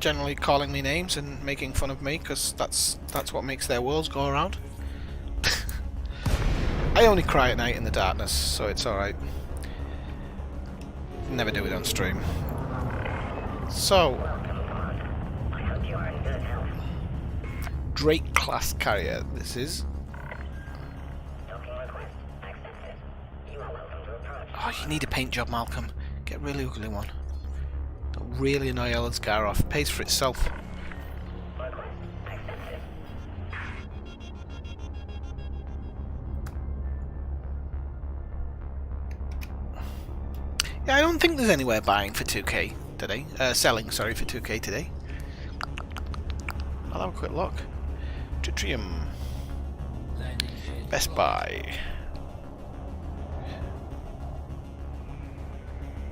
generally calling me names and making fun of me, because that's what makes their worlds go around. I only cry at night in the darkness, so it's alright. Never do it on stream. So, Drake class carrier, this is. Oh, you need a paint job, Malcolm. Get a really ugly one. Don't really annoy Ellen's car off. Pays for itself. Yeah, I don't think there's anywhere buying for 2k today. Selling, sorry, for 2k today. I'll have a quick look. Tritrium. Best Buy.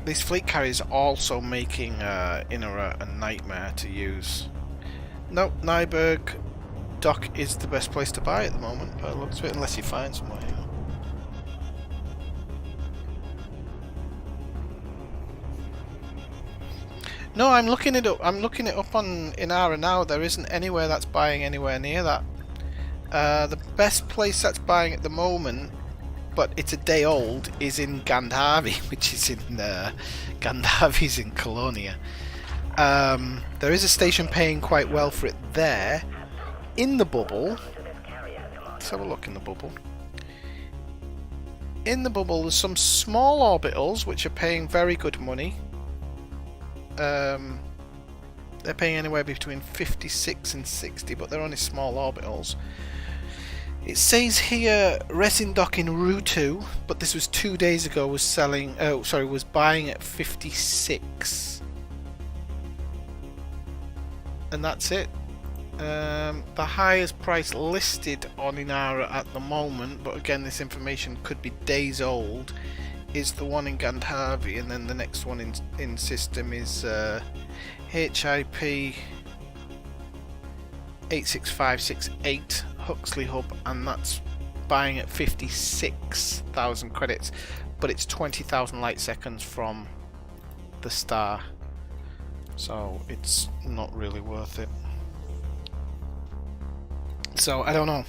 These fleet carriers are also making Inner a nightmare to use. Nope, Nyberg Dock is the best place to buy at the moment, by the looks of it, unless you find somewhere. No, I'm looking it up. I'm looking it up on Inara now. There isn't anywhere that's buying anywhere near that. The best place that's buying at the moment, but it's a day old, is in Gandharvi, which is in Gandharvi's in Colonia. There is a station paying quite well for it there. In the bubble, let's have a look in the bubble. In the bubble, there's some small orbitals which are paying very good money. They're paying anywhere between 56 and 60, but they're only small orbitals. It says here Resin Dock in Rutu, but this was 2 days ago, was selling, was buying at 56. And that's it. The highest price listed on Inara at the moment, but again this information could be days old, is the one in Gandharvi, and then the next one in system is HIP 86568 Huxley Hub, and that's buying at 56,000 credits, but it's 20,000 light seconds from the star, so it's not really worth it. So I don't know.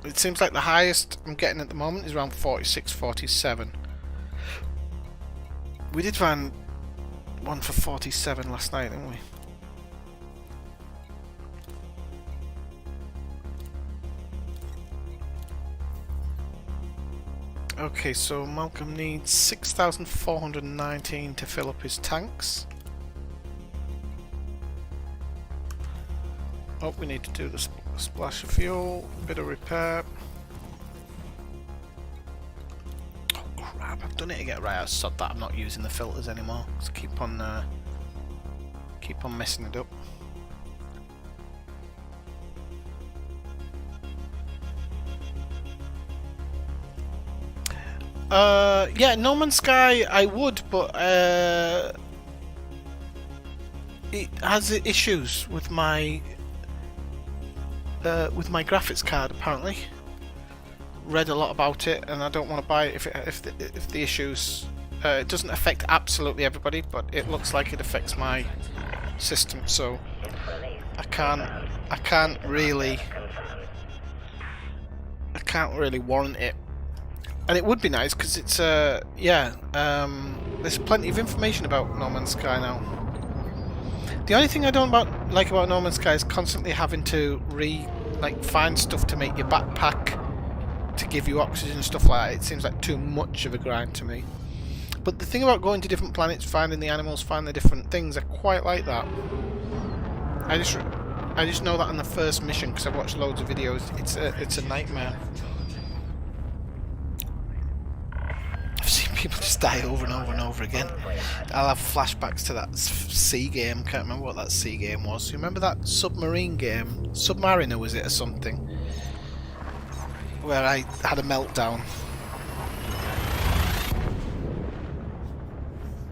It seems like the highest I'm getting at the moment is around 46, 47. We did find one for 47 last night, didn't we? Okay, so Malcolm needs 6,419 to fill up his tanks. Oh, we need to do the splash of fuel, a bit of repair. Oh crap, I've done it again. Right, I sod that, I'm not using the filters anymore. Just keep on messing it up. Yeah, No Man's Sky I would, but it has issues with my graphics card, apparently. Read a lot about it, and I don't want to buy it if the issues. It doesn't affect absolutely everybody, but it looks like it affects my system, so I can't I can't really warrant it. And it would be nice because it's there's plenty of information about No Man's Sky now. The only thing I don't like about No Man's Sky is constantly having to find stuff to make your backpack to give you oxygen and stuff like that. It seems like too much of a grind to me. But the thing about going to different planets, finding the animals, finding the different things, I quite like that. I just know that on the first mission because I've watched loads of videos. It's a nightmare. I've seen people just die over and over and over again. I'll have flashbacks to that sea game. Can't remember what that sea game was. You remember that submarine game? Submariner was it or something? Where I had a meltdown.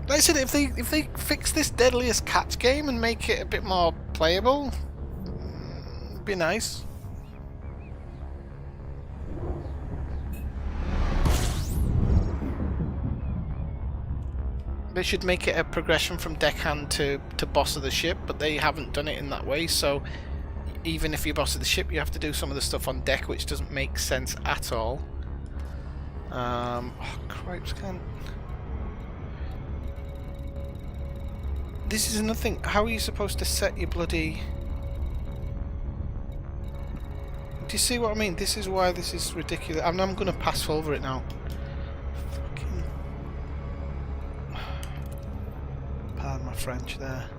Like I said, if they fix this Deadliest Catch game and make it a bit more playable, it'd be nice. They should make it a progression from deckhand to boss of the ship, but they haven't done it in that way, so even if you're boss of the ship, you have to do some of the stuff on deck, which doesn't make sense at all. Oh, cripes, can't... This is another thing. How are you supposed to set your bloody... Do you see what I mean? This is why this is ridiculous. I'm going to pass over it now. Fucking... Pardon my French there.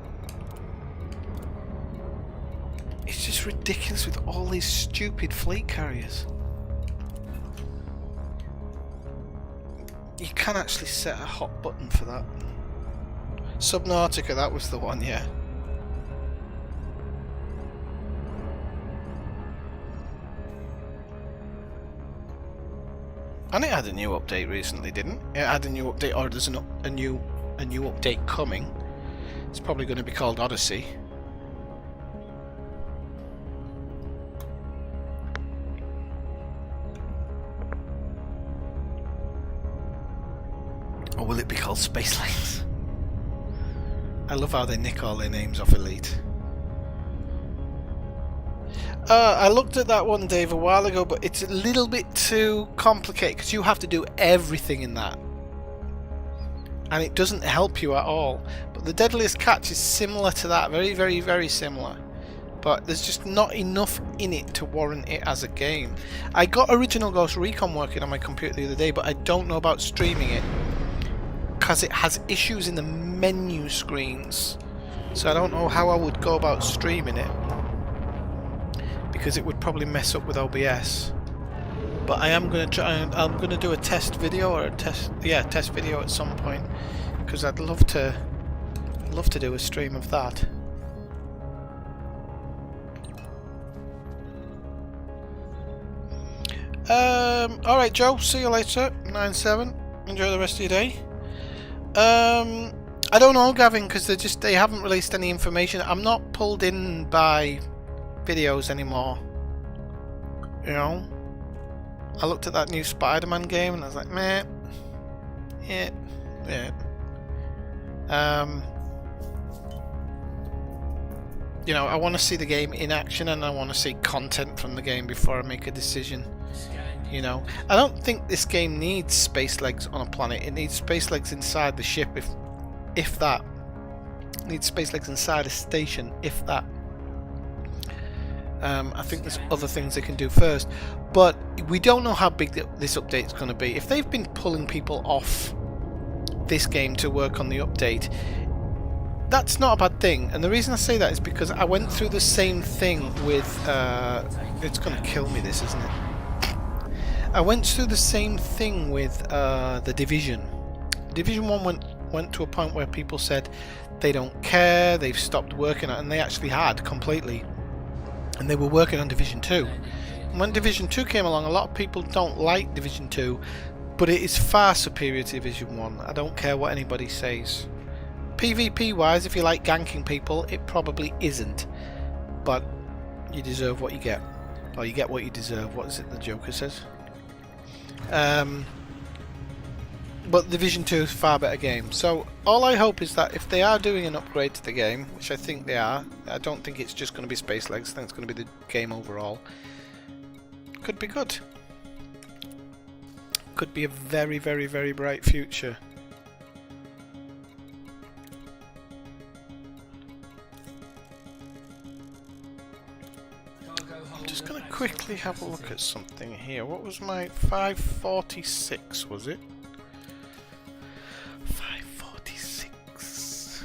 It's just ridiculous with all these stupid fleet carriers. You can actually set a hot button for that. Subnautica, that was the one, yeah. And it had a new update recently, didn't it? It had a new update, or there's a new update coming. It's probably going to be called Odyssey. Or will it be called Space Lanes? I love how they nick all their names off Elite. I looked at that one, Dave, a while ago, but it's a little bit too complicated because you have to do everything in that. And it doesn't help you at all. But the Deadliest Catch is similar to that, very, very, very similar. But there's just not enough in it to warrant it as a game. I got Original Ghost Recon working on my computer the other day, but I don't know about streaming it. Because it has issues in the menu screens, so I don't know how I would go about streaming it, because it would probably mess up with OBS. But I am going to try. I'm going to do a test video or a test video at some point, because I'd love to do a stream of that. All right, Joe. See you later. 9/7. Enjoy the rest of your day. I don't know, Gavin, because they haven't released any information. I'm not pulled in by videos anymore. You know? I looked at that new Spider-Man game and I was like, meh. Yeah. You know, I want to see the game in action and I want to see content from the game before I make a decision. You know, I don't think this game needs space legs on a planet. It needs space legs inside the ship, if that. It needs space legs inside a station, if that. I think there's other things they can do first, but we don't know how big this update is going to be. If they've been pulling people off this game to work on the update, that's not a bad thing. And the reason I say that is because I went through the same thing with. It's going to kill me, this, isn't it? I went through the same thing with the Division. Division 1 went to a point where people said they don't care, they've stopped working on it, and they actually had completely. And they were working on Division 2. And when Division 2 came along, a lot of people don't like Division 2, but it is far superior to Division 1. I don't care what anybody says. PvP wise, if you like ganking people, it probably isn't. But you deserve what you get. Or you get what you deserve. What is it the Joker says? but Division 2 is a far better game. So all I hope is that if they are doing an upgrade to the game, which I think they are, I don't think it's just going to be Space Legs, I think it's going to be the game overall. Could be good. Could be a very, very, very bright future. I'm just going to quickly have a look at something here. What was my 546, was it? 546.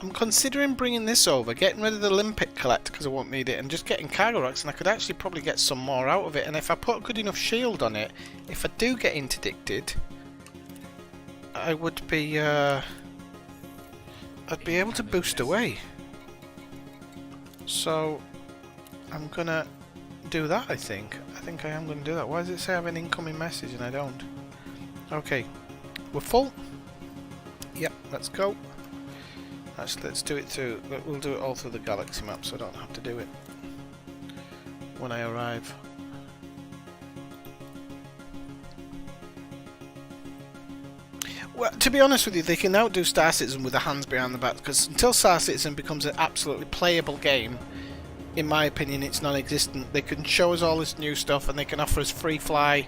I'm considering bringing this over, getting rid of the Limpet Collector because I won't need it, and just getting Cargo Rocks, and I could actually probably get some more out of it. And if I put a good enough shield on it, if I do get interdicted, I would be, I'd be able to boost away. So I'm gonna do that. I think I am gonna do that. Why does it say I have an incoming message and I don't? Okay, we're full. Yep, let's go. Actually, let's do it through. We'll do it all through the galaxy map, so I don't have to do it when I arrive. Well, to be honest with you, they can outdo Star Citizen with their hands behind the back, because until Star Citizen becomes an absolutely playable game, in my opinion, it's non-existent. They can show us all this new stuff, and they can offer us free fly.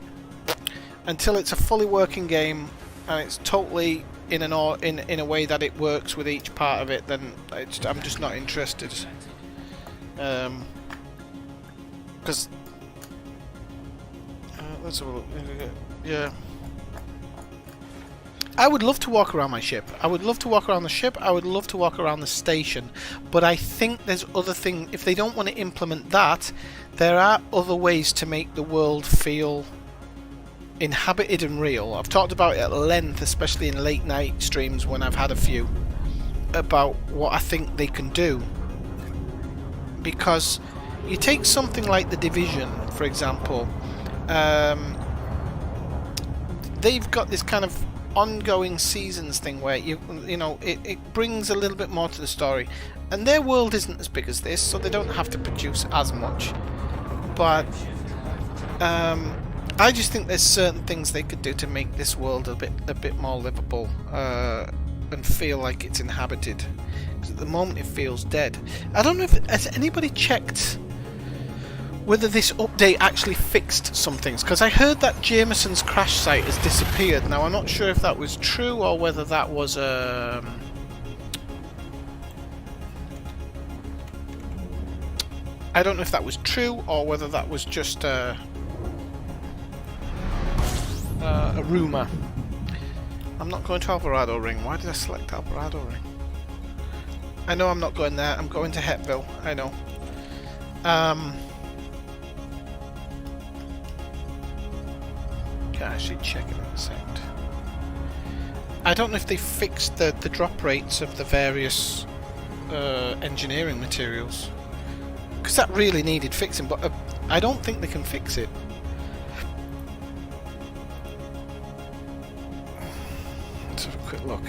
Until it's a fully working game, and it's totally in a way that it works with each part of it, then I'm just not interested. Because let's have a look. Yeah, I would love to walk around my ship. I would love to walk around the ship. I would love to walk around the station. But I think there's other things. If they don't want to implement that, there are other ways to make the world feel inhabited and real. I've talked about it at length, especially in late night streams when I've had a few, about what I think they can do. Because you take something like The Division, for example, they've got this kind of ongoing seasons thing where you know it brings a little bit more to the story, and their world isn't as big as this, so they don't have to produce as much. But I just think there's certain things they could do to make this world a bit more livable and feel like it's inhabited. Because at the moment it feels dead. I don't know if has anybody checked whether this update actually fixed some things. Because I heard that Jameson's crash site has disappeared. Now I'm not sure if that was true or whether that was I don't know if that was true or whether that was just a rumour. I'm not going to Alvarado Ring. Why did I select Alvarado Ring? I know I'm not going there. I'm going to Hetville. I know. Can I actually check it in a second? I don't know if they fixed the drop rates of the various engineering materials, because that really needed fixing, but I don't think they can fix it. Let's have a quick look.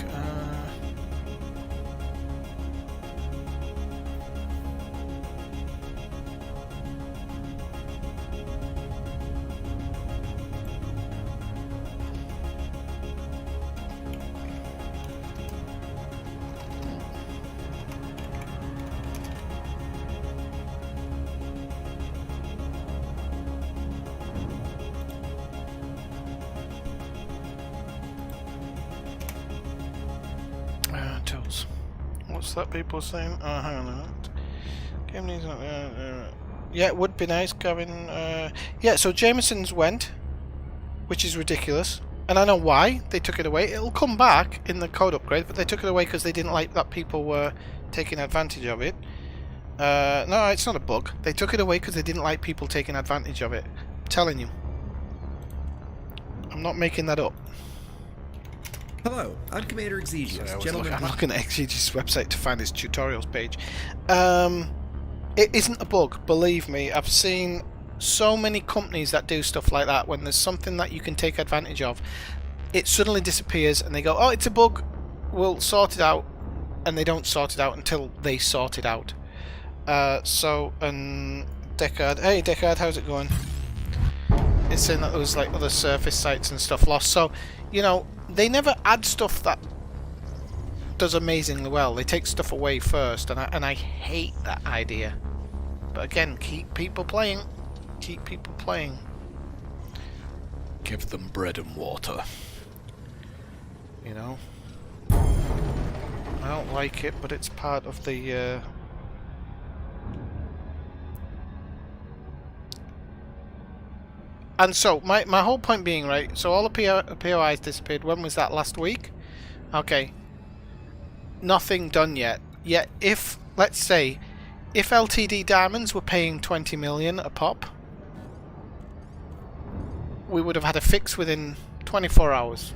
Tools. What's that people saying? Oh, hang on a minute. Game needs yeah, it would be nice, Gavin. Yeah, so Jameson's went, which is ridiculous. And I know why they took it away. It'll come back in the code upgrade, but they took it away because they didn't like that people were taking advantage of it. No, it's not a bug. They took it away because they didn't like people taking advantage of it. I'm telling you. I'm not making that up. Hello, I'm Commander Exegius. I'm looking at Exegius' website to find his tutorials page. It isn't a bug, believe me. I've seen so many companies that do stuff like that. When there's something that you can take advantage of, it suddenly disappears and they go, oh, it's a bug, we'll sort it out. And they don't sort it out until they sort it out. Deckard, hey Deckard, how's it going? It's saying that there was like other surface sites and stuff lost. So, you know, they never add stuff that does amazingly well. They take stuff away first, and I hate that idea. But again, keep people playing. Keep people playing. Give them bread and water. You know? I don't like it, but it's part of the... And so, my whole point being, right, so all the POIs disappeared. When was that? Last week? Okay. Nothing done yet. Yet, if, let's say, if LTD Diamonds were paying 20 million a pop, we would have had a fix within 24 hours.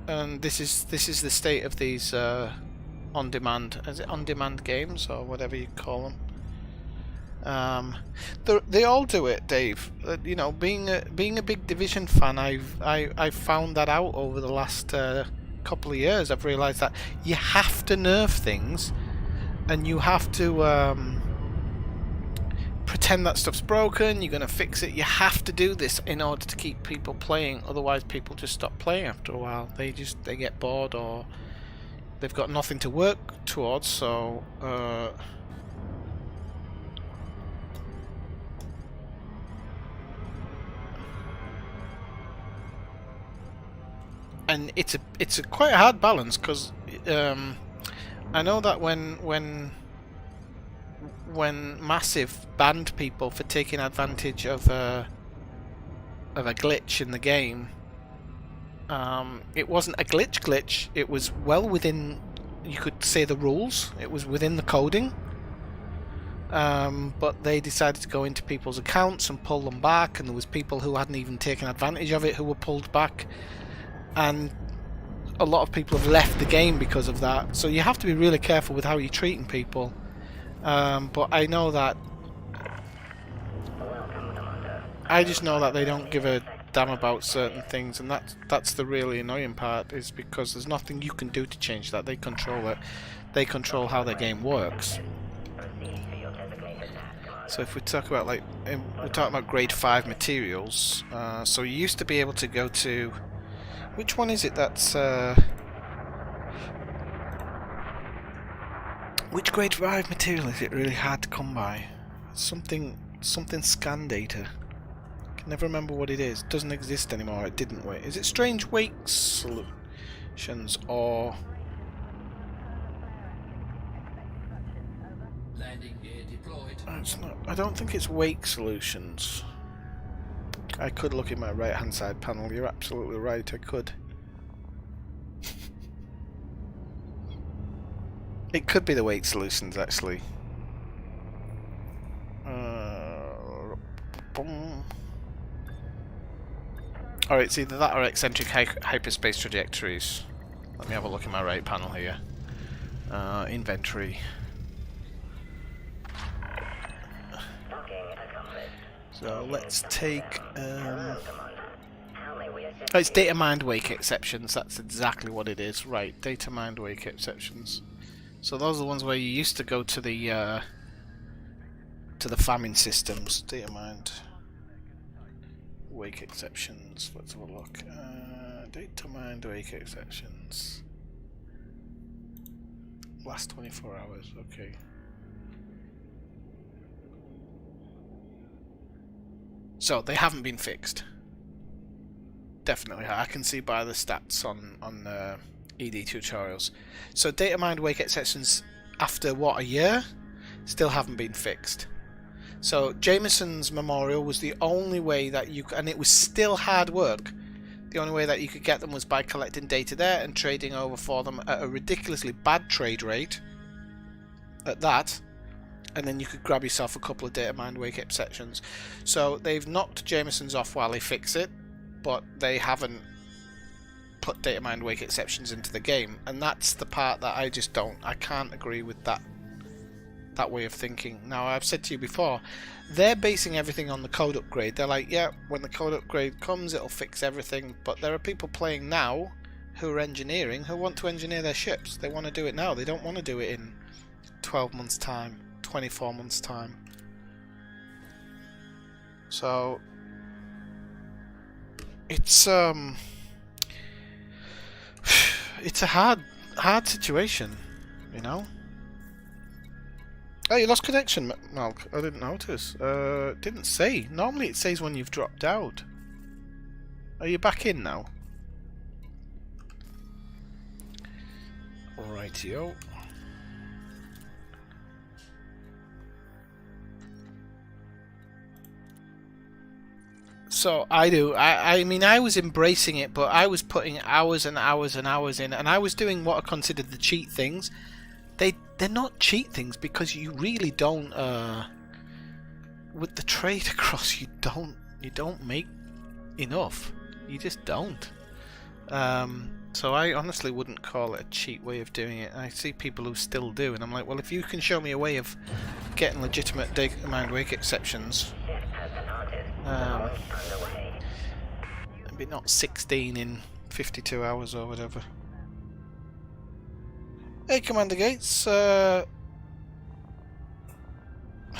And this is the state of these on-demand, is it on-demand games or whatever you call them? They all do it, Dave. You know, being a big Division fan, I've found that out over the last couple of years. I've realised that you have to nerf things, and you have to pretend that stuff's broken. You're gonna fix it. You have to do this in order to keep people playing. Otherwise, people just stop playing after a while. They get bored, or they've got nothing to work towards. So. And it's a quite a hard balance, because I know that when Massive banned people for taking advantage of a glitch in the game, it wasn't a glitch. It was well within, you could say, the rules. It was within the coding. But they decided to go into people's accounts and pull them back, and there was people who hadn't even taken advantage of it who were pulled back. And a lot of people have left the game because of that. So you have to be really careful with how you're treating people. But I know that... I just know that they don't give a damn about certain things, and that's the really annoying part, is because there's nothing you can do to change that. They control it. They control how their game works. So if we talk about, like, we're talking about grade 5 materials, so you used to be able to go to... Which one is it that's... Which grade 5 material is it really hard to come by? Something scan data. I can never remember what it is. It doesn't exist anymore. It didn't wait. Is it strange wake solutions or... Landing gear deployed. It's not. I don't think it's wake solutions. I could look in my right hand side panel. You're absolutely right, I could. It could be the wake solutions, actually. Or it's either that or eccentric hyperspace trajectories. Let me have a look in my right panel here. Inventory. So let's take... Oh, it's data mined wake exceptions. That's exactly what it is. Right, data mined wake exceptions. So those are the ones where you used to go to the farming systems. Data mined wake exceptions. Let's have a look. Data mined wake exceptions. Last 24 hours. Okay. So they haven't been fixed. Definitely, I can see by the stats on ED tutorials. So data mined wake exceptions after what, a year, still haven't been fixed. So Jameson's memorial was the only way that you, and it was still hard work. The only way that you could get them was by collecting data there and trading over for them at a ridiculously bad trade rate. At that. And then you could grab yourself a couple of data mined wake exceptions. So they've knocked Jameson's off while they fix it, but they haven't put data mined wake exceptions into the game, and that's the part that I can't agree with that way of thinking. Now, I've said to you before, they're basing everything on the code upgrade. They're like, yeah, when the code upgrade comes, it'll fix everything. But there are people playing now who are engineering, who want to engineer their ships. They want to do it now. They don't want to do it in 12 months time, 24 months time. So it's a hard situation, you know. Oh, you lost connection, Malk. I didn't notice. It didn't say. Normally it says when you've dropped out. Are you back in now? Alrightio. So I mean, I was embracing it, but I was putting hours and hours and hours in, and I was doing what I considered the cheat things. They're not cheat things, because you really don't with the trade across, you don't make enough. You just don't. So I honestly wouldn't call it a cheat way of doing it. I see people who still do, and I'm like, well, if you can show me a way of getting legitimate data mined wake exceptions, maybe not 16 in 52 hours or whatever. Hey, Commander Gates, how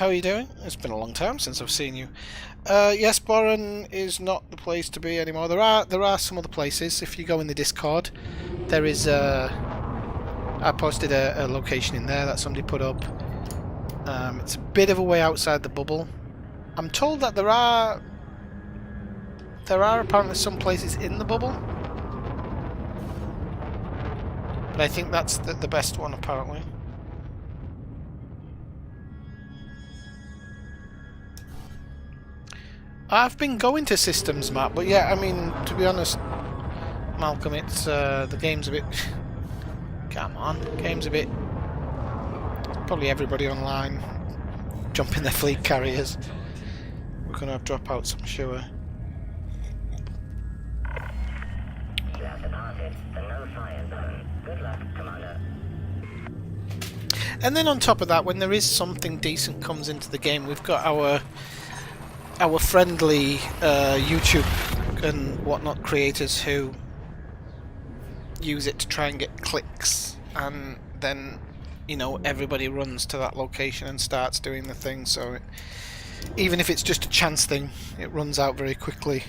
are you doing? It's been a long time since I've seen you. Yes, Boron is not the place to be anymore. There are some other places. If you go in the Discord, there is I posted a location in there that somebody put up. It's a bit of a way outside the bubble. I'm told that there are apparently some places in the bubble. But I think that's the best one, apparently. I've been going to systems map, but yeah, I mean, to be honest, Malcolm, it's the game's a bit. Come on, game's a bit. Probably everybody online jumping their fleet carriers. We're gonna have dropouts, I'm sure. And then on top of that, when there is something decent comes into the game, we've got our friendly YouTube and whatnot creators who use it to try and get clicks, and then, you know, everybody runs to that location and starts doing the thing. So even if it's just a chance thing, it runs out very quickly.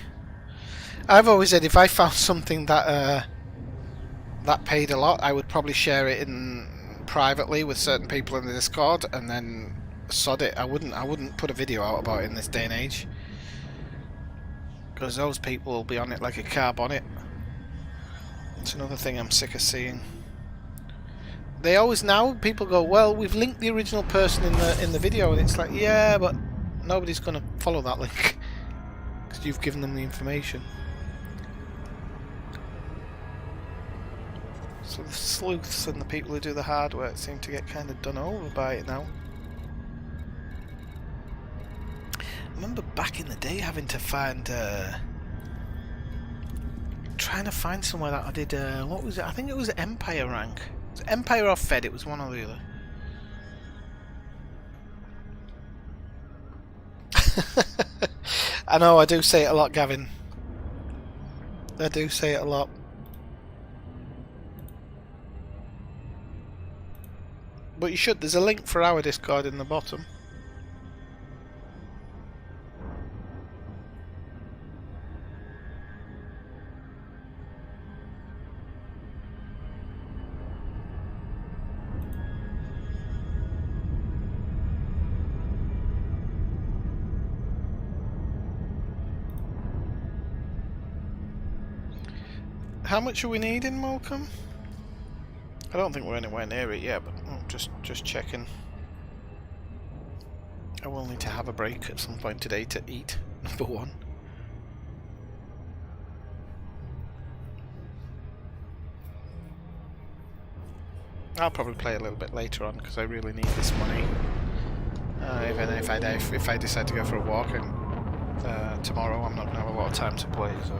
I've always said if I found something that that paid a lot, I would probably share it in privately with certain people in the Discord, and then sod it. I wouldn't put a video out about it in this day and age, because those people will be on it like a car bonnet. It's another thing I'm sick of seeing. They always, now people go, well, we've linked the original person in the video, and it's like, yeah, but nobody's gonna follow that link because you've given them the information. So the sleuths and the people who do the hard work seem to get kind of done over by it now. I remember back in the day having to find, trying to find somewhere that I did, what was it? I think it was Empire rank. It was Empire or Fed, it was one or the other. I know, I do say it a lot, Gavin. I do say it a lot. But you should, there's a link for our Discord in the bottom. How much are we needing, Malcolm? I don't think we're anywhere near it yet, but just checking. I will need to have a break at some point today to eat, number one. I'll probably play a little bit later on because I really need this money. Even if I decide to go for a walk and tomorrow, I'm not going to have a lot of time to play. So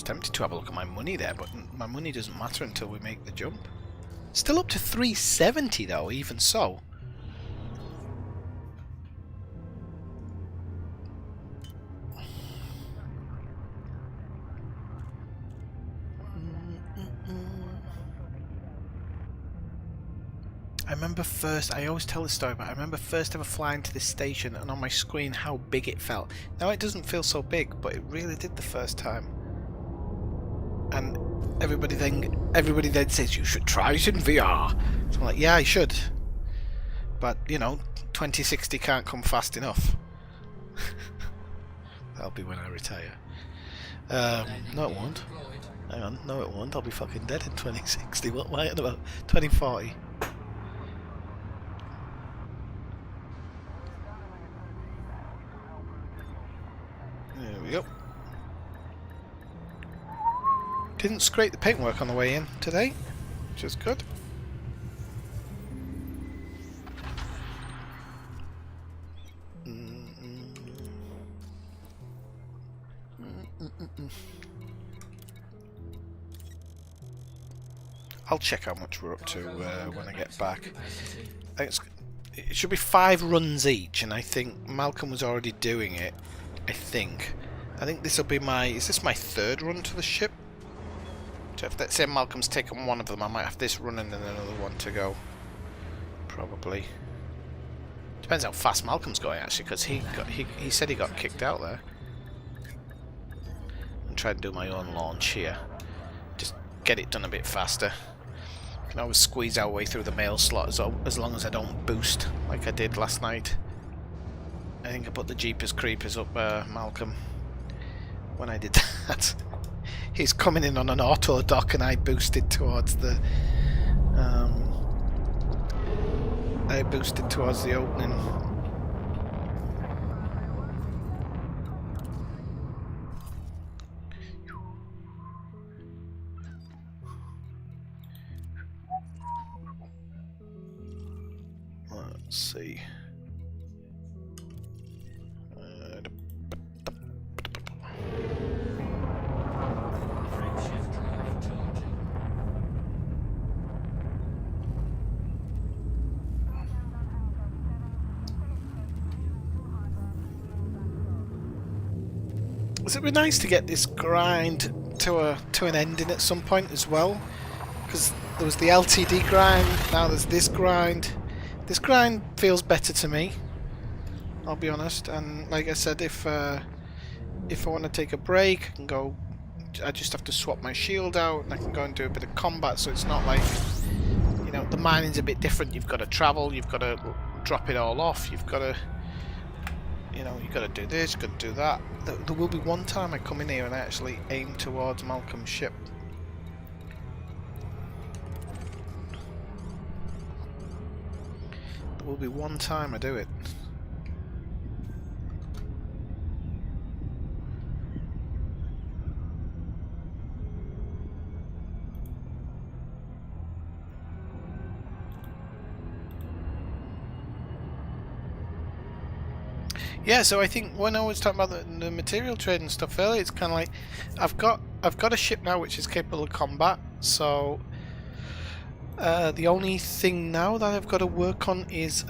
tempted to have a look at my money there, but my money doesn't matter until we make the jump. Still up to 370 though, even so. I remember first, I always tell this story, but I remember first ever flying to this station and on my screen how big it felt. Now it doesn't feel so big, but it really did the first time. And everybody then says you should try it in VR. So I'm like, yeah, I should. But, you know, 2060 can't come fast enough. That'll be when I retire. No it won't. Hang on, no it won't. I'll be fucking dead in 2060. What am I on about? 2040. There we go. Didn't scrape the paintwork on the way in today, which is good. I'll check how much we're up to when I get back. It should be 5 runs each, and I think Malcolm was already doing it. I think this will be my... Is this my 3rd run to the ship? So if let's say Malcolm's taken one of them, I might have this run and then another one to go. Probably. Depends how fast Malcolm's going actually, because he said he got kicked out there. And try to do my own launch here. Just get it done a bit faster. Can always squeeze our way through the mail slot as long as I don't boost like I did last night. I think I put the Jeepers Creepers up Malcolm when I did that. He's coming in on an auto dock and I boosted towards the opening. Let's see. It would be nice to get this grind to an ending at some point as well, because there was the LTD grind, now there's this grind. This grind feels better to me, I'll be honest. And like I said, if I want to take a break, I can go. I just have to swap my shield out, and I can go and do a bit of combat. So it's not like, you know, the mining's a bit different. You've got to travel, you've got to drop it all off, you've got to. You know, you got to do this, you got to do that. There will be one time I come in here and I actually aim towards Malcolm's ship. There will be one time I do it. Yeah, so I think when I was talking about the material trade and stuff earlier, it's kind of like I've got a ship now which is capable of combat. So the only thing now that I've got to work on is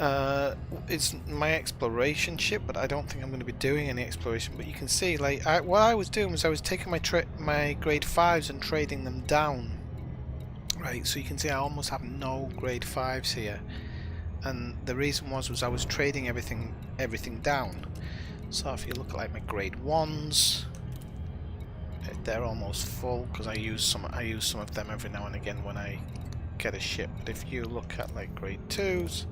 my exploration ship, but I don't think I'm going to be doing any exploration. But you can see, like, what I was doing was I was taking my grade 5s and trading them down. Right, so you can see I almost have no grade 5s here. And the reason was I was trading everything down. So if you look at like my grade 1s, they're almost full because I use some of them every now and again when I get a ship. But if you look at like grade 2s,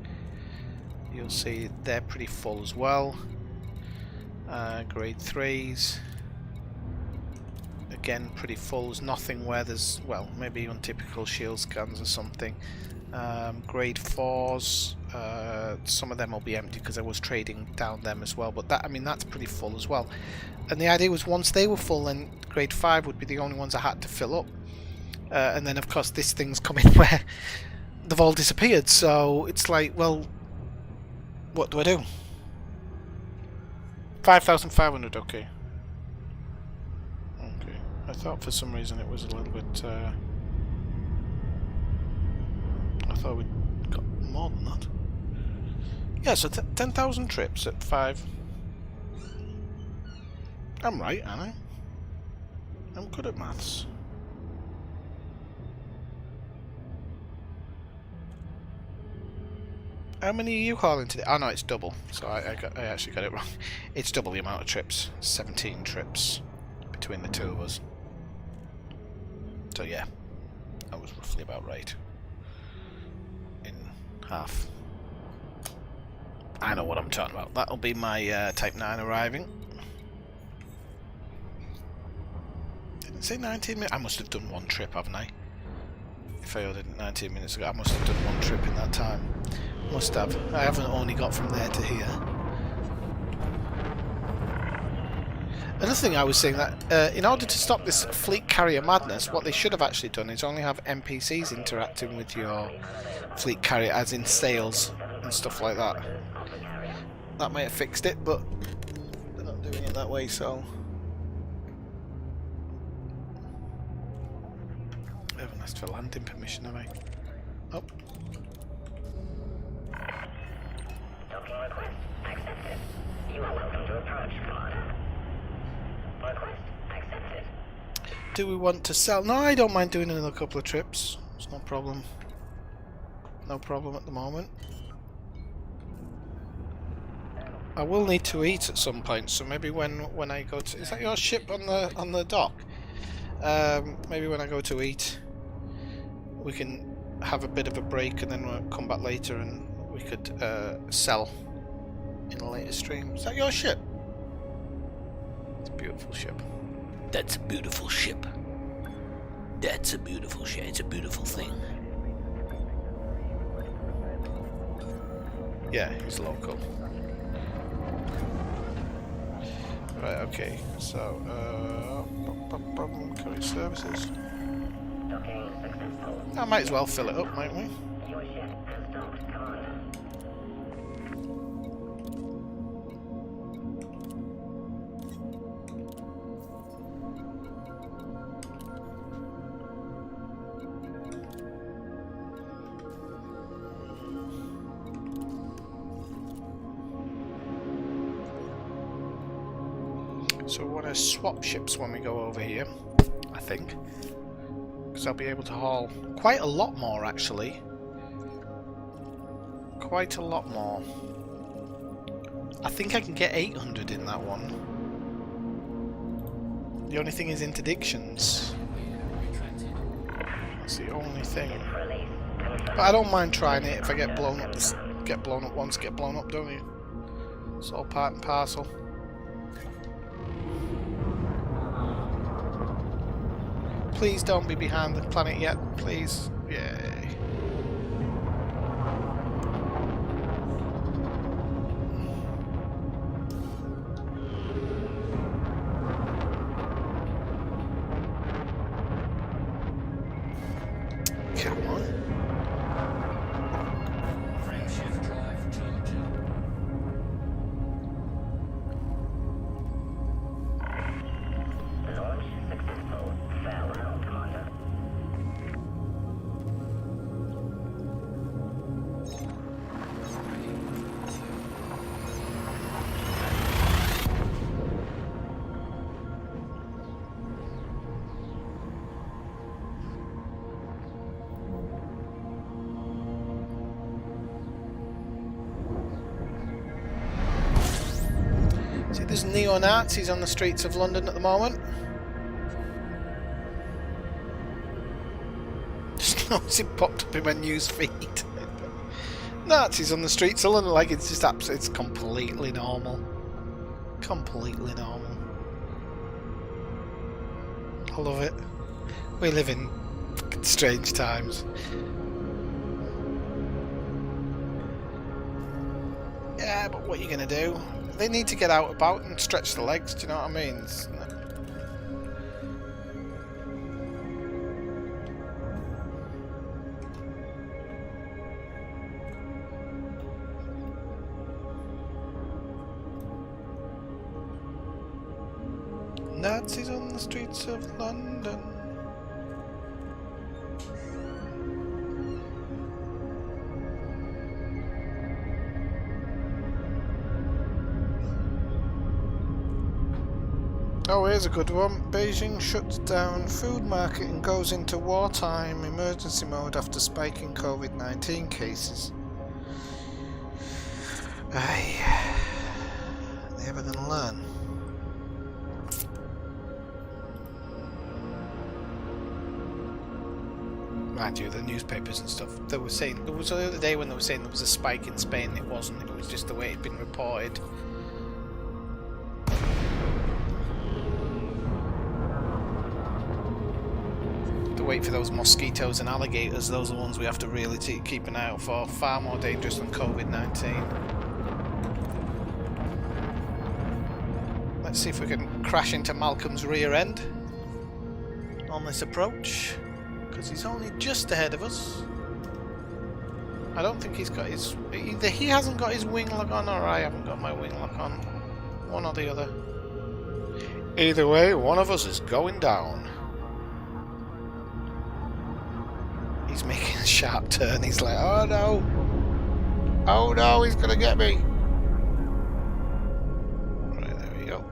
you'll see they're pretty full as well. Grade 3s, again pretty full. There's nothing where there's, well, maybe untypical shield scans or something. Grade 4s, some of them will be empty because I was trading down them as well, but that, I mean, that's pretty full as well. And the idea was once they were full, then grade 5 would be the only ones I had to fill up. And then of course this thing's come in where they've all disappeared, so it's like, well, what do I do? 5,500, okay. Okay. I thought for some reason it was a little bit... I thought we'd got more than that. Yeah, so 10,000 trips at 5. I'm right, aren't I? I'm good at maths. How many are you hauling today? Oh no, it's double. So I actually got it wrong. It's double the amount of trips. 17 trips between the two of us. So yeah, that was roughly about right. In half. I know what I'm talking about. That'll be my Type 9 arriving. Didn't it say 19 minutes? I must have done one trip, haven't I? If I ordered it 19 minutes ago, I must have done one trip in that time. Must have. I haven't only got from there to here. Another thing I was saying that in order to stop this fleet carrier madness, what they should have actually done is only have NPCs interacting with your fleet carrier, as in sales and stuff like that. That might have fixed it, but they're not doing it that way, so... I haven't asked for landing permission, have I? Oh. Docking request accepted. You are welcome to approach, Commander. Request accepted. Do we want to sell? No, I don't mind doing another couple of trips. It's no problem. No problem at the moment. I will need to eat at some point, so maybe when I go to... Is that your ship on the dock? Maybe when I go to eat, we can have a bit of a break and then we'll come back later and we could sell in a later stream. Is that your ship? It's a beautiful ship. That's a beautiful ship. That's a beautiful ship. It's a beautiful thing. Yeah, he's local. Right, okay, so, curry services. Docking successful. I might as well fill it up, mightn't we? Your ship has docked, Commander. So we want to swap ships when we go over here, I think. Because I'll be able to haul quite a lot more, actually. Quite a lot more. I think I can get 800 in that one. The only thing is interdictions. That's the only thing. But I don't mind trying it if I get blown up. Get blown up once, get blown up, don't you? It's all part and parcel. Please don't be behind the planet yet, please. Yay. Come on. Frameshift drive Georgia. Launch successful. Farewell, Commander. See, there's neo-Nazis on the streets of London at the moment. Just noticed it popped up in my news feed. Nazis on the streets of London, like it's just absolutely, it's completely normal. Completely normal. I love it. We live in strange times. Yeah, but what are you gonna do? They need to get out about and stretch the legs, do you know what I mean? Nazis on the streets of London. Oh, here's a good one. Beijing shuts down food market and goes into wartime emergency mode after spiking COVID-19 cases. Aye. They ever gonna learn? Mind you, the newspapers and stuff, they were saying, there was the other day when they were saying there was a spike in Spain. It wasn't, it was just the way it'd been reported. To wait for those mosquitoes and alligators, those are the ones we have to really keep an eye out for. Far more dangerous than COVID-19. Let's see if we can crash into Malcolm's rear end on this approach, because he's only just ahead of us. I don't think he's got his... Either he hasn't got his wing lock on, or I haven't got my wing lock on. One or the other. Either way, one of us is going down. He's making a sharp turn. He's like, oh no! Oh no, he's gonna get me! Right, there we go.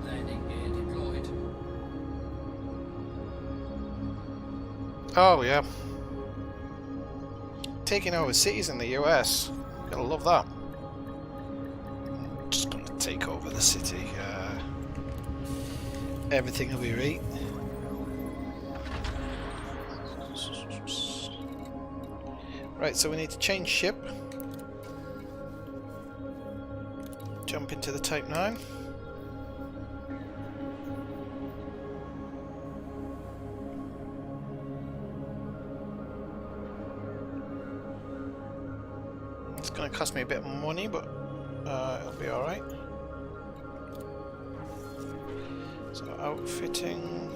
Landing gear deployed. Oh yeah. Taking over cities in the US. Gotta love that. Just gonna take over the city. Everything will be right. Right, so we need to change ship. Jump into the Type 9. It's going to cost me a bit of money, but it'll be alright. So outfitting.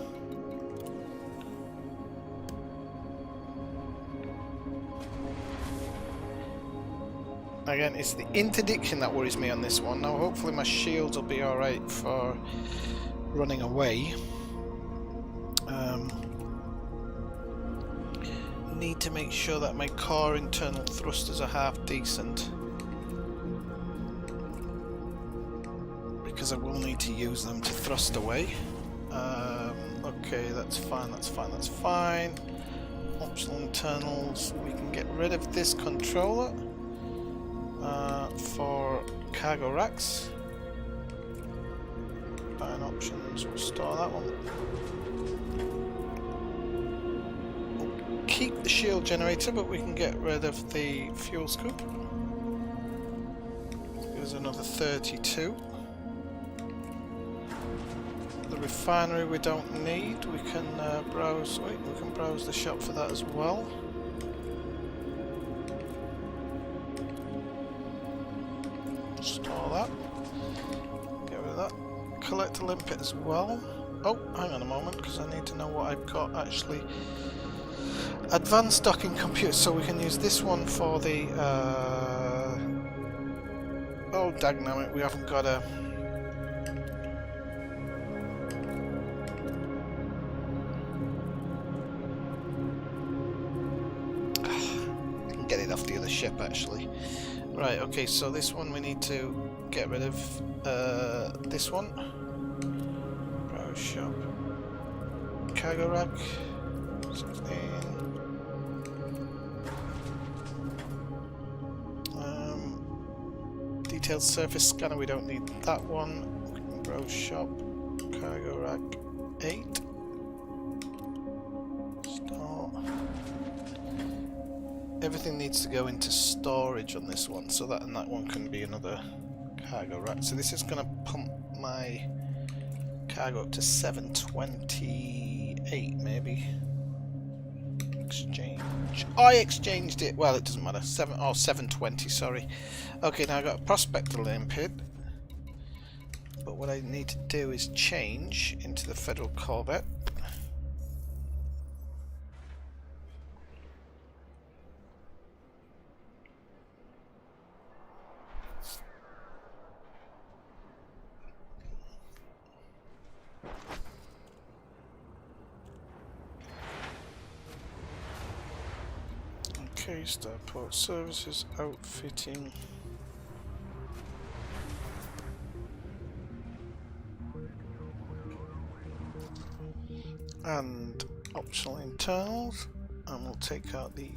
Again, it's the interdiction that worries me on this one. Now hopefully my shields will be alright for running away. Need to make sure that my core internal thrusters are half decent, because I will need to use them to thrust away. Okay, that's fine, that's fine, that's fine. Optional internals, we can get rid of this controller for cargo racks. Buying options, we'll store that one. We'll keep the shield generator, but we can get rid of the fuel scoop. Give us another 32. The refinery we don't need. We can browse. Wait, we can browse the shop for that as well. Store that. Get rid of that. Collect a limpet as well. Oh, hang on a moment, because I need to know what I've got actually. Advanced docking computer, so we can use this one for the. Oh, dagnammit, we haven't got a. Get it off the other ship actually. Right, okay, so this one we need to get rid of this one. Browse shop. Cargo rack. 16. Detailed surface scanner, we don't need that one. Browse shop. Cargo rack 8. Everything needs to go into storage on this one, so that and that one can be another cargo rack. So this is going to pump my cargo up to 728 maybe. Exchange. Oh, I exchanged it. Well, it doesn't matter. 720, sorry. Okay, now I've got a prospector limpet. But what I need to do is change into the Federal Corvette. Okay, starport services, outfitting. And optional internals, and we'll take out the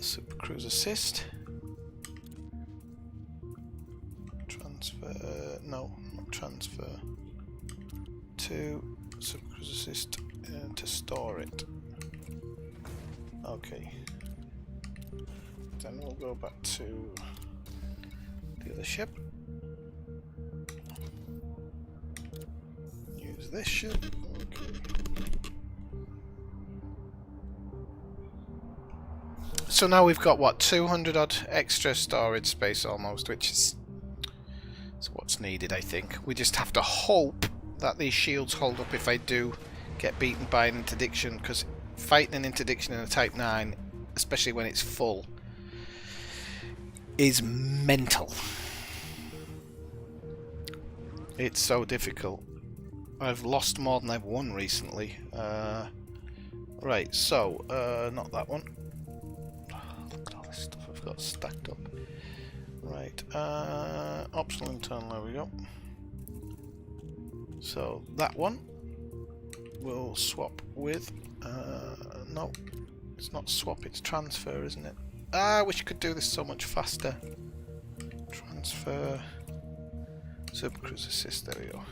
Super Cruise Assist. Transfer, no, not transfer. To Super Cruise Assist to store it. Okay. Then we'll go back to the other ship. Use this ship. Okay. So now we've got what, 200 odd extra storage space almost, which is what's needed, I think. We just have to hope that these shields hold up if I do get beaten by an interdiction, because fighting an interdiction in a Type 9, especially when it's full, is mental. It's so difficult. I've lost more than I've won recently. Right, so, not that one. Look at all this stuff I've got stacked up. Right, optional internal, there we go. So, that one we'll swap with, no, it's not swap, it's transfer, isn't it? I wish you could do this so much faster. Transfer, Super Cruise Assist, there we go.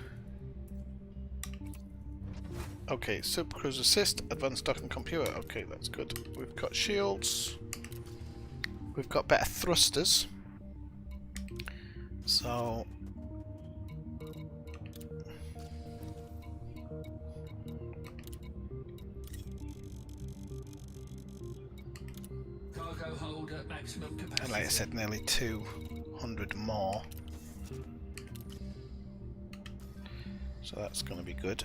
Okay, Super Cruise Assist, Advanced Docking Computer, okay, that's good. We've got shields, we've got better thrusters, so Cargo hold at maximum capacity. and like I said, nearly 200 more. So that's going to be good.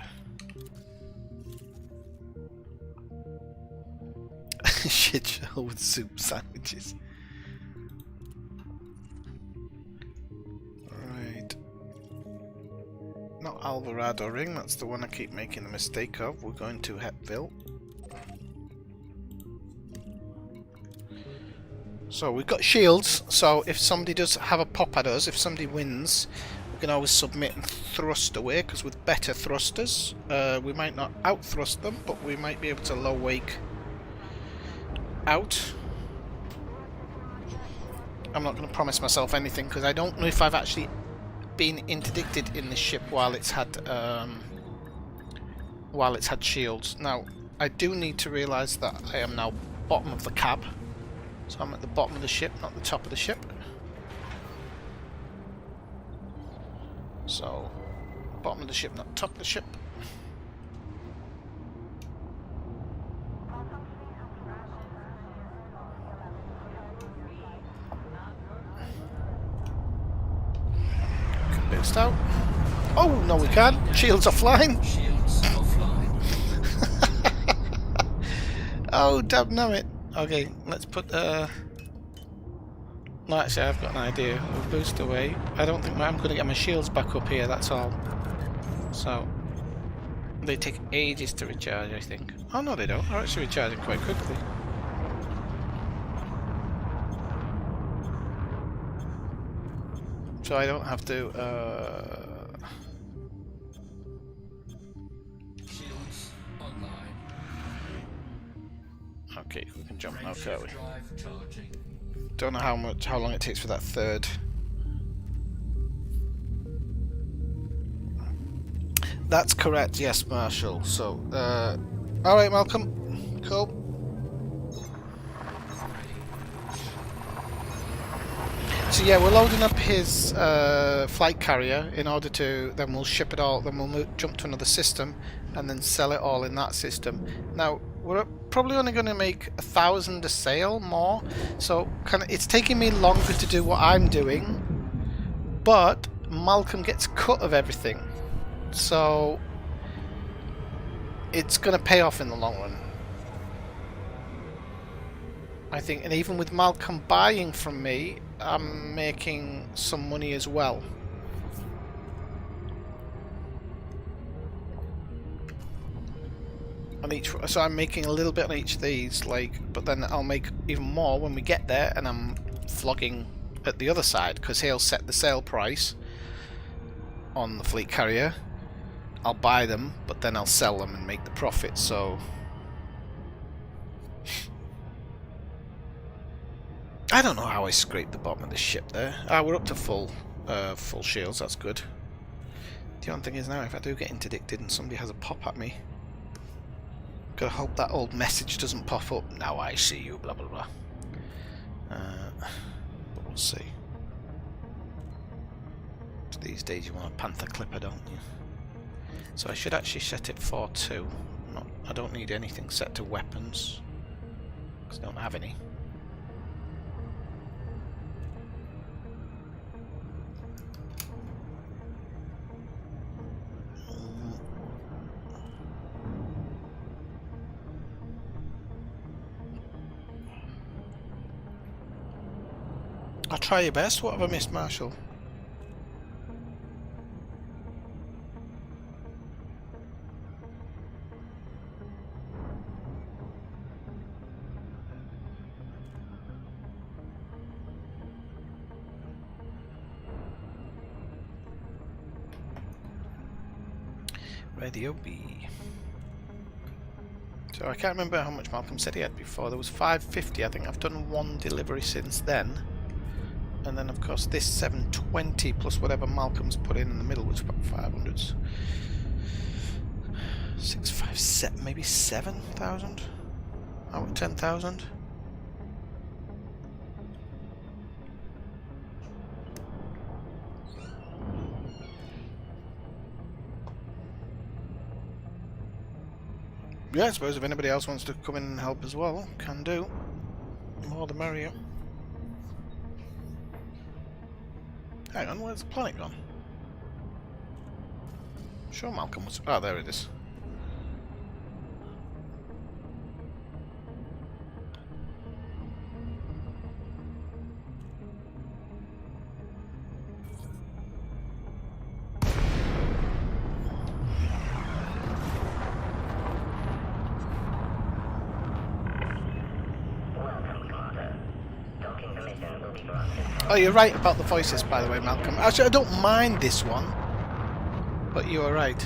Shit show with soup sandwiches. Right. Not Alvarado Ring, that's the one I keep making the mistake of. We're going to Hepville. So we've got shields, so if somebody does have a pop at us, if somebody wins, we can always submit and thrust away, because with better thrusters, we might not out-thrust them, but we might be able to low wake out. I'm not going to promise myself anything, because I don't know if I've actually been interdicted in this ship while it's had shields. Now, I do need to realise that I am now bottom of the cab. So I'm at the bottom of the ship, not the top of the ship. So, bottom of the ship, not top of the ship. Can boost out. Oh, no we can't. Shields offline. Shields offline. Oh, damn it. Okay, let's put no, actually I've got an idea. We'll boost away. I don't think I'm going to get my shields back up here, that's all. So, they take ages to recharge, I think. Oh no, they don't. They're actually recharging quite quickly. So I don't have to, Shields online. okay, we can jump now, can't we? Drive charging. Don't know how long it takes for that third. That's correct, yes, Marshall. So, alright, Malcolm. Cool. So yeah, we're loading up his flight carrier in order to, then we'll ship it all, then we'll jump to another system and then sell it all in that system. Now, we're probably only going to make 1,000 a sale more, so it's taking me longer to do what I'm doing, but Malcolm gets cut of everything, so it's going to pay off in the long run, I think. And even with Malcolm buying from me, I'm making some money as well. on each. So I'm making a little bit on each of these, like, but then I'll make even more when we get there, and I'm flogging at the other side because he'll set the sale price on the fleet carrier. I'll buy them, but then I'll sell them and make the profit. So I don't know how I scraped the bottom of this ship there. Ah, we're up to full shields. That's good. The only thing is now, if I do get interdicted and somebody has a pop at me, gotta hope that old message doesn't pop up. Now I see you, blah blah blah. But we'll see. These days you want a panther clipper, don't you? So I should actually set it for 2. I don't need anything set to weapons, because I don't have any. I'll try your best. What have I missed, Marshall? Radio B. So I can't remember how much Malcolm said he had before. There was 550. I think I've done 1 delivery since then. And then of course this 720 plus whatever Malcolm's put in the middle, which is about 500s. 6, 5, 7, maybe 7,000 out of 10,000. Yeah, I suppose if anybody else wants to come in and help as well, can do. More the merrier. Hang on, where's the planet gone? I'm sure Malcolm was... Oh, there it is. Oh, you're right about the voices, by the way, Malcolm. Actually, I don't mind this one, but you are right.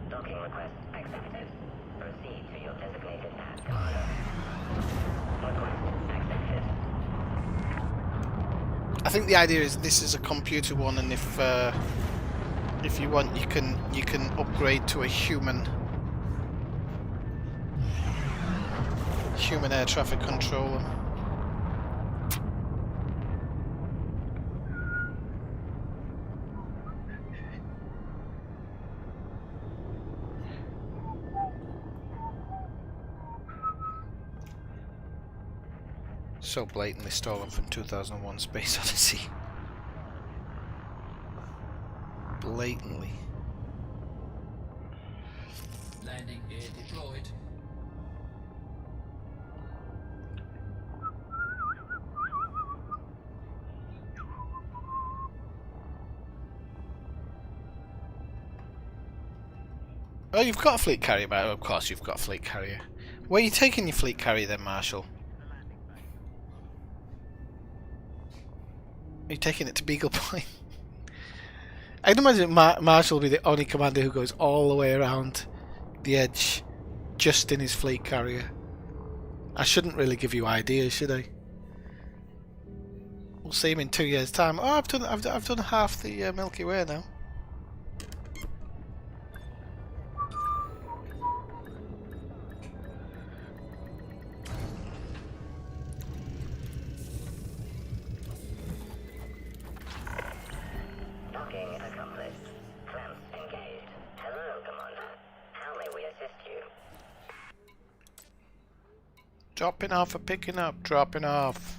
Docking request accepted. Proceed to your designated path, Commander. Request accepted. I think the idea is this is a computer one, and if you want, you can upgrade to a human air traffic controller. So blatantly stolen from 2001 Space Odyssey. Blatantly. Landing gear deployed. Oh, you've got a fleet carrier, but of course you've got a fleet carrier. Where are you taking your fleet carrier then, Marshall? Are you taking it to Beagle Point? I can imagine Marshall will be the only commander who goes all the way around the edge just in his fleet carrier. I shouldn't really give you ideas, should I? We'll see him in 2 years' time. Oh, I've done half the Milky Way now. Dropping off or picking up? Dropping off.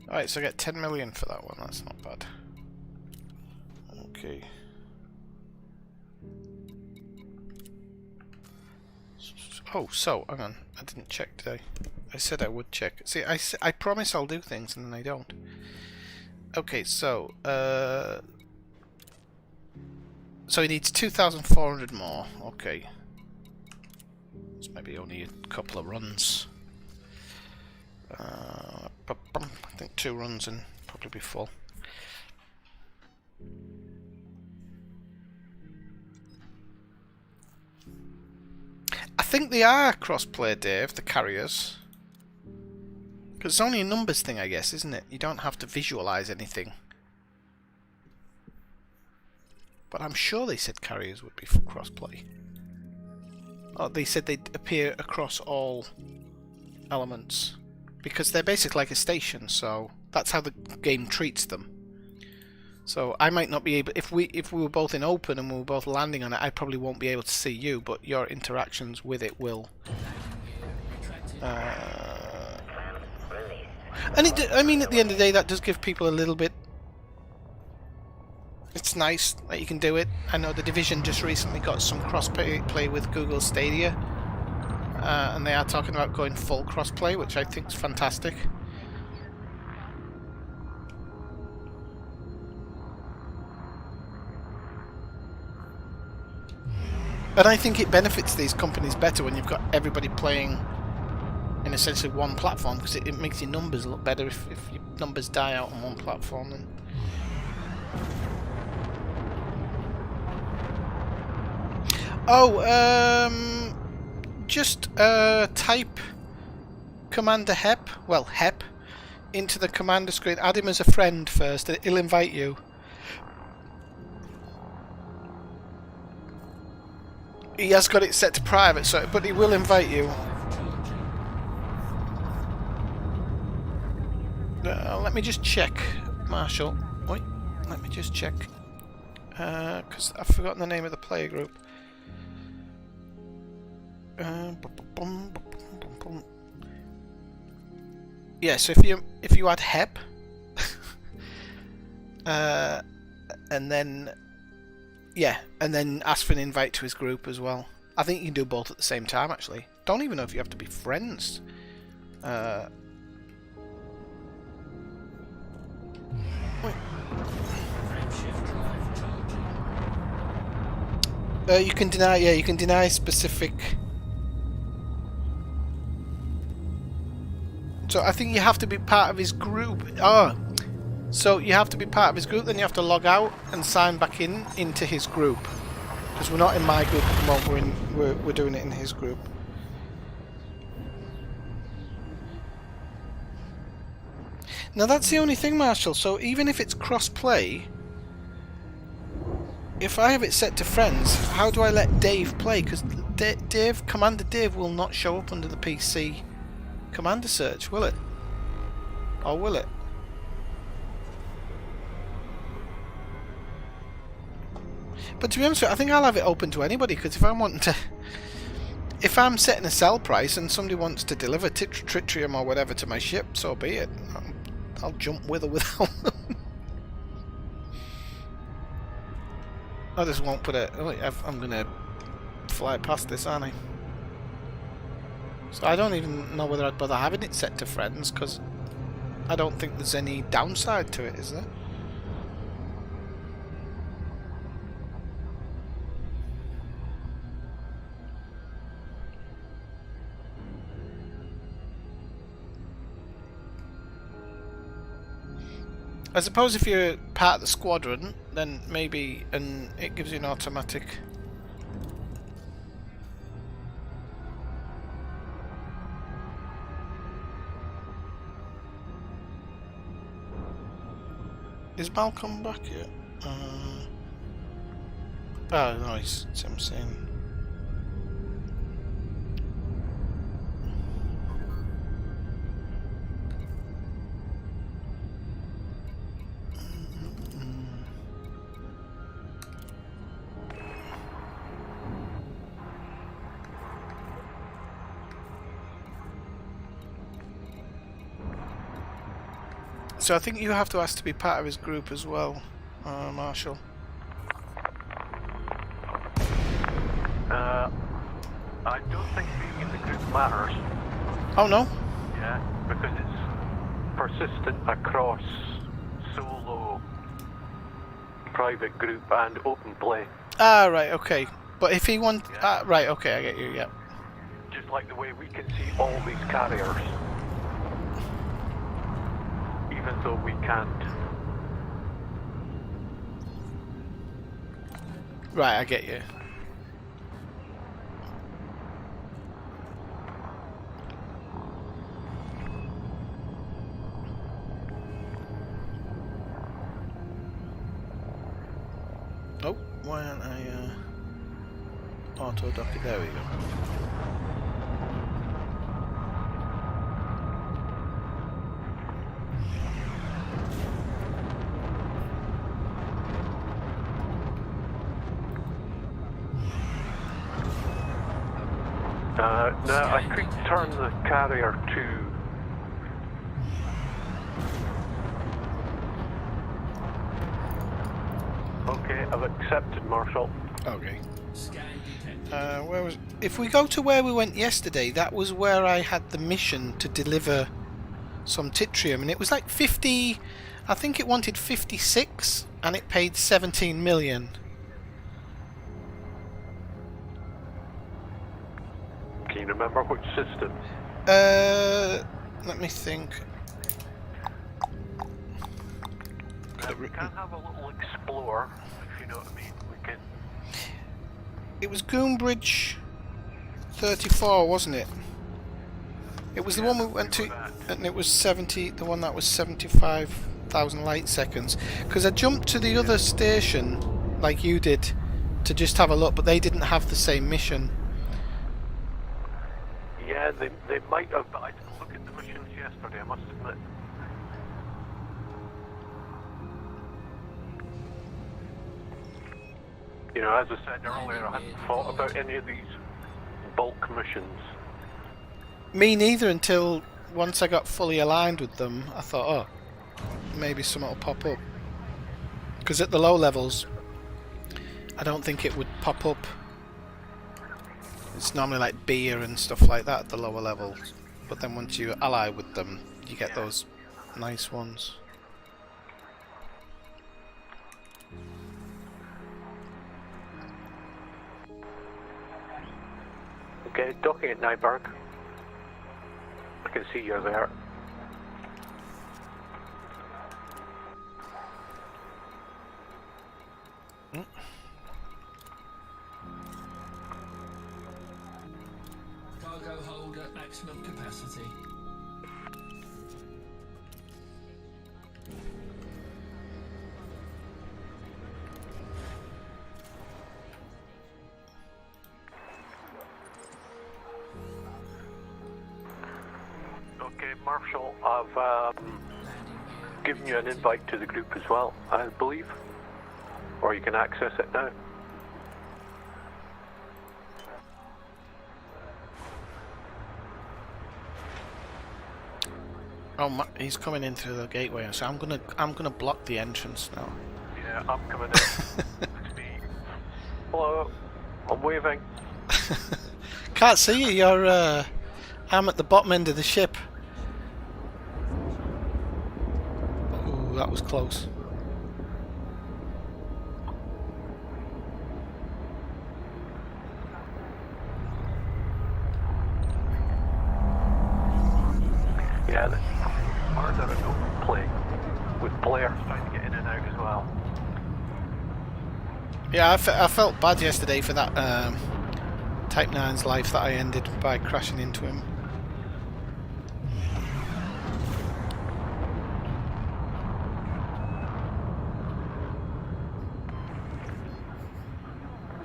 Alright, so I get 10 million for that one. That's not bad. Okay. Oh, so, hang on. I didn't check today. I said I would check. See, I promise I'll do things and then I don't. Okay, so, So he needs 2,400 more. Okay. It's maybe only a couple of runs. I think 2 runs and probably be full. I think they are cross-play, Dave, the carriers. Because it's only a numbers thing, I guess, isn't it? You don't have to visualise anything. But I'm sure they said carriers would be for cross-play. Oh, they said they'd appear across all elements. Because they're basically like a station, so that's how the game treats them. So I might not be able, if we were both in open and we were both landing on it, I probably won't be able to see you, but your interactions with it will. And I mean, at the end of the day, that does give people a little bit. It's nice that you can do it. I know the Division just recently got some cross-play with Google Stadia, and they are talking about going full cross-play, which I think is fantastic. And I think it benefits these companies better when you've got everybody playing in essentially one platform, because it makes your numbers look better if your numbers die out on one platform. Then. Oh, just type Commander HEP, well HEP, into the commander screen. Add him as a friend first, and he'll invite you. He has got it set to private, so but he will invite you. Let me just check, Marshall. Wait, let me just check, because I've forgotten the name of the player group. Yeah, so if you add HEP, and then and then ask for an invite to his group as well. I think you can do both at the same time. Actually, don't even know if you have to be friends. You can deny. Yeah, you can deny specific. So I think you have to be part of his group. Oh, so you have to be part of his group. Then you have to log out and sign back into his group. Because we're not in my group at the moment. We're doing it in his group. Now that's the only thing, Marshall. So even if it's cross-play, if I have it set to friends, how do I let Dave play? Because Commander Dave will not show up under the PC commander search, will it? Or will it? But to be honest with you, I think I'll have it open to anybody, because if I'm wanting to, if I'm setting a sell price and somebody wants to deliver tritium or whatever to my ship, so be it. I'll jump with or without them. I just won't put it. I'm gonna fly past this, aren't I? So I don't even know whether I'd bother having it set to friends, because I don't think there's any downside to it, is there? I suppose if you're part of the squadron, then maybe, and it gives you an automatic. Is Malcolm back yet? Oh no, he's I'm saying. So I think you have to ask to be part of his group as well, Marshall. I don't think being in the group matters. Oh no? Yeah, because it's persistent across solo, private group and open play. Ah, right, okay. But if he wants... Yeah. Ah, right, okay, I get you, yeah. Just like the way we can see all these carriers. Even though we can't. Right, I get you. Oh, why aren't I auto dock it? There we go. No, I could turn the carrier to. Okay, I've accepted, Marshal. Okay. Scan detected. Where was... If we go to where we went yesterday, that was where I had the mission to deliver some Titrium, and it was like 50... I think it wanted 56, and it paid 17 million. Can you remember which system? Let me think. We can have a little explore, if you know what I mean. We can. It was Goombridge 34, wasn't it? It was the one we went to, and it was 70. The one that was 75,000 light seconds. Because I jumped to the other station, like you did, to just have a look, but they didn't have the same mission. Yeah, they might have, but I didn't look at the missions yesterday, I must admit. You know, as I said earlier, I hadn't thought about any of these bulk missions. Me neither, until once I got fully aligned with them, I thought, oh, maybe something will pop up. Because at the low levels, I don't think it would pop up. It's normally like beer and stuff like that at the lower levels. But then once you ally with them, you get those nice ones. Okay, docking at Nyberg. I can see you're there. Cargo hold at maximum capacity. Okay, Marshal, I've given you an invite to the group as well, I believe. Or you can access it now. Oh, he's coming in through the gateway, so I'm gonna block the entrance now. Yeah, I'm coming in. It's me. Hello, I'm waving. Can't see you. You're. I'm at the bottom end of the ship. Ooh, that was close. Yeah, the cars are an open play with players trying to get in and out as well. Yeah, I felt bad yesterday for that Type 9's life that I ended by crashing into him.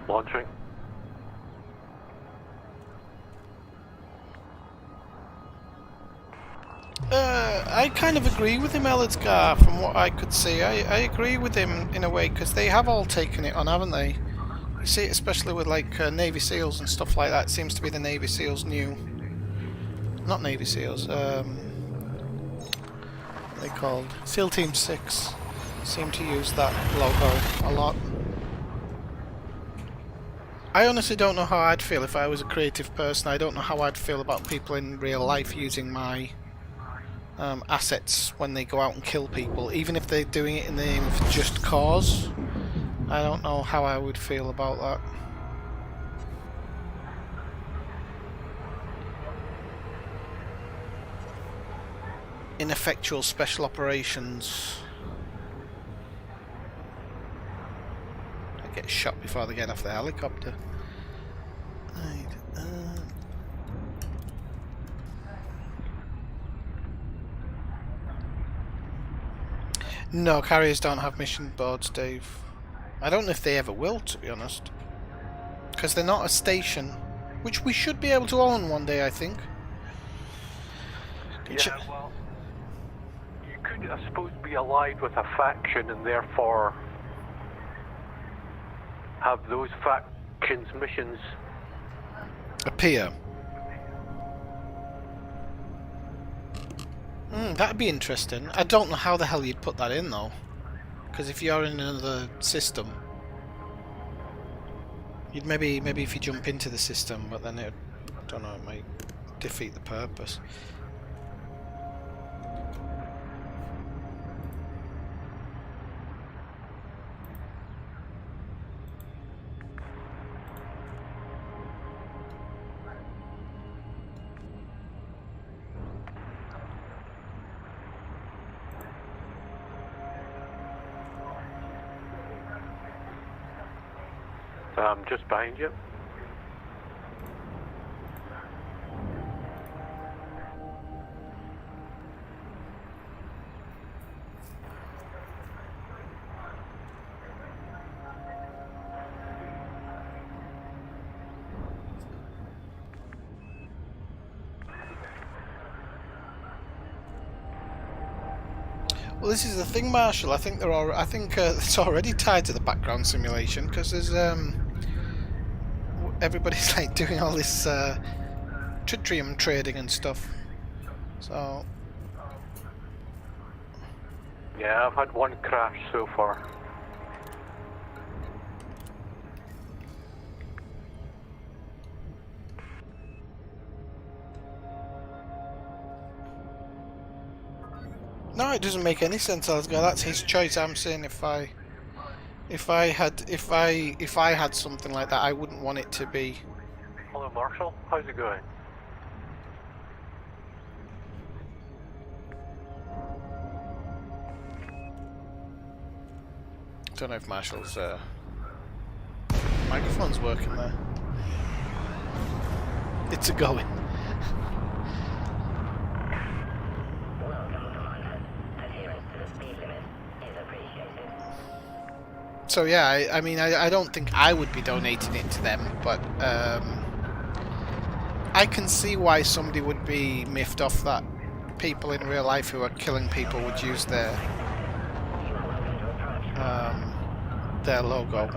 Launching. I kind of agree with him, Ellidsgar, from what I could see. I agree with him in a way, because they have all taken it on, haven't they? You see it especially with like Navy SEALs and stuff like that. It seems to be the Navy SEALs new... Not Navy SEALs, what are they called? SEAL Team 6 seem to use that logo a lot. I honestly don't know how I'd feel if I was a creative person. I don't know how I'd feel about people in real life using my assets when they go out and kill people, even if they're doing it in the name of just cause. I don't know how I would feel about that. Ineffectual special operations. I get shot before they get off the helicopter. Right, no, carriers don't have mission boards, Dave. I don't know if they ever will, to be honest. Because they're not a station, which we should be able to own one day, I think. Yeah, well, you could, I suppose, be allied with a faction and therefore have those factions' missions appear. That'd be interesting. I don't know how the hell you'd put that in though, because if you're in another system, you'd maybe if you jump into the system, but then it, I don't know, it might defeat the purpose. just behind you. Well, this is the thing, Marshall. I think it's already tied to the background simulation because there's everybody's like doing all this tritium trading and stuff. So yeah, I've had one crash so far. no, it doesn't make any sense. That's his choice. I'm saying if I had something like that, I wouldn't want it to be. Hello, Marshall. How's it going? Don't know if Marshall's microphone's working there. It's a going. So yeah, I mean, I don't think I would be donating it to them, but I can see why somebody would be miffed off that people in real life who are killing people would use their logo.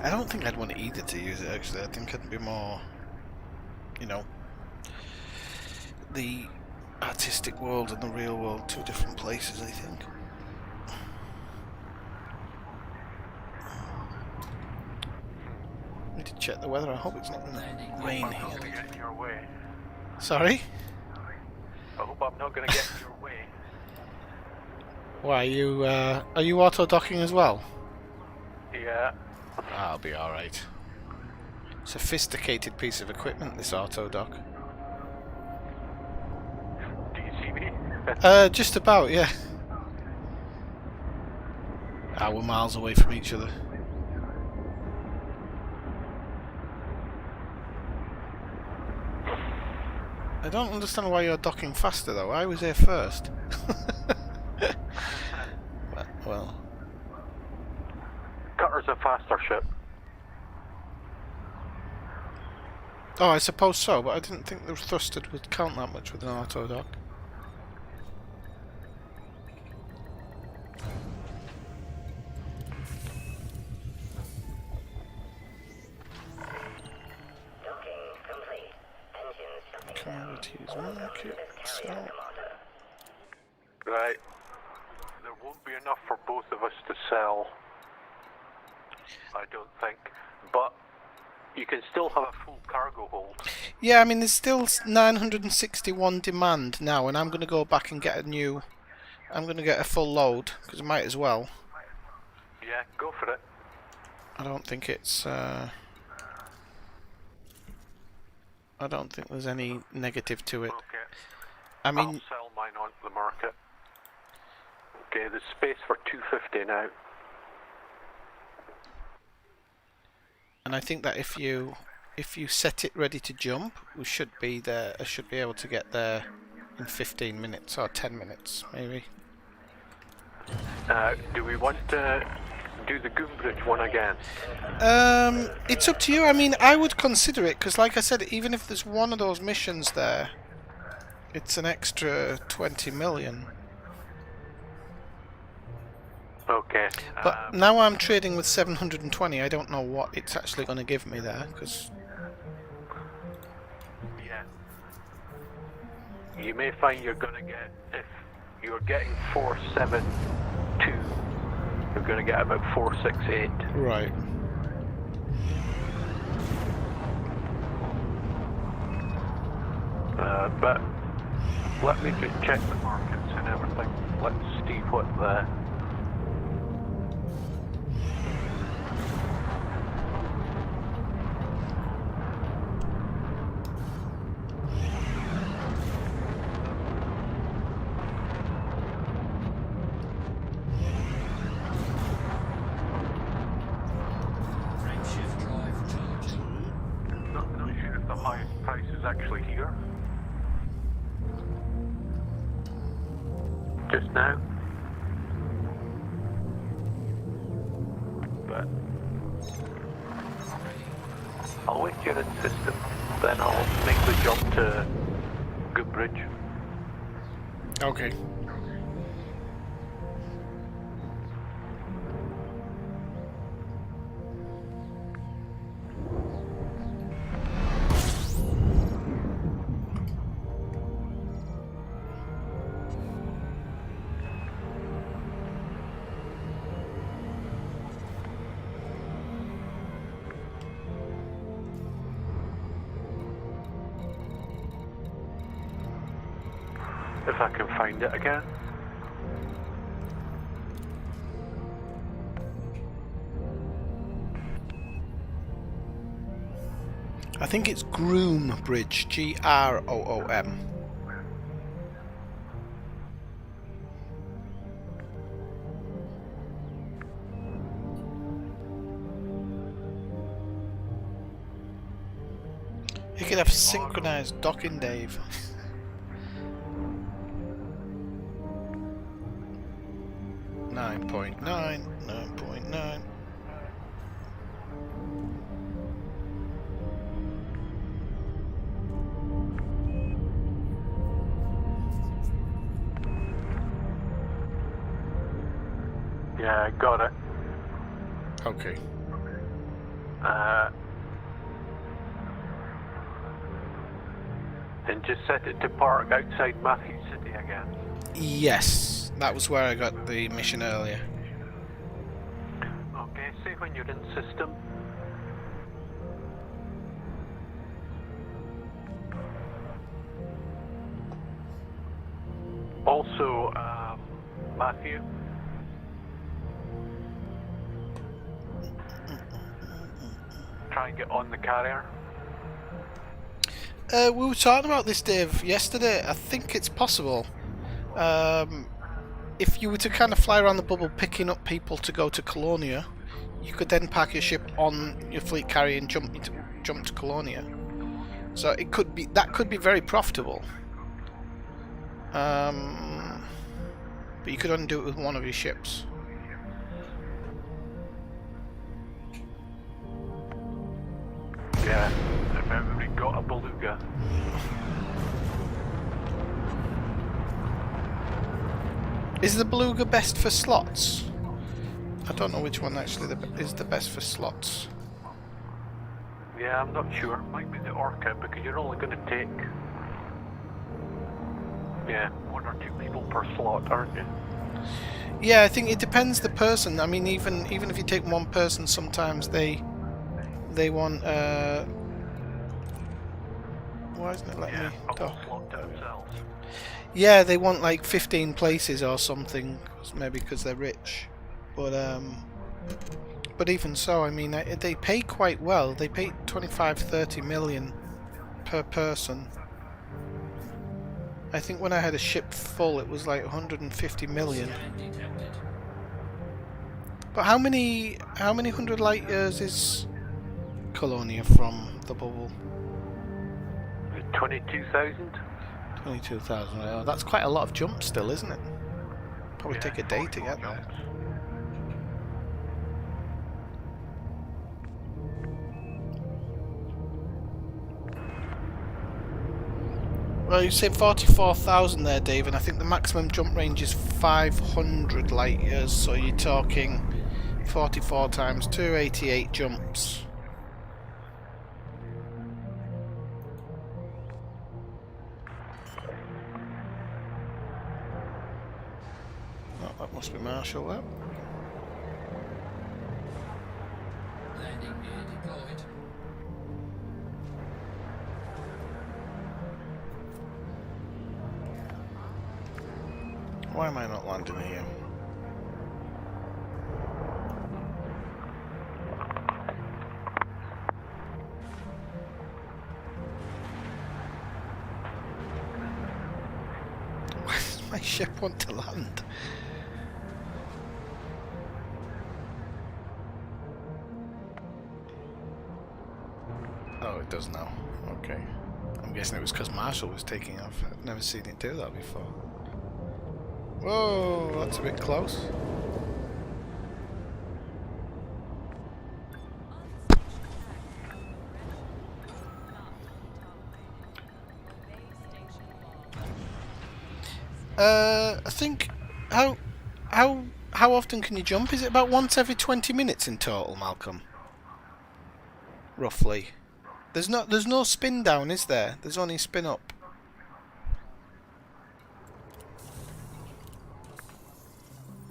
I don't think I'd want either to use it, actually. I think it'd be more, you know, the artistic world and the real world, two different places, I think. I need to check the weather. I hope it's not going to rain I'm not here. going to get in your way. Sorry? I hope I'm not going to get in your way. Why, are you auto-docking as well? Yeah. I'll be alright. Sophisticated piece of equipment, this auto-dock. Do you see me? Just about, yeah. We're miles away from each other. I don't understand why you're docking faster though. I was here first. Well. Cutter's a faster ship. Oh, I suppose so, but I didn't think the thrusted would count that much with an auto dock. Docking complete. Engines shutting down. Commodities market, so Right. There won't be enough for both of us to sell, I don't think. But you can still have a full cargo hold. Yeah, I mean, there's still 961 demand now, and I'm going to go back and get a new... I'm going to get a full load, because I might as well. Yeah, go for it. I don't think it's... I don't think there's any negative to it. Okay. I I'll mean, sell mine onto the market. Okay, there's space for 250 now. and I think that if you set it ready to jump, we should be there. I should be able to get there in 15 minutes or 10 minutes, maybe. Do we want to do the Goombridge one again? It's up to you. I mean, I would consider it, because like I said, even if there's one of those missions there, it's an extra 20 million. Okay. But now I'm trading with 720. I don't know what it's actually going to give me there, because... Yeah. You may find you're going to get, if you're getting 472, you're going to get about 468. Right. But let me just check the markets and everything. Let's see what the... Frameshift drive charging. Not sure if the highest price is actually here. Just now. But I'll wait your system, then I'll make the jump to Goombridge. Okay. If I can find it again. I think it's Groom Bridge, Groom. You could have synchronized docking, Dave. Nine point nine. Yeah, I got it. Okay. And just set it to park outside Matthew City again. Yes, that was where I got the mission earlier. Okay, say when you're in system. Also, Matthew. Try and get on the carrier. We were talking about this, Dave, yesterday. I think it's possible. If you were to kind of fly around the bubble picking up people to go to Colonia, you could then park your ship on your fleet carrier and jump to Colonia. So it could be, that could be very profitable. But you could only do it with one of your ships. Yeah, if everybody got a beluga. Is the beluga best for slots? I don't know which one actually is the best for slots. Yeah, I'm not sure. Might be the Orca because you're only going to take Yeah, 1 or 2 people per slot, aren't you? Yeah, I think it depends the person. I mean, even if you take one person, sometimes they want. Why isn't it letting me A whole talk? slot to themselves. Yeah, they want like 15 places or something, maybe because they're rich. But even so, I mean, they pay quite well. They pay 25-30 million per person. I think when I had a ship full, it was like 150 million. Scan detected. But how many hundred light years is Colonia from the bubble? 22,000? 22,000. Oh, that's quite a lot of jumps still, isn't it? Probably take a day to get there. Well, you said 44,000 there, Dave, and I think the maximum jump range is 500 light years, so you're talking 44 times 2, 88 jumps. Oh, that must be Marshall, that. Landing gear deployed. Why am I not landing here? Why does my ship want to land? Oh, it does now. Okay. I'm guessing it was because Marshall was taking off. I've never seen it do that before. Whoa, that's a bit close. I think how often can you jump? Is it about once every 20 minutes in total, Malcolm? Roughly. There's no spin down, is there? There's only spin up.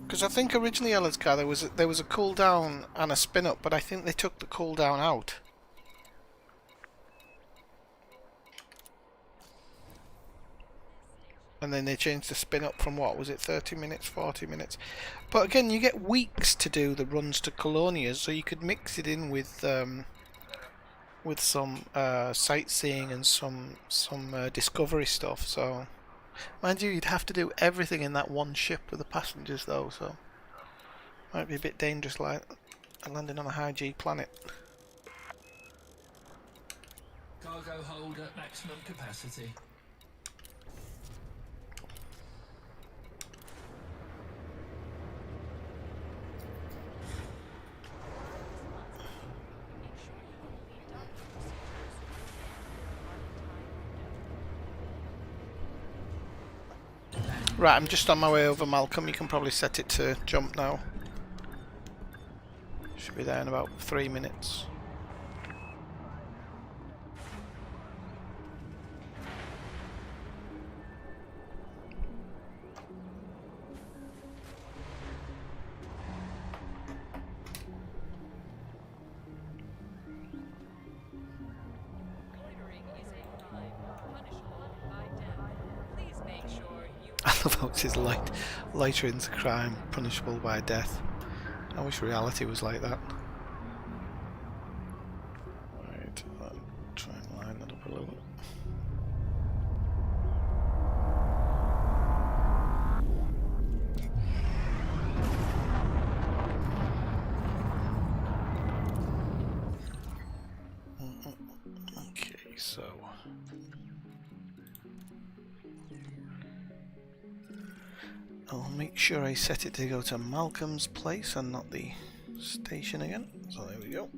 Because I think originally Alaska there was a cooldown and a spin up, but I think they took the cooldown out. And then they changed the spin up from what was it, 30 minutes, 40 minutes. But again, you get weeks to do the runs to Colonias, so you could mix it in with some sightseeing and some discovery stuff. So, mind you, you'd have to do everything in that one ship with the passengers, though. So, might be a bit dangerous, like landing on a high G planet. Cargo hold at maximum capacity. Right, I'm just on my way over, Malcolm. You can probably set it to jump now. Should be there in about 3 minutes. I love how it says lighter crime, punishable by death. I wish reality was like that. Right, I'll try and line that up a little bit. Okay, so I'll make sure I set it to go to Malcolm's place and not the station again. So there we go.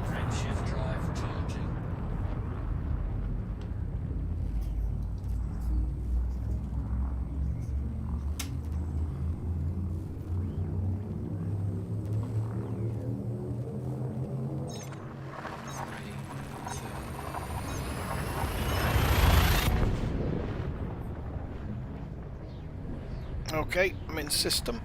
Frameshift drive charging. Okay, I'm in system.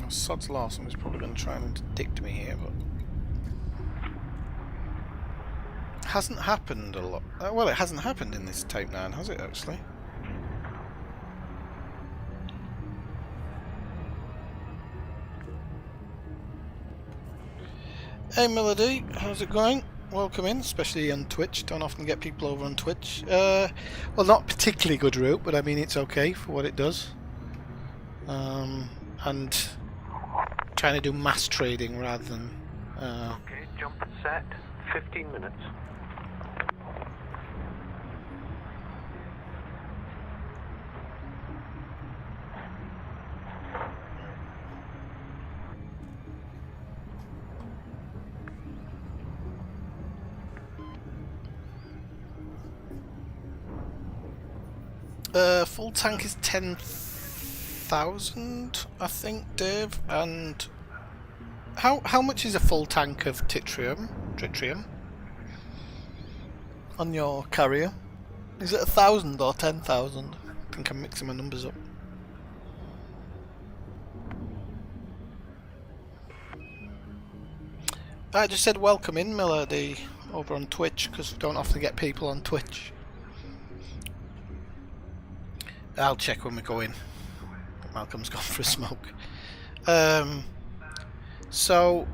Sod's law, someone's probably going to try and dick me here, but hasn't happened a lot. Well, it hasn't happened in this Type 9, has it actually? Hey Melody, how's it going? Welcome in, especially on Twitch. Don't often get people over on Twitch. Well, not particularly good route, but I mean it's okay for what it does. And trying to do mass trading rather than Okay, jump set. 15 minutes. full tank is 10,000, I think, Dave. And how much is a full tank of tritium on your carrier? Is it 1,000 or 10,000? I think I'm mixing my numbers up. I just said welcome in, Melody, over on Twitch, because we don't often get people on Twitch. I'll check when we go in. Malcolm's gone for a smoke. So,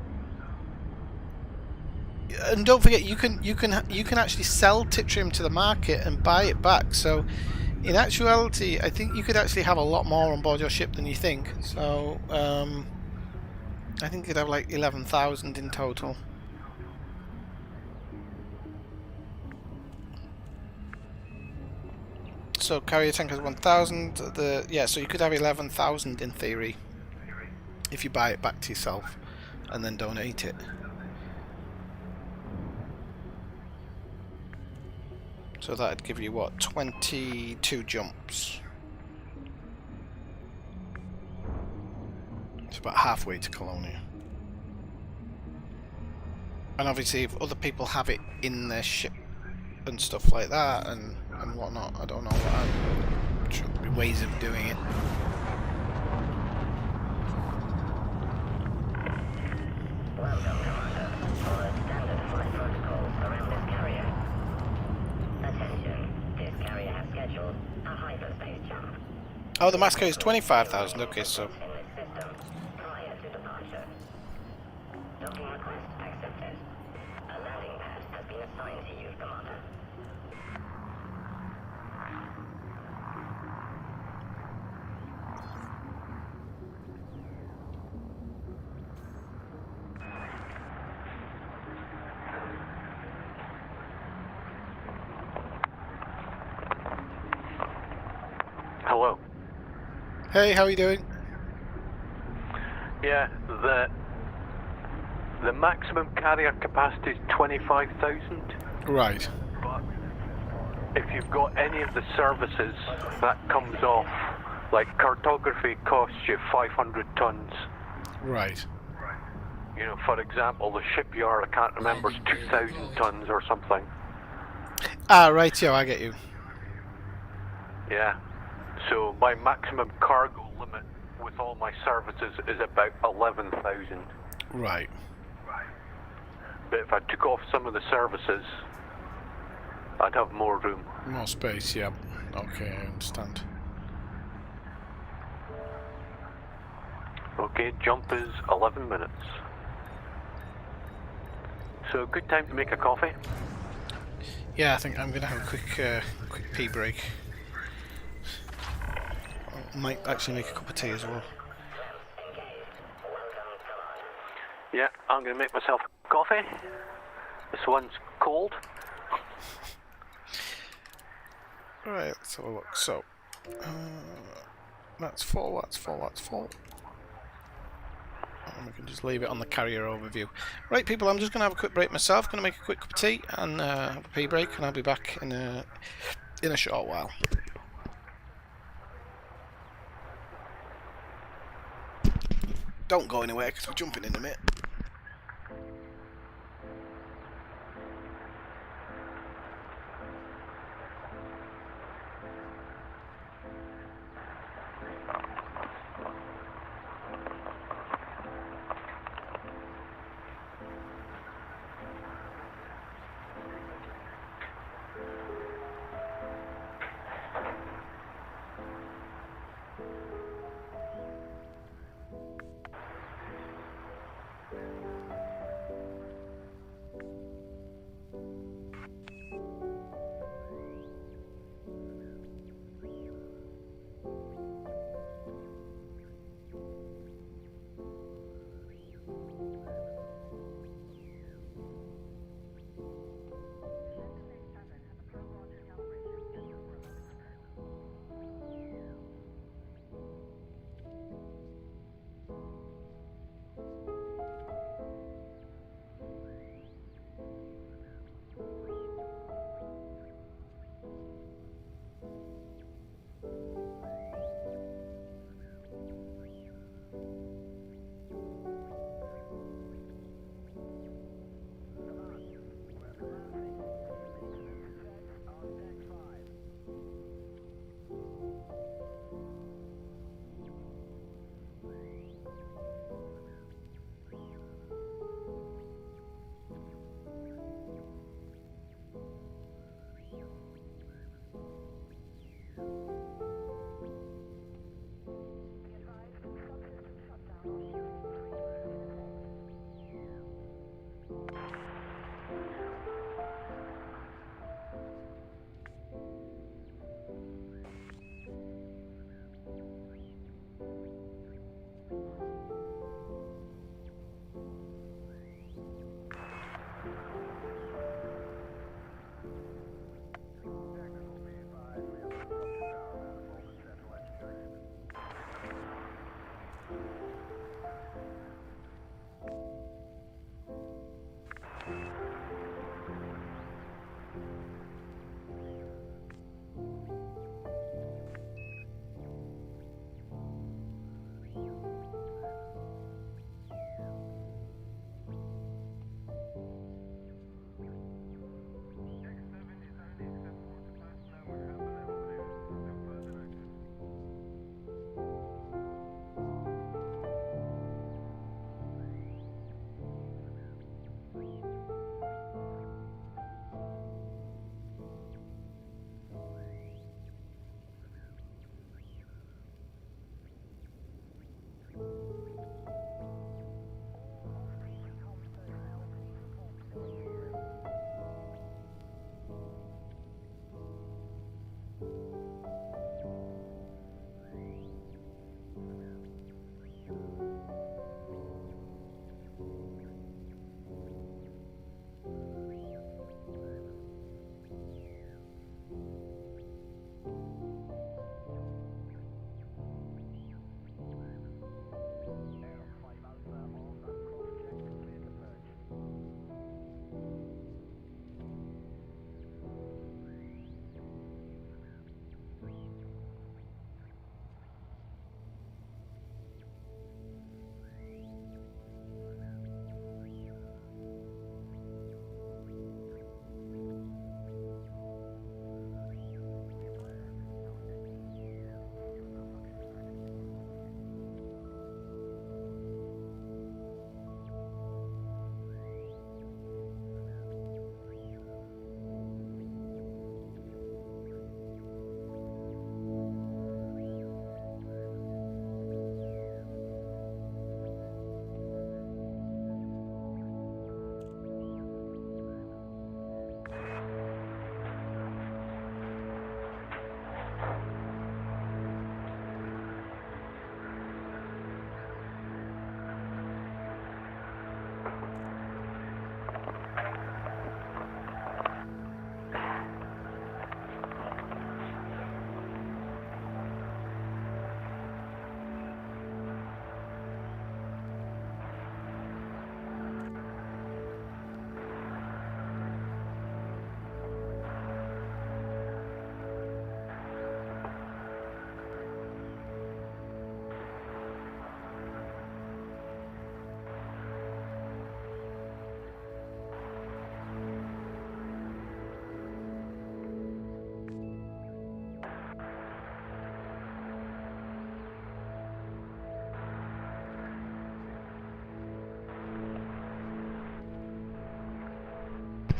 and don't forget, you can actually sell tritium to the market and buy it back. So, in actuality, I think you could actually have a lot more on board your ship than you think. So, I think you'd have like 11,000 in total. So carrier tank has 1,000. So you could have 11,000 in theory if you buy it back to yourself and then donate it. So that'd give you what, 22 jumps. It's about halfway to Colonia. And obviously if other people have it in their ship and stuff like that and whatnot, I don't know what I'm sure there'll be ways of doing it. Welcome, Commander. Follow standard flight protocols around this carrier. Attention, this carrier has scheduled a hyperspace jump. Oh, the mass carrier is 25,000. Okay, so In this system, prior to departure. Docking request accepted. A landing pad has been assigned to you, Commander. Hello. hey, how are you doing? Yeah, the maximum carrier capacity is 25,000. Right. But if you've got any of the services, that comes off. Like cartography costs you 500 tons. Right. You know, for example, the shipyard, I can't remember, is 2,000 tons or something. Ah, right, yeah, I get you. Yeah. So my maximum cargo limit with all my services is about 11,000. Right. But if I took off some of the services, I'd have more room. More space, yeah. Okay, I understand. Okay, jump is 11 minutes. So good time to make a coffee. Yeah, I think I'm gonna have a quick pee break. I might actually make a cup of tea as well. Yeah, I'm going to make myself a coffee. This one's cold. Right, let's have a look. So, That's full, that's full, that's full. And we can just leave it on the carrier overview. Right, people, I'm just going to have a quick break myself. Going to make a quick cup of tea and have a pee break, and I'll be back in a short while. Don't go anywhere because we're jumping in a minute.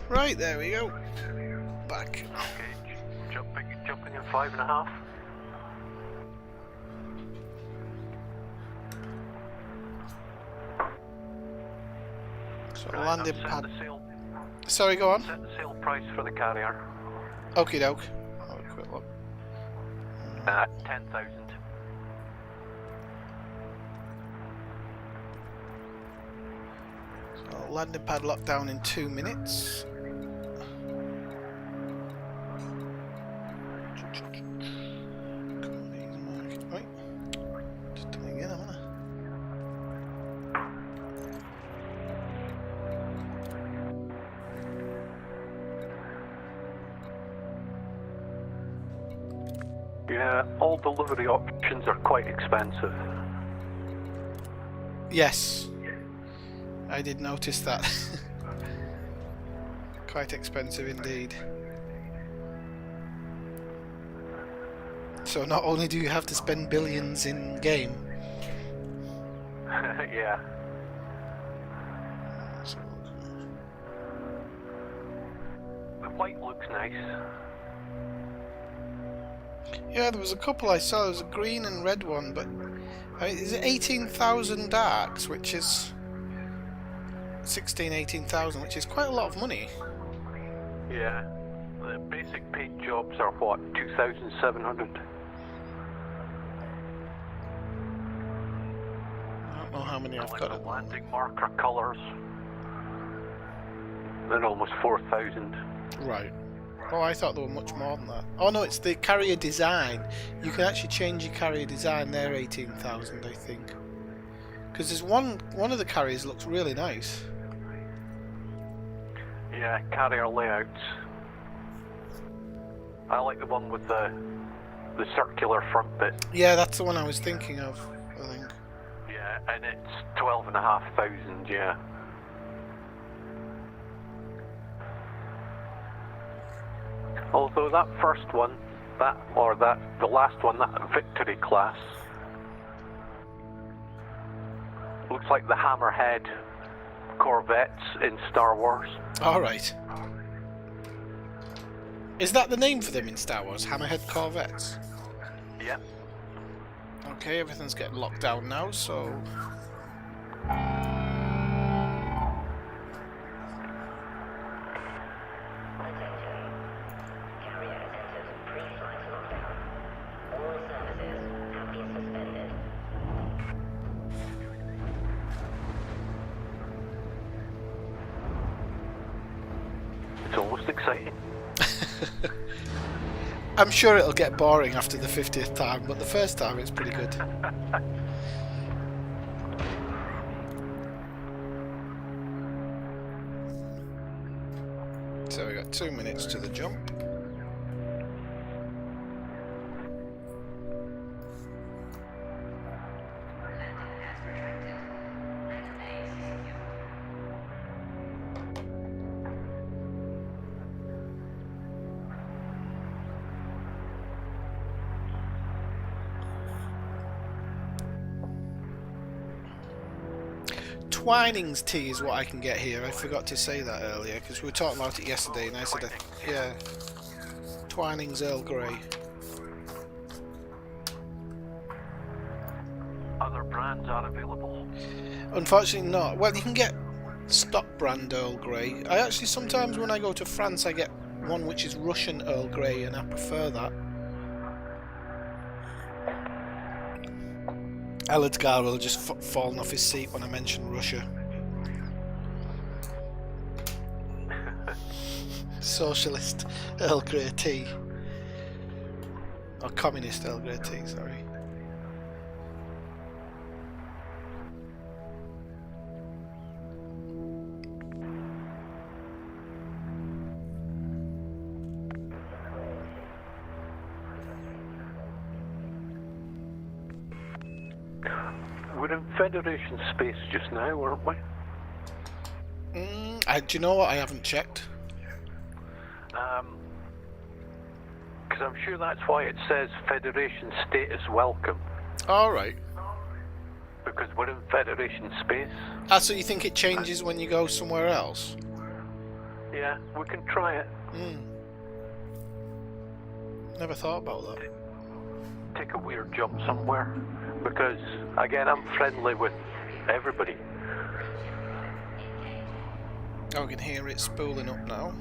Right, there we go. Back. Okay, jumping in 5.5. So Right, landing I've set pad. the sale, Sorry, go on. set the sale price for the carrier Okie doke. Have a quick look. at 10,000. So landing pad lockdown in 2 minutes. Right. Just doing it again, haven't I? Yeah, all delivery options are quite expensive. Yes. I did notice that. Quite expensive indeed. So not only do you have to spend billions in game. Yeah. The white looks nice. Yeah, there was a couple I saw. There was a green and red one, but is it 18,000 darks, which is 18,000, which is quite a lot of money. Yeah. The basic paint jobs are what, 2,700? I don't know how many I've Like got the at the moment. landing marker colours. Then almost 4,000. Right. Oh, I thought there were much more than that. Oh no, it's the carrier design. You can actually change your carrier design there, 18,000, I think. Because there's one of the carriers looks really nice. Yeah, carrier layouts. I like the one with the circular front bit. Yeah, that's the one I was thinking of, I think. Yeah, and it's 12,500, yeah. Although that first one, the last one, that Victory class, looks like the Hammerhead Corvettes in Star Wars. Alright. Is that the name for them in Star Wars? Hammerhead Corvettes? Yeah. Okay, everything's getting locked down now, so... Attention. Carrier has entered pre-flight lockdown. All services have been suspended. It's almost exciting. I'm sure it'll get boring after the 50th time, but the first time it's pretty good. So we got 2 minutes to the jump. Twining's tea is what I can get here. I forgot to say that earlier because we were talking about it yesterday, and I said, yeah, Twining's Earl Grey. Other brands are available. Unfortunately, not. Well, you can get stock brand Earl Grey. I actually sometimes when I go to France, I get one which is Russian Earl Grey, and I prefer that. Eladgar will just fallen off his seat when I mention Russia. Socialist Earl Grey tea. Or communist Earl Grey tea, sorry. We're in Federation space just now, aren't we? Do you know what? I haven't checked. Because I'm sure that's why it says Federation status welcome. Alright. Because we're in Federation space. Ah, so you think it changes when you go somewhere else? Yeah, we can try it. Never thought about that. Take a weird jump somewhere. Because, again, I'm friendly with everybody. Oh, I can hear it spooling up now.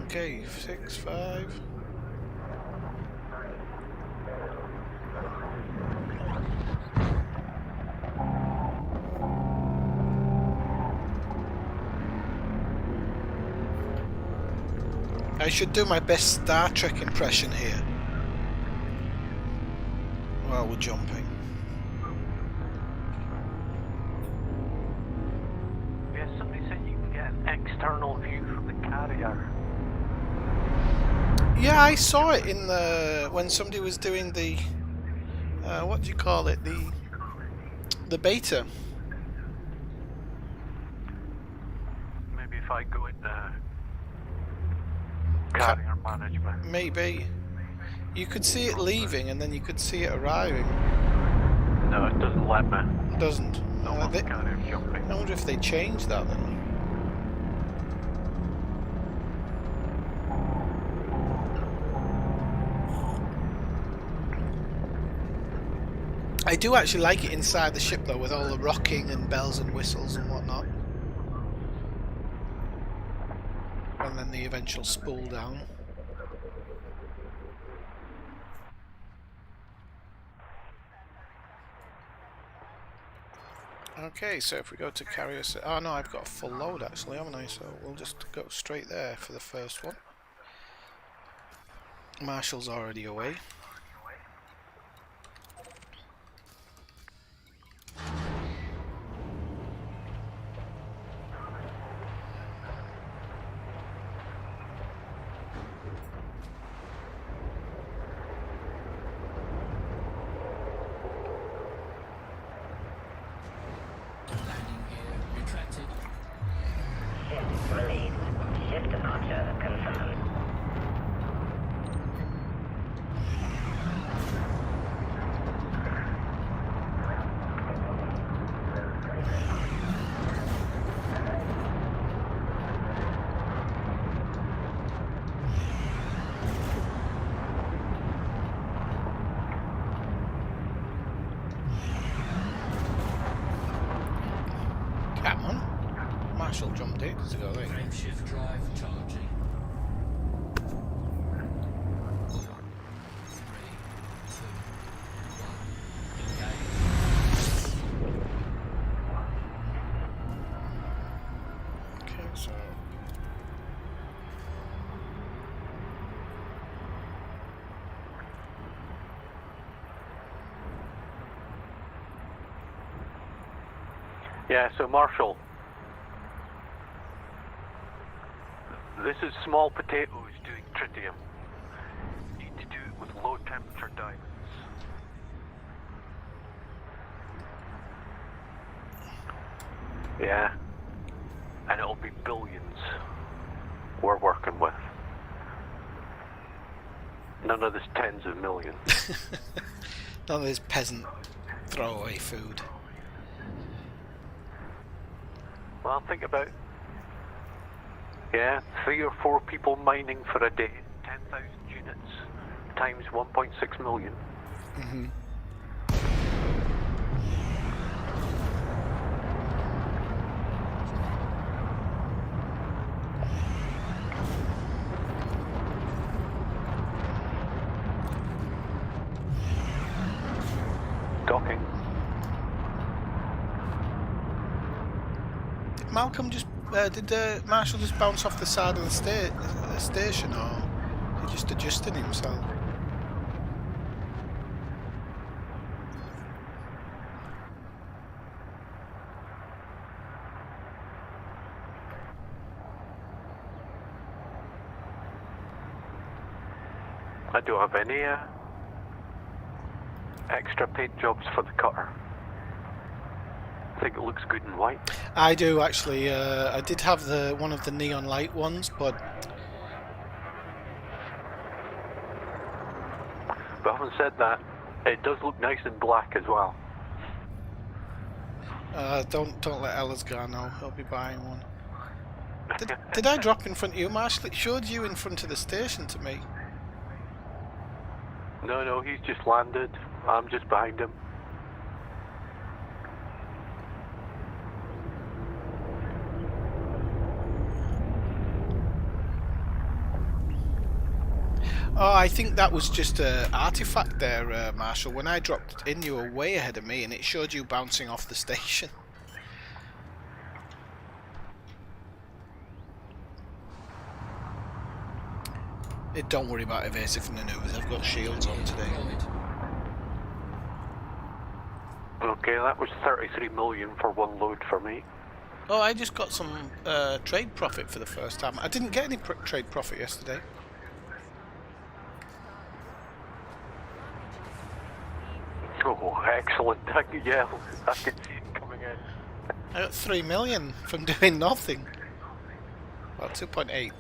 Okay, 6-5. I should do my best Star Trek impression here while we're jumping. Yeah, somebody said you can get an external view from the carrier. Yeah, I saw it in the when somebody was doing the what do you call it, the beta. Maybe if I go into carrier management. Maybe you could see it leaving and then you could see it arriving. No, it doesn't let me. It doesn't. No, I'm carrier jumping. I wonder if they changed that then. I do actually like it inside the ship though, with all the rocking and bells and whistles and whatnot. And then the eventual spool down. Okay, so if we go to carrier... Oh no, I've got a full load actually, haven't I? So we'll just go straight there for the first one. Marshall's already away. Landing gear retracted. Ship released. Ship departure confirmed. Come on. Marshall jumped in. Does it go there? Frameshift drive charging. 3, 2, 1. Engage. Okay, so... Yeah, so Marshall, this is small potatoes doing tritium. You need to do it with low temperature diamonds. Yeah, and it'll be billions we're working with. None of this tens of millions. None of this peasant throwaway food. Well, think about, yeah, 3 or 4 people mining for a day, 10,000 units, times 1.6 million. Mm-hmm. Docking. Malcolm just did Marshall just bounce off the side of the station, or he just adjusted himself? I don't have any extra paint jobs for the cutter. I think it looks good in white. I do actually. I did have one of the neon light ones, but But having said that, it does look nice and black as well. Don't let Elazgar know. He'll be buying one. Did I drop in front of you, Marshall? It showed you in front of the station to me. No, he's just landed. I'm just behind him. Oh, I think that was just an artifact there, Marshall. When I dropped in, you were way ahead of me, and it showed you bouncing off the station. Don't worry about evasive manoeuvres. I've got shields on today. Okay, that was 33 million for one load for me. Oh, I just got some trade profit for the first time. I didn't get any trade profit yesterday. Oh, excellent. Yeah, I can see it coming in. I got 3 million from doing nothing. Well, 2.8.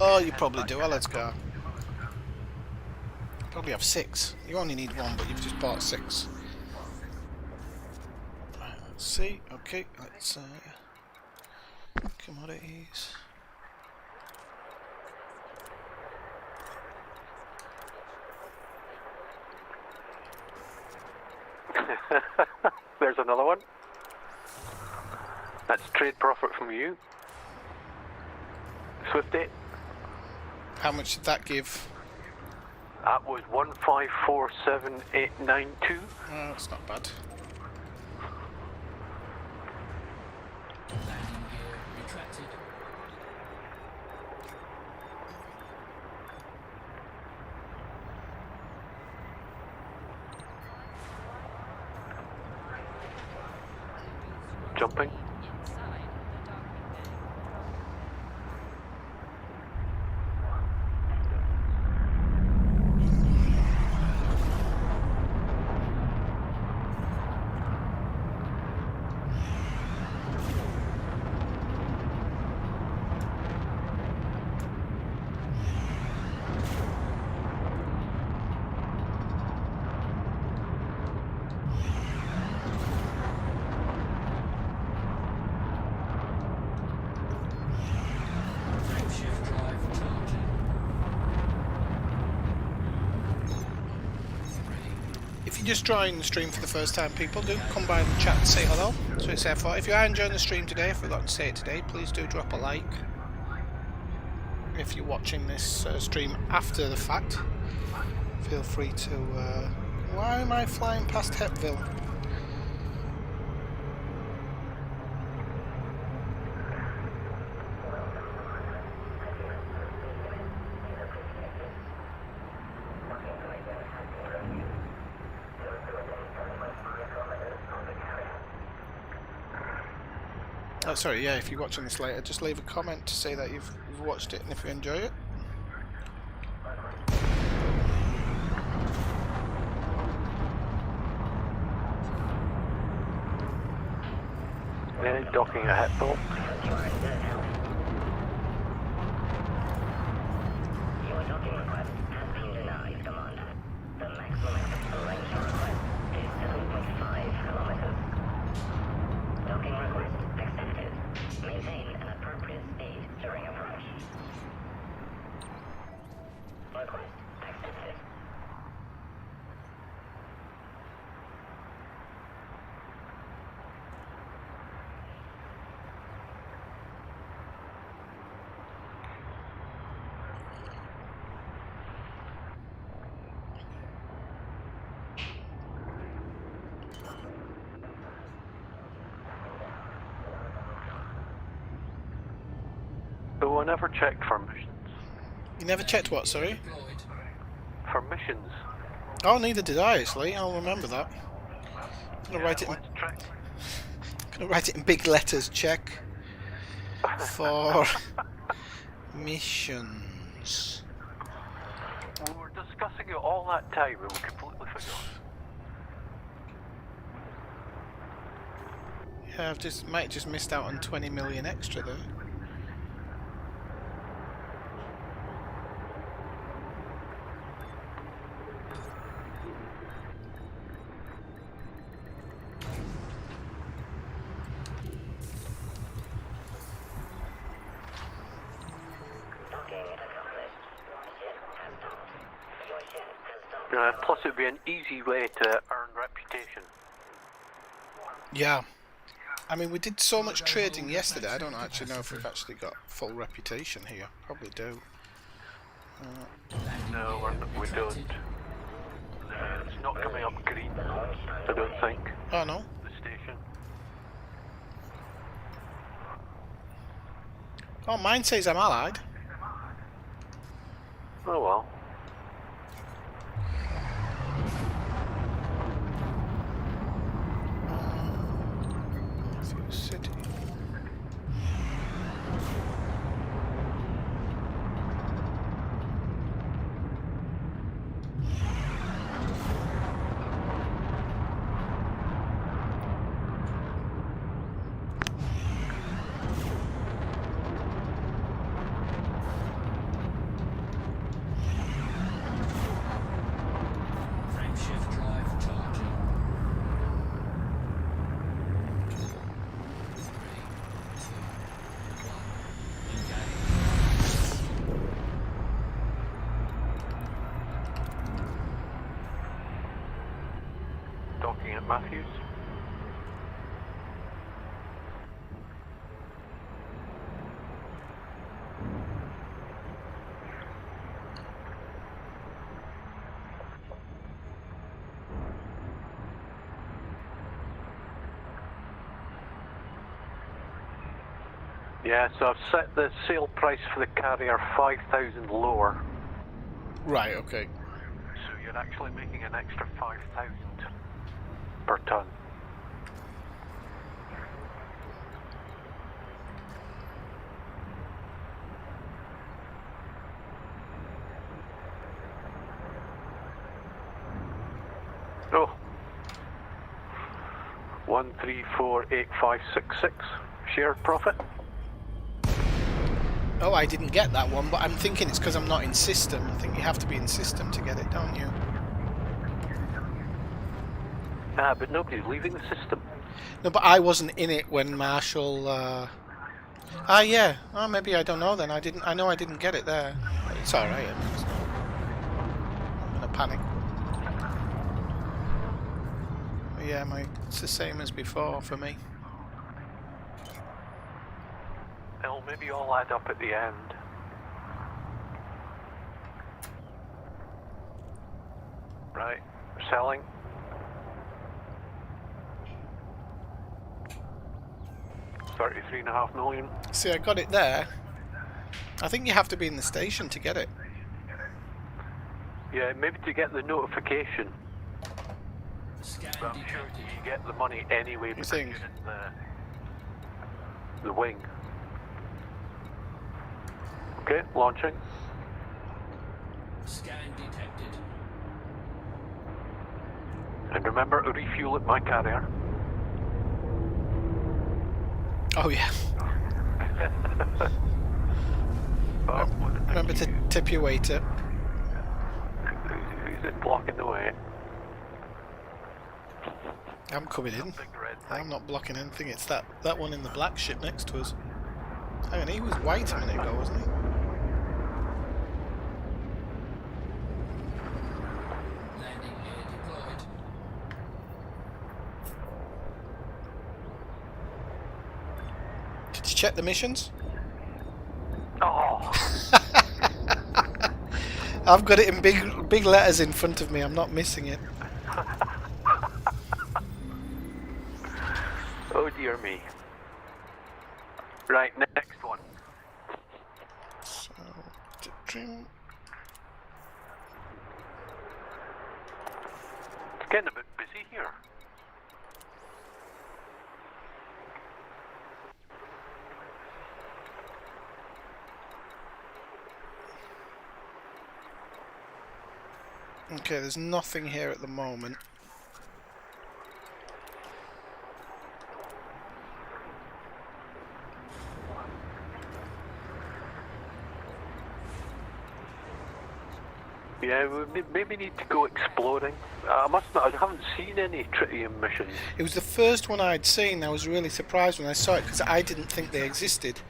Oh, you probably do. Well, let's go. Probably have 6. You only need 1, but you've just bought 6. Right, let's see. Okay, let's commodities. There's another one. That's trade profit from you. Swifty. How much did that give? That was 1547892. Oh, that's not bad. Landing gear retracted. Jumping. Shift drive charging. If you're just joining the stream for the first time, people, do come by the chat and say hello. So it's therefore, if you are enjoying the stream today, I forgot to say it today, please do drop a like. If you're watching this stream after the fact, feel free to... why am I flying past Hepville? Oh, sorry, yeah, if you're watching this later, just leave a comment to say that you've watched it and if you enjoy it. Docking a Hetfield. Your docking request has been denied, Commander. The maximum acceptable range of request is 7.5 kilometers. Docking request accepted. Maintain an appropriate speed during approach. Request accepted. So I never checked for missions. You never checked what, sorry? Deployed. For missions. Oh, neither did I, actually. I'll remember that. Gonna write it in, Let's try. gonna write it in big letters, check for missions. We were discussing it all that time and we completely forgot. Yeah, might have just missed out on 20 million extra there. Plus, it would be an easy way to earn reputation. Yeah. I mean, we did so much trading yesterday, I don't actually know if we've actually got full reputation here. Probably do. No, we don't. It's not coming up green, I don't think. Oh, no? The station. Oh, mine says I'm allied. Oh well. City. Frameshift drive charging. 3, 2, 1, engage. Docking at Matthews. Yeah, so I've set the sale price for the carrier 5,000 lower. Right, okay. So you're actually making an extra 5,000 per ton. Oh. 1348566 shared profit. Oh, I didn't get that one, but I'm thinking it's because I'm not in system. I think you have to be in system to get it, don't you? Ah, but nobody's leaving the system. No, but I wasn't in it when Marshall. Ah, yeah. Oh, maybe I don't know then. I know I didn't get it there. It's all right. I'm gonna panic. But yeah, it's the same as before for me. It'll maybe all add up at the end. Right, selling. $33.5 million. See, I got it there. I think you have to be in the station to get it. Yeah, maybe to get the notification. Scan But I'm sure detected. you get the money anyway because think? you're in the wing. Okay, launching. Scan detected. And remember to refuel at my carrier. Oh yeah. Oh, Remember to tip your waiter. Is it blocking the way? I'm coming in. Big red thing. I'm not blocking anything. It's that one in the black ship next to us. Hang on, he was white a minute ago, wasn't he? Landing gear deployed. Did you check the missions? Oh, I've got it in big letters in front of me. I'm not missing it. oh dear me. Right, next one. So, trim. It's getting a bit busy here. Okay, there's nothing here at the moment. Yeah, we maybe need to go exploring. I haven't seen any tritium missions. It was the first one I'd seen. I was really surprised when I saw it because I didn't think they existed.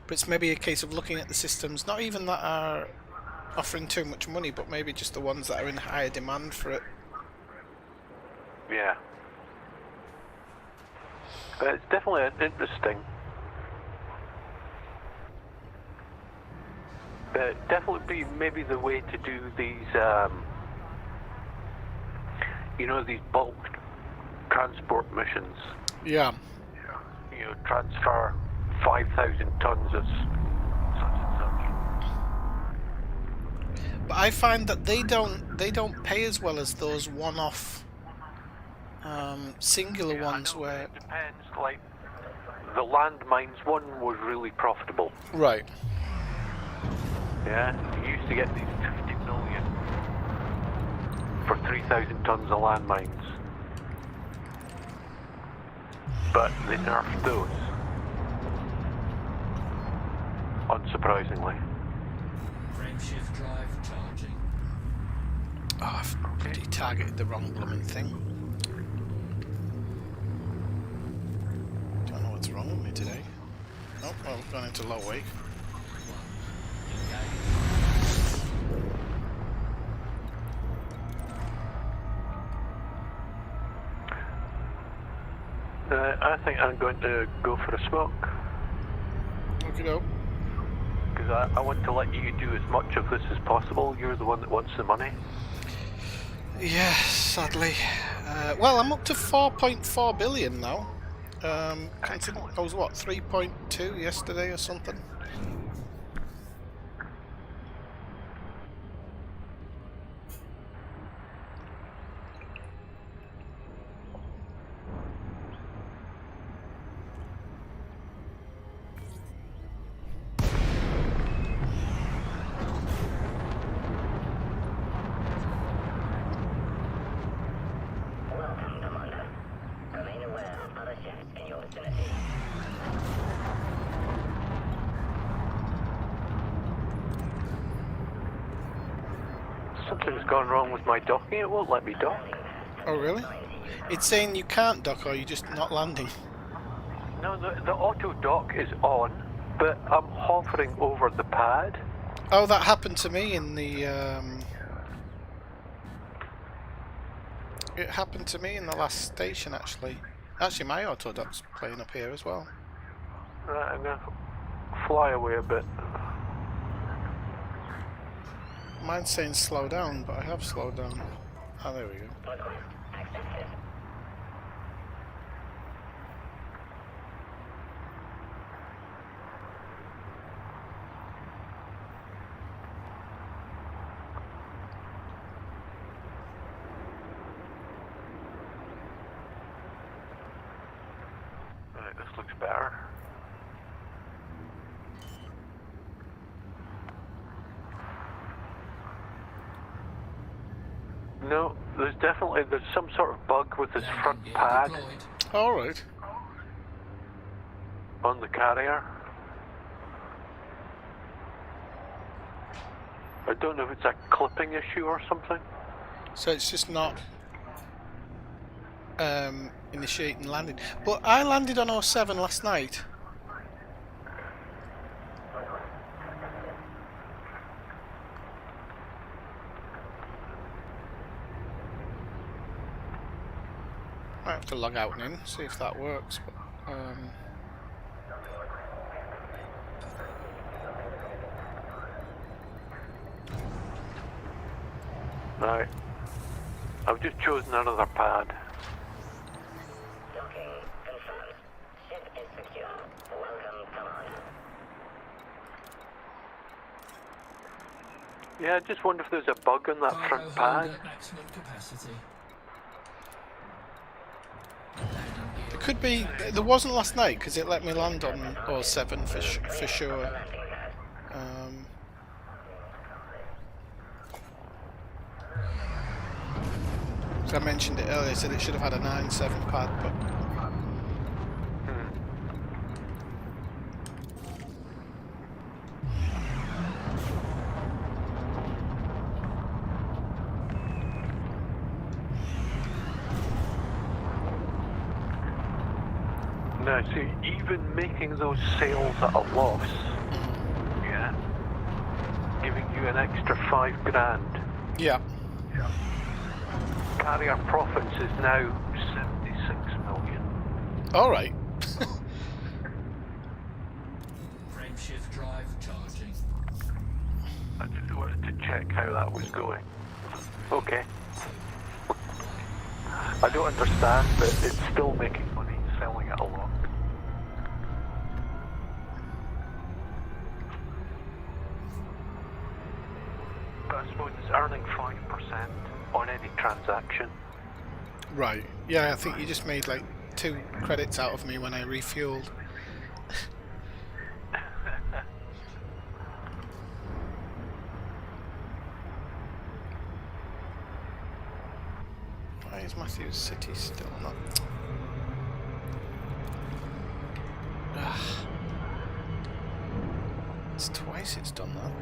But it's maybe a case of looking at the systems, not even that are offering too much money, but maybe just the ones that are in higher demand for it. Yeah. It's definitely interesting. Definitely be maybe the way to do these, these bulk transport missions. Yeah. You know, transfer 5,000 tons of such and such. But I find that they don't pay as well as those one-off singular ones where it depends. Like the landmines one was really profitable. right. Yeah, you used to get these 50 million for 3,000 tons of landmines. But they nerfed those. Unsurprisingly. Frameshift drive charging. Oh, I've bloody targeted the wrong blooming thing. Don't know what's wrong with me today. Oh, well, I've gone into low wake. I think I'm going to go for a smoke. Okay, no. Because I want to let you do as much of this as possible. You're the one that wants the money. Yeah, sadly. Well, I'm up to 4.4 billion now. Considering I was what, 3.2 yesterday or something. Welcome, Commander. Remain aware of other ships in your vicinity. Something's gone wrong with my docking. It won't let me dock. Oh, really? It's saying you can't dock or you're just not landing. No, the auto dock is on, but I'm hovering over the pad. Oh, that happened to me in the it happened to me in the last station, actually. Actually, my auto dock's playing up here as well. Right, I'm gonna fly away a bit. Mine's saying slow down, but I have slowed down. Oh, there we go. Request accepted. Right, this looks better. No, there's some sort of bug with this front Landing gear pad deployed. Alright. on the carrier. I don't know if it's a clipping issue or something. So it's just not initiating landing. But I landed on 07 last night. Might have to log out and in, see if that works. But, Right. I've just chosen another pad. Docking confirmed. Ship is secure. Welcome, Command. Yeah, I just wonder if there's a bug on that Cargo front pad. hold at maximum capacity. it could be. There wasn't last night because it let me land on 07 for sure. So I mentioned it earlier. I said it should have had a 9.7 pad, but Now, see, even making those sales at a loss, yeah, giving you an extra $5,000. Yeah. Carrier profits is now 76 million. All right. Frameshift drive charging. I just wanted to check how that was going. Okay. I don't understand, but it's still making money selling it a lot. But I suppose it's earning 5% on any transaction. Right. Yeah, I think you just made like 2 credits out of me when I refueled. Why is Matthews City still not? Ah. It's twice it's done that.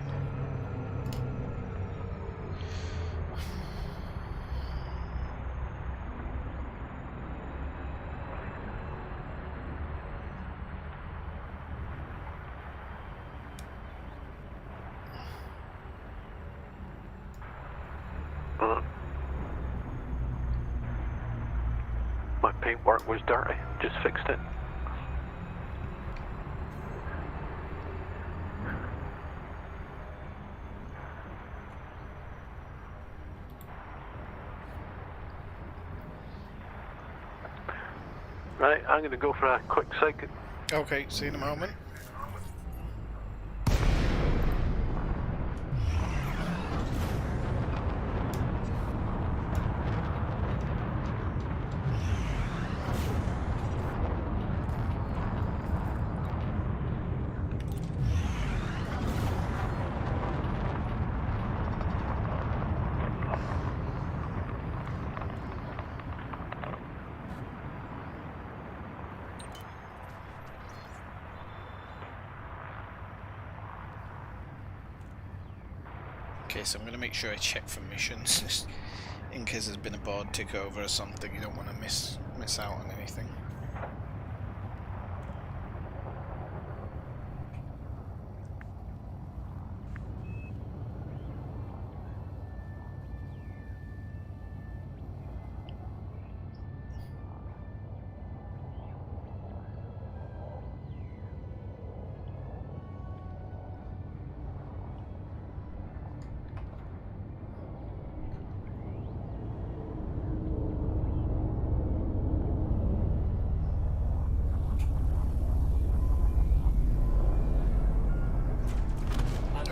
My paintwork was dirty, just fixed it. Right, I'm going to go for a quick second. Okay, see you in a moment. Okay, so I'm going to make sure I check for missions, just in case there's been a board tick over or something. You don't want to miss out on anything.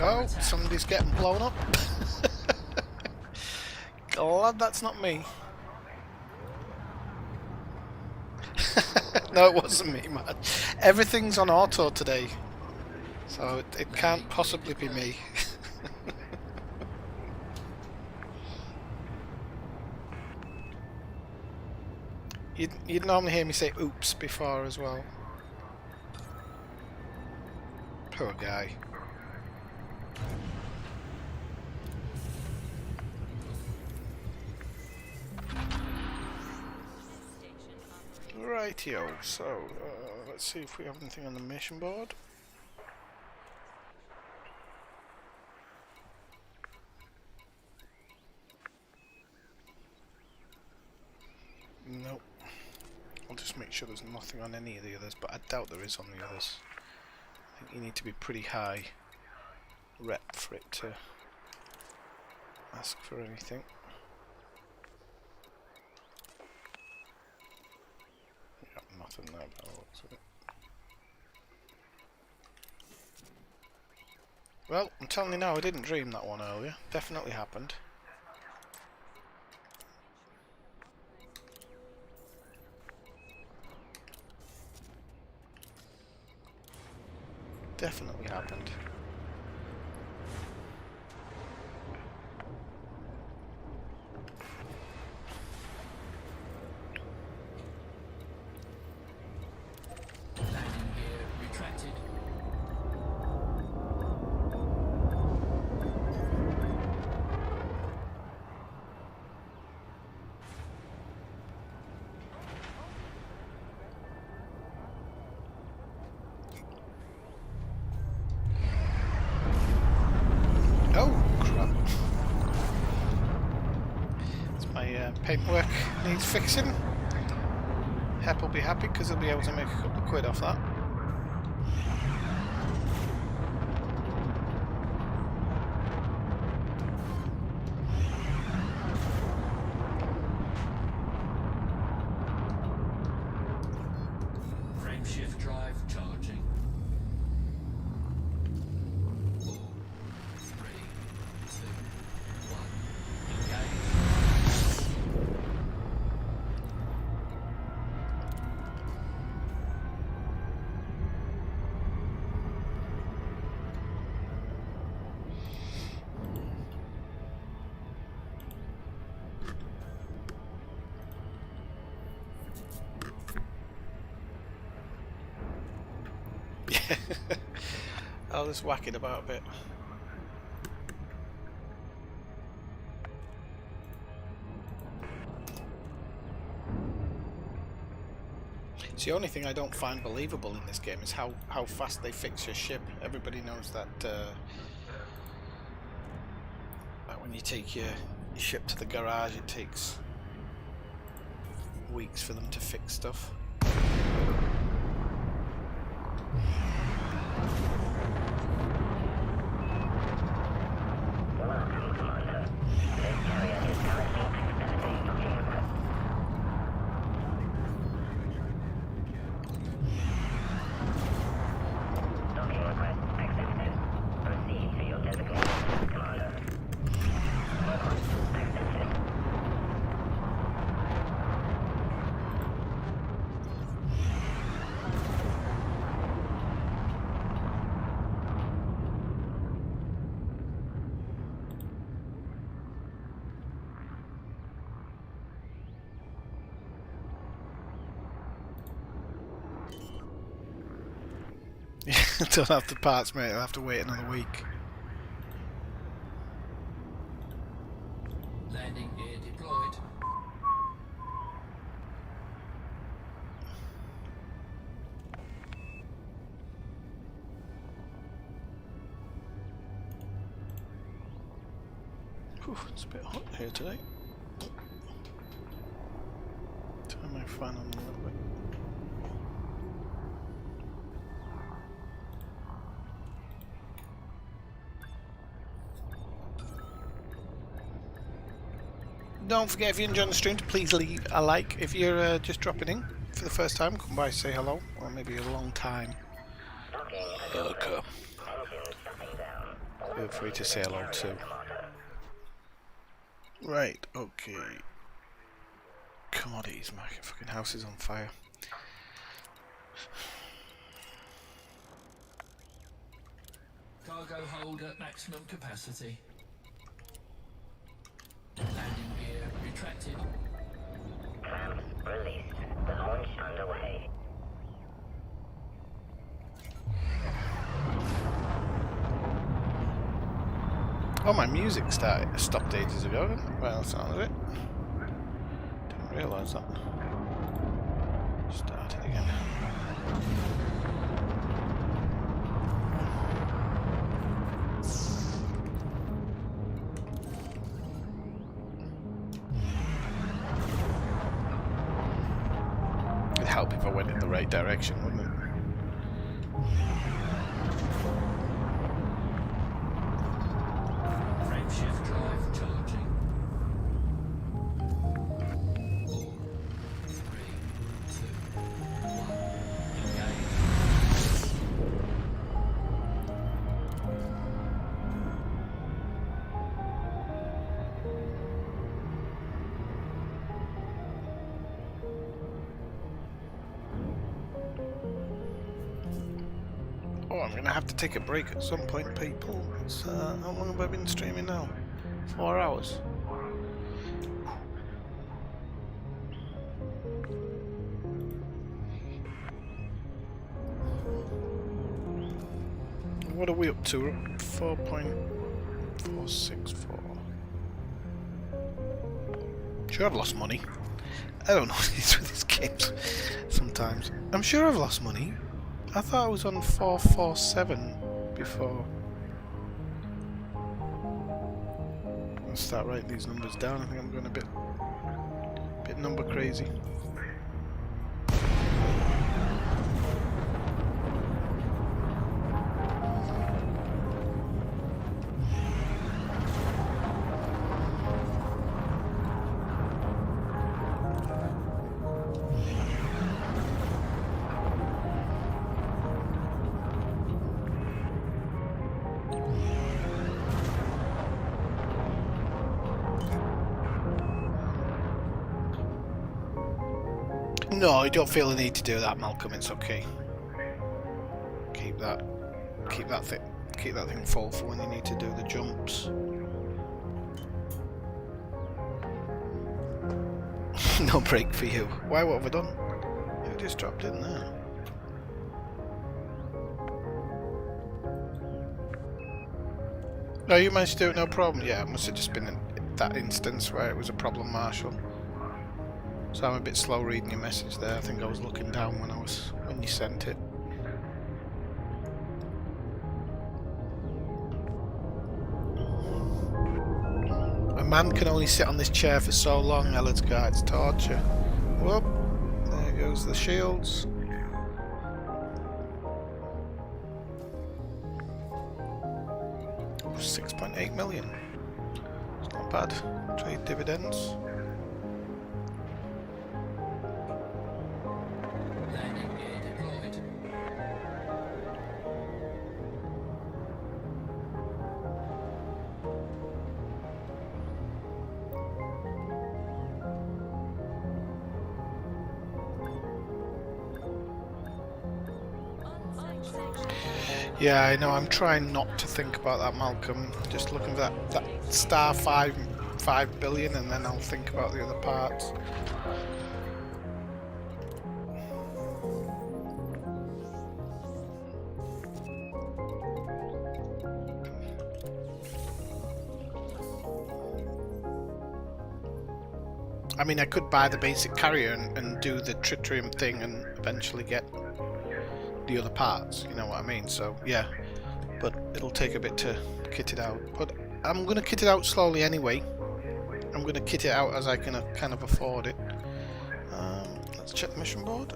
Oh, somebody's getting blown up. Glad that's not me. No, it wasn't me, man. Everything's on auto today, so it can't possibly be me. You'd normally hear me say oops before as well. Poor guy. Rightio, so let's see if we have anything on the mission board. Nope. I'll just make sure there's nothing on any of the others, but I doubt there is on the others. I think you need to be pretty high rep for it to ask for anything. Nothing there by the looks of it. Well, I'm telling you now, I didn't dream that one earlier. Definitely happened. Definitely happened. Landing gear retracted. paintwork needs fixing. Hep will be happy because he'll be able to make a couple of quid off that. Frameshift drive charging. 4, 3, 2, 1. Engage. I'll just whack it about a bit. It's the only thing I don't find believable in this game is how fast they fix your ship. Everybody knows that when you take your ship to the garage, it takes weeks for them to fix stuff. Welcome, Commander. This carrier is currently accepting docking request. Docking request accepted. Proceed to your designated Commander. Request accepted. Don't have the parts, mate. I'll have to wait another week. Landing gear deployed. Whew, it's a bit hot here today. Turn my fan on a little bit. Don't forget, if you're enjoying the stream, to please leave a like. If you're just dropping in for the first time, come by, say hello, or maybe a long time. Welcome. Feel free to say hello too. Right, okay. Commodities, my fucking house is on fire. Cargo hold at maximum capacity. Landing gear retracted. Clamps released. The launch underway. Oh, my music stopped ages ago. Well, that's not it. Didn't realise that. Started again. It'd help if I went in the right direction, wouldn't it? Frameshift drive charging. 4, 3, 2, 1. Engage. Oh, I'm gonna have to take a break at some point, people. It's, how long have I been streaming now? 4 hours. What are we up to? We're up to 4.464. Sure, I've lost money. I don't know what it is with these games sometimes. I'm sure I've lost money. I thought I was on 447 before. I'll start writing these numbers down. I think I'm going a bit bit number crazy. No, you don't feel the need to do that, Malcolm. It's okay. Keep that thing full for when you need to do the jumps. No break for you. Why? What have I done? You just dropped in there. No, you managed to do it, no problem. Yeah, it must have just been in that instance where it was a problem, Marshall. So I'm a bit slow reading your message there. I think I was looking down when you sent it. A man can only sit on this chair for so long, Ellard's guides torture. Whoop, there goes the shields. Oh, 6.8 million. It's not bad. Trade dividends. Landing gear deployed. Yeah, I know. I'm trying not to think about that, Malcolm. Just looking for that star 5 billion, and then I'll think about the other parts. I mean, I could buy the basic carrier and do the tritium thing and eventually get the other parts, you know what I mean? So yeah, but it'll take a bit to kit it out. But I'm going to kit it out slowly anyway. I'm going to kit it out as I can kind of afford it. Let's check the mission board.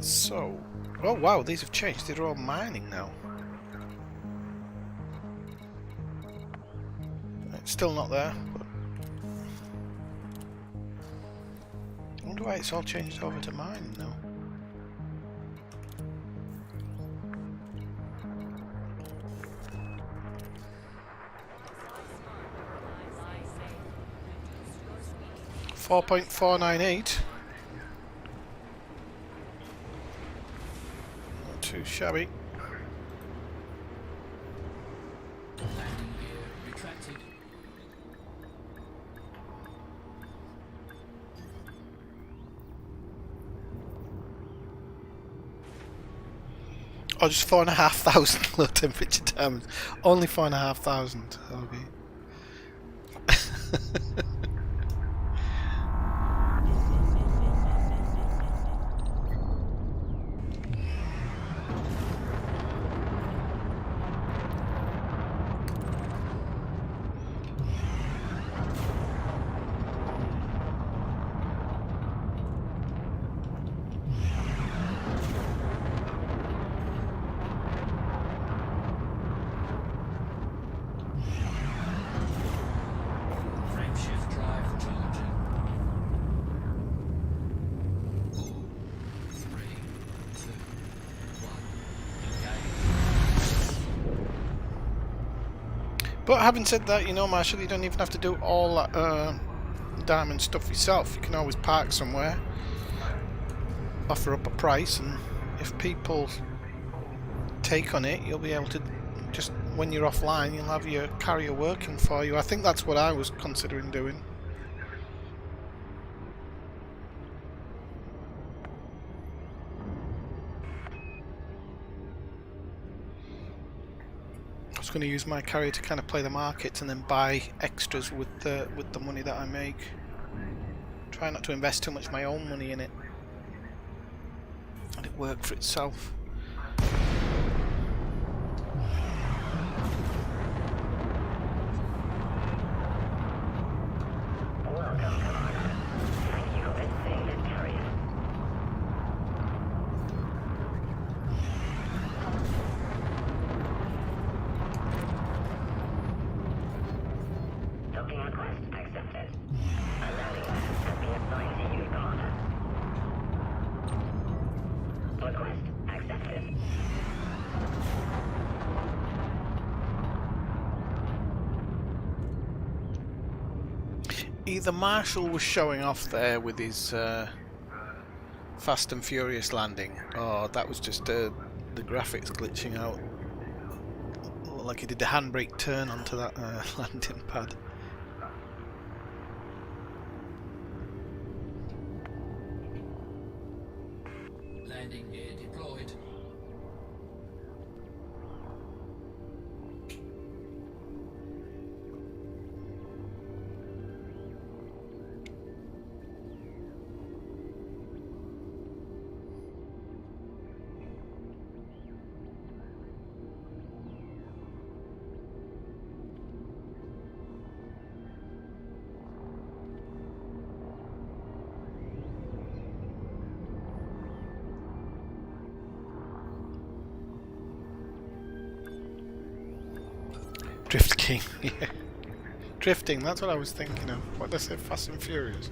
So, oh wow, these have changed. They're all mining now. It's still not there, but I wonder why it's all changed over to mining now. $4.498. Not too shabby. Landing gear retracted. Oh, just 4,500 low temperature temps. Only 4,500. Okay. Frameshift drive charging. 4, 3, 2, 1. Engage. But having said that, you know, Marshall, you don't even have to do all that diamond stuff yourself. You can always park somewhere, offer up a price, and if people take on it, you'll be able to just, when you're offline, you'll have your carrier working for you. I think that's what I was considering doing. I was going to use my carrier to kind of play the markets and then buy extras with the money that I make. Try not to invest too much of my own money in it. Let it work for itself. Either Marshall was showing off there with his Fast and Furious landing, or that was just the graphics glitching out. Looked like he did a handbrake turn onto that landing pad. Landing gear deployed. Drift King, yeah. Drifting, that's what I was thinking of. What did I say? Fast and Furious.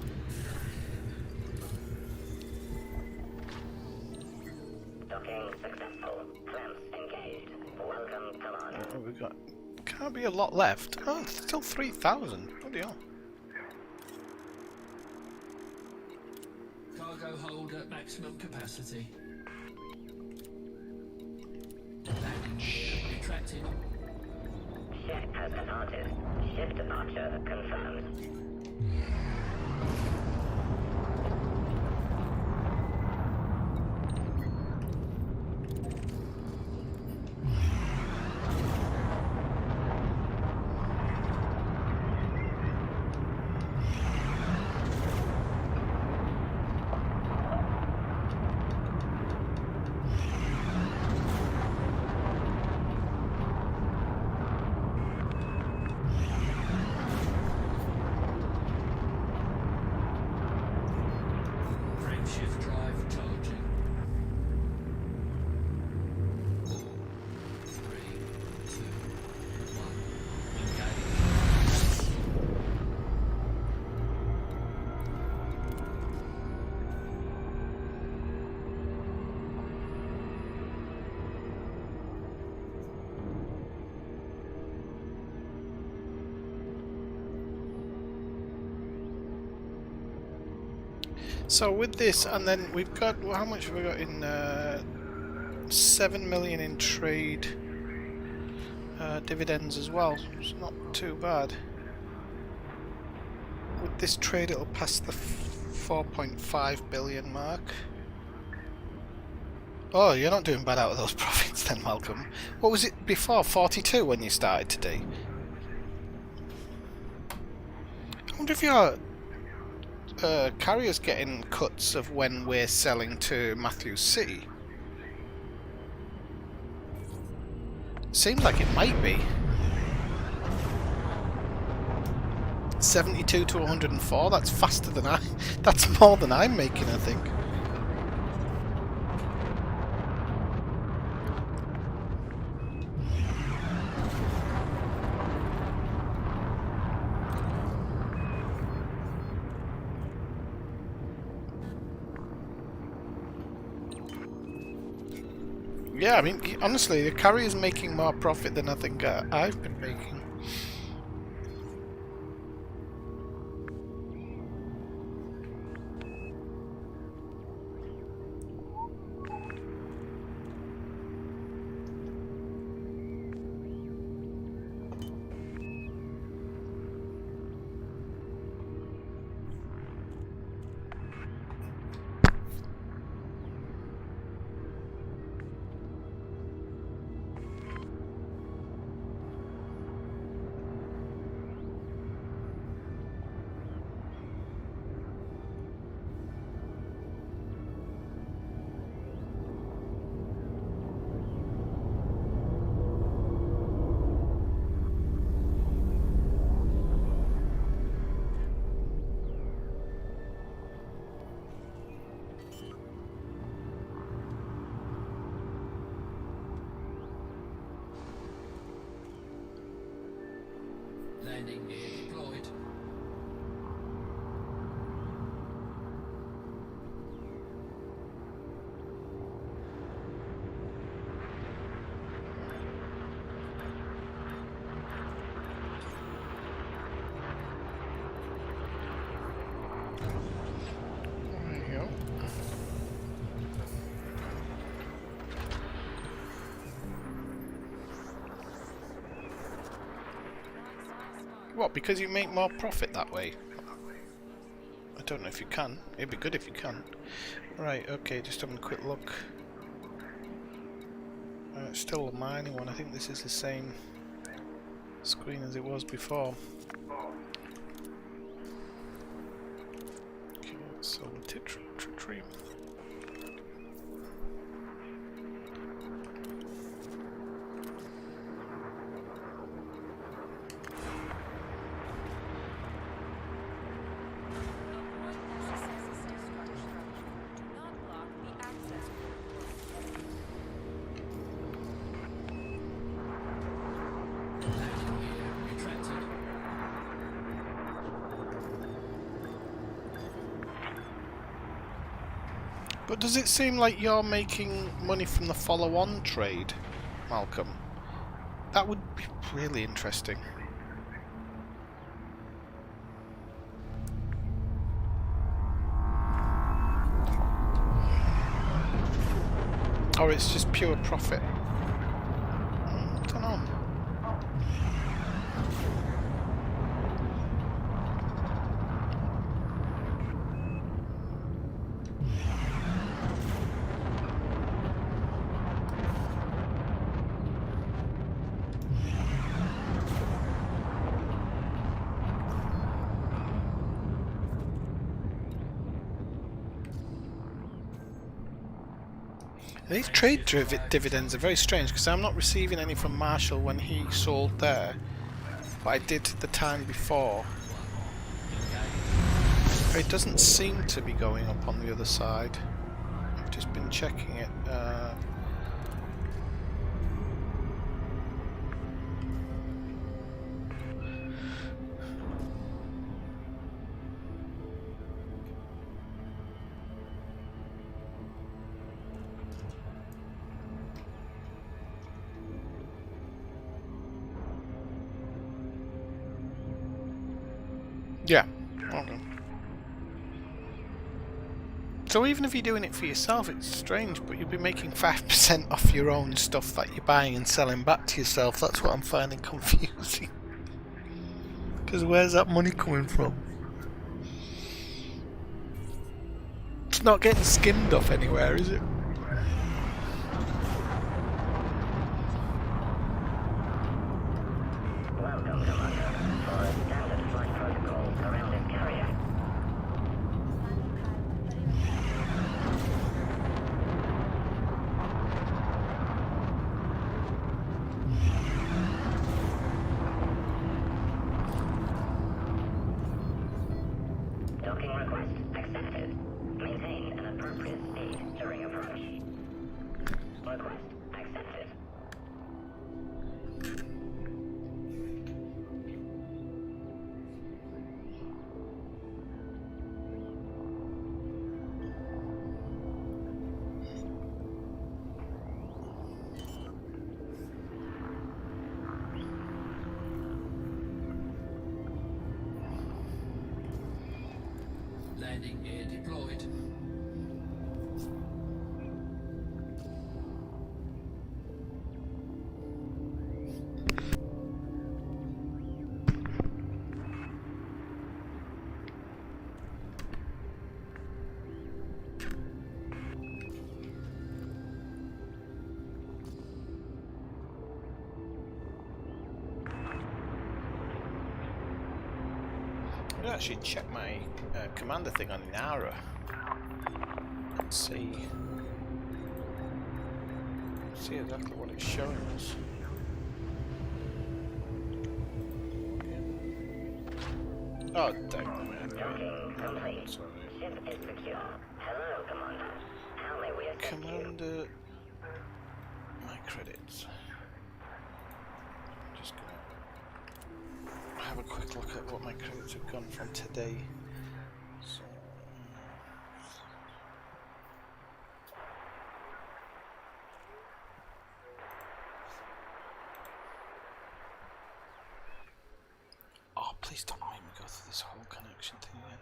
Docking successful. Clamps engaged. Welcome, command. What have we got? Can't be a lot left. Oh, it's still 3,000. Bloody hell. Cargo hold at maximum capacity. Landing gear retracted. Ship has departed. Ship departure confirmed. Frameshift drive charging. 4, 3, 2, 1. Engage. So with this, and then we've got, well, how much have we got in 7 million in trade dividends as well. It's not too bad. With this trade, it'll pass the 4.5 billion mark. Oh, you're not doing bad out of those profits then, Malcolm. What was it before? 42 when you started today? I wonder if your carrier's getting cuts of when we're selling to Matthews City. Seems like it might be. 72 to 104, that's faster than that's more than I'm making, I think. Yeah, I mean, honestly, the carrier's making more profit than I think I've been making. Landing gear deployed. What, because you make more profit that way? I don't know if you can. It'd be good if you can. Right, okay, just having a quick look. It's still a mining one. I think this is the same screen as it was before. Okay, so the tree. But does it seem like you're making money from the follow-on trade, Malcolm? That would be really interesting. Or it's just pure profit. I don't know. These trade dividends are very strange because I'm not receiving any from Marshall when he sold there, but I did the time before. It doesn't seem to be going up on the other side. I've just been checking it. Yeah. Okay. So even if you're doing it for yourself, it's strange, but you'll be making 5% off your own stuff that you're buying and selling back to yourself. That's what I'm finding confusing. Because where's that money coming from? It's not getting skimmed off anywhere, is it? Welcome, Commander, for a standard flight protocol around this carrier. Docking request accepted. Maintain an appropriate speed during approach. Request accepted. Landing gear deployed. I'm gonna actually check my commander thing on Inara and see exactly what it's showing us. Oh, dang. Docking complete. Sorry. Ship is secure. Hello, Commander. How may we assist you? Commander, my credits. I'm just gonna have a quick look at what my credits have gone from today. So, oh, please don't make me go through this whole connection thing again.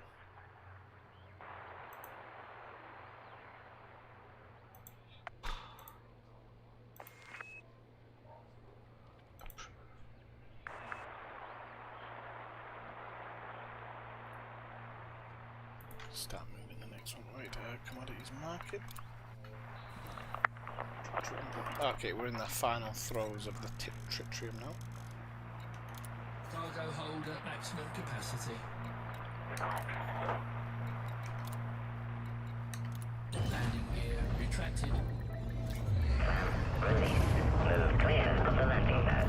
Start moving the next one. Right, commodities market. Okay, we're in the final throes of the tritium now. Cargo hold at maximum capacity. Landing gear retracted. Release. Move clear of the landing pad.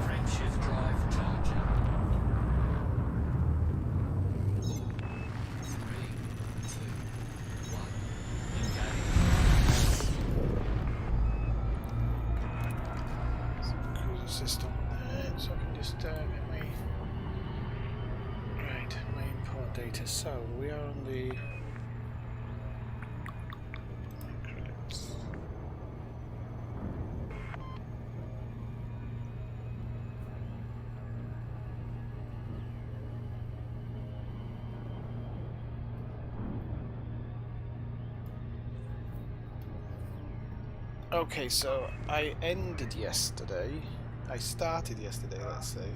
Frameshift drive charging. 4, 3, 2, 1. Engage. Cruiser system there, so I can just get my import data. So we are on the credits. Okay, so I ended yesterday. I started yesterday, let's say,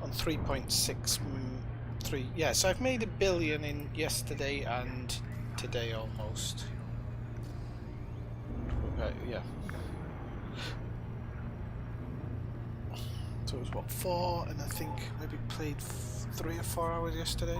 on 3.63. Yeah, so I've made $1 billion in yesterday and today almost. Yeah. So it was what, 4, and I think maybe played 3 or 4 hours yesterday.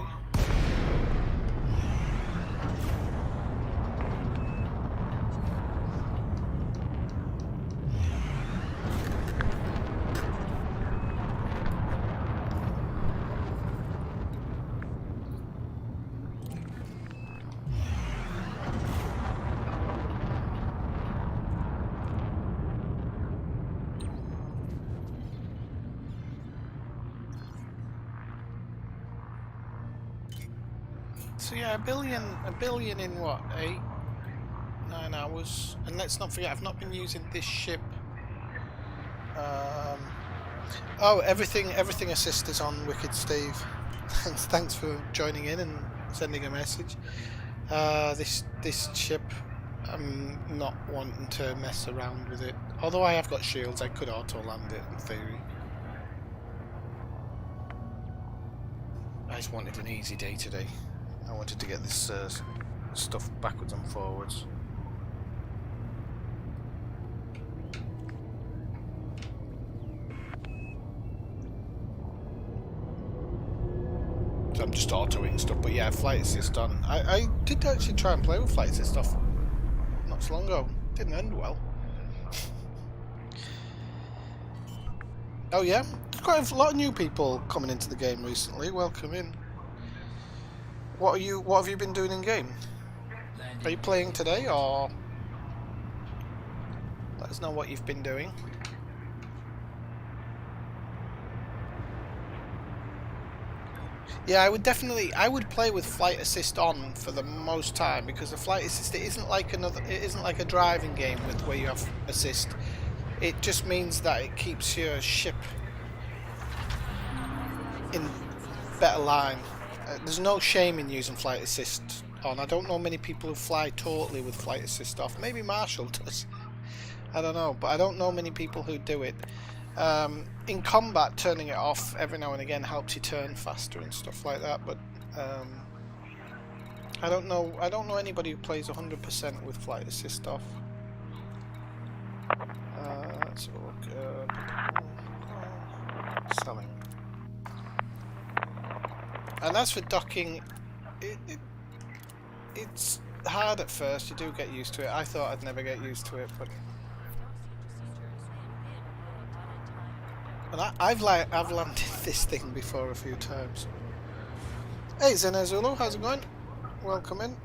So yeah, $1 billion in what, 8, 9 hours? And let's not forget, I've not been using this ship. Oh, everything assist is on, Wicked Steve. Thanks for joining in and sending a message. This ship, I'm not wanting to mess around with it. Although I have got shields, I could auto land it in theory. I just wanted an easy day today. I wanted to get this stuff backwards and forwards. So I'm just autoing stuff, but yeah, flight assist on. I did actually try and play with flight assist stuff not so long ago. Didn't end well. Oh yeah, quite a lot of new people coming into the game recently. Welcome in. What have you been doing in game? Are you playing today, or let us know what you've been doing? Yeah, I would play with flight assist on for the most time, because the flight assist, it isn't like a driving game with where you have assist. It just means that it keeps your ship in better line. There's no shame in using flight assist on. I don't know many people who fly totally with flight assist off. Maybe Marshall does. I don't know, but I don't know many people who do it. In combat, turning it off every now and again helps you turn faster and stuff like that. But I don't know anybody who plays 100% with flight assist off. Let's have a look. Selling. And as for docking, it's hard at first. You do get used to it. I thought I'd never get used to it, but and I've landed this thing before a few times. Hey Zenazulu, how's it going? Welcome in.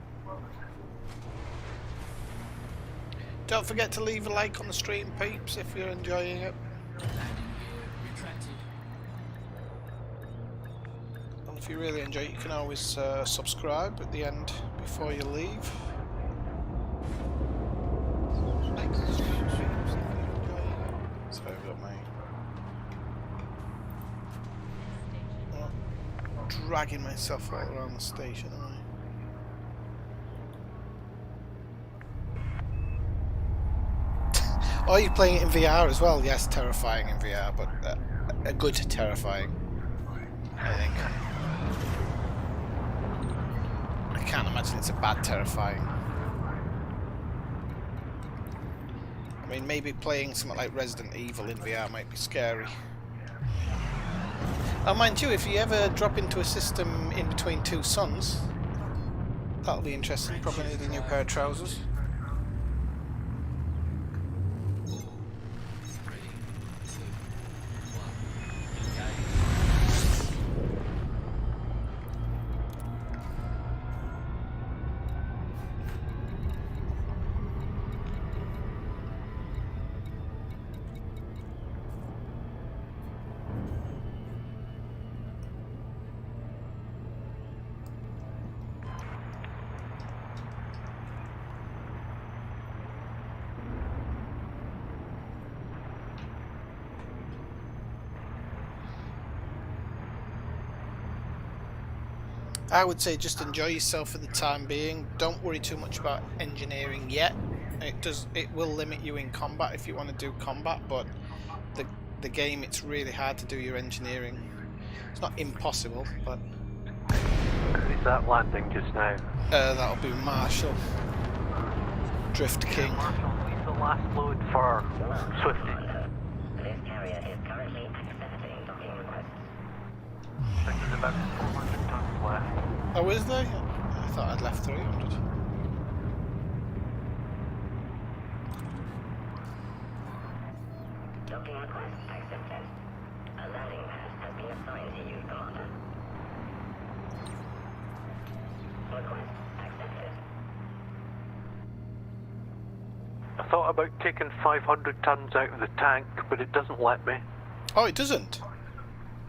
Don't forget to leave a like on the stream, peeps, if you're enjoying it. And if you really enjoy it, you can always subscribe at the end before you leave. Sorry, I've got my dragging myself all around the station, am I? Oh, you're playing it in VR as well? Yes, terrifying in VR, but a good terrifying, I think. I can't imagine it's a bad terrifying. I mean, maybe playing something like Resident Evil in VR might be scary. Oh, mind you, if you ever drop into a system in between two suns, that'll be interesting. Probably need a new pair of trousers. I would say just enjoy yourself for the time being. Don't worry too much about engineering yet. It will limit you in combat if you want to do combat, but the game, it's really hard to do your engineering. It's not impossible, but Who's that landing just now? that'll be Marshall. Drift King. Marshall, leave the last load for Swifty. This carrier is currently accepting docking requests. I think there's about 400 tons left. Oh, is there? I thought I'd left 300. Docking request accepted. A landing pad has been assigned to you, Commander. Request accepted. I thought about taking 500 tons out of the tank, but it doesn't let me. Oh, it doesn't?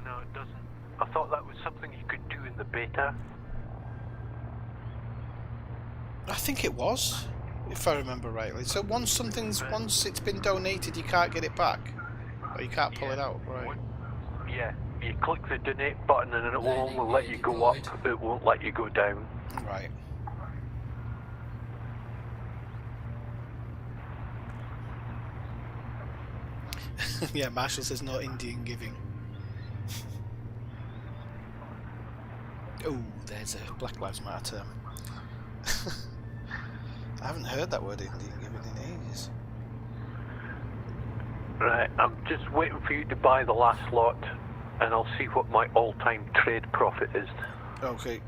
No, it doesn't. I thought that was something you could do in the beta. I think it was, if I remember rightly. So once it's been donated, you can't get it back, or you can't pull it out, right? Yeah, you click the donate button and it will only let you go up, it won't let you go down. Right. Yeah, Marshall says no Indian giving. Oh, there's a Black Lives Matter term. I haven't heard that word Indian giving in ages. Right, I'm just waiting for you to buy the last lot, and I'll see what my all-time trade profit is. Okay.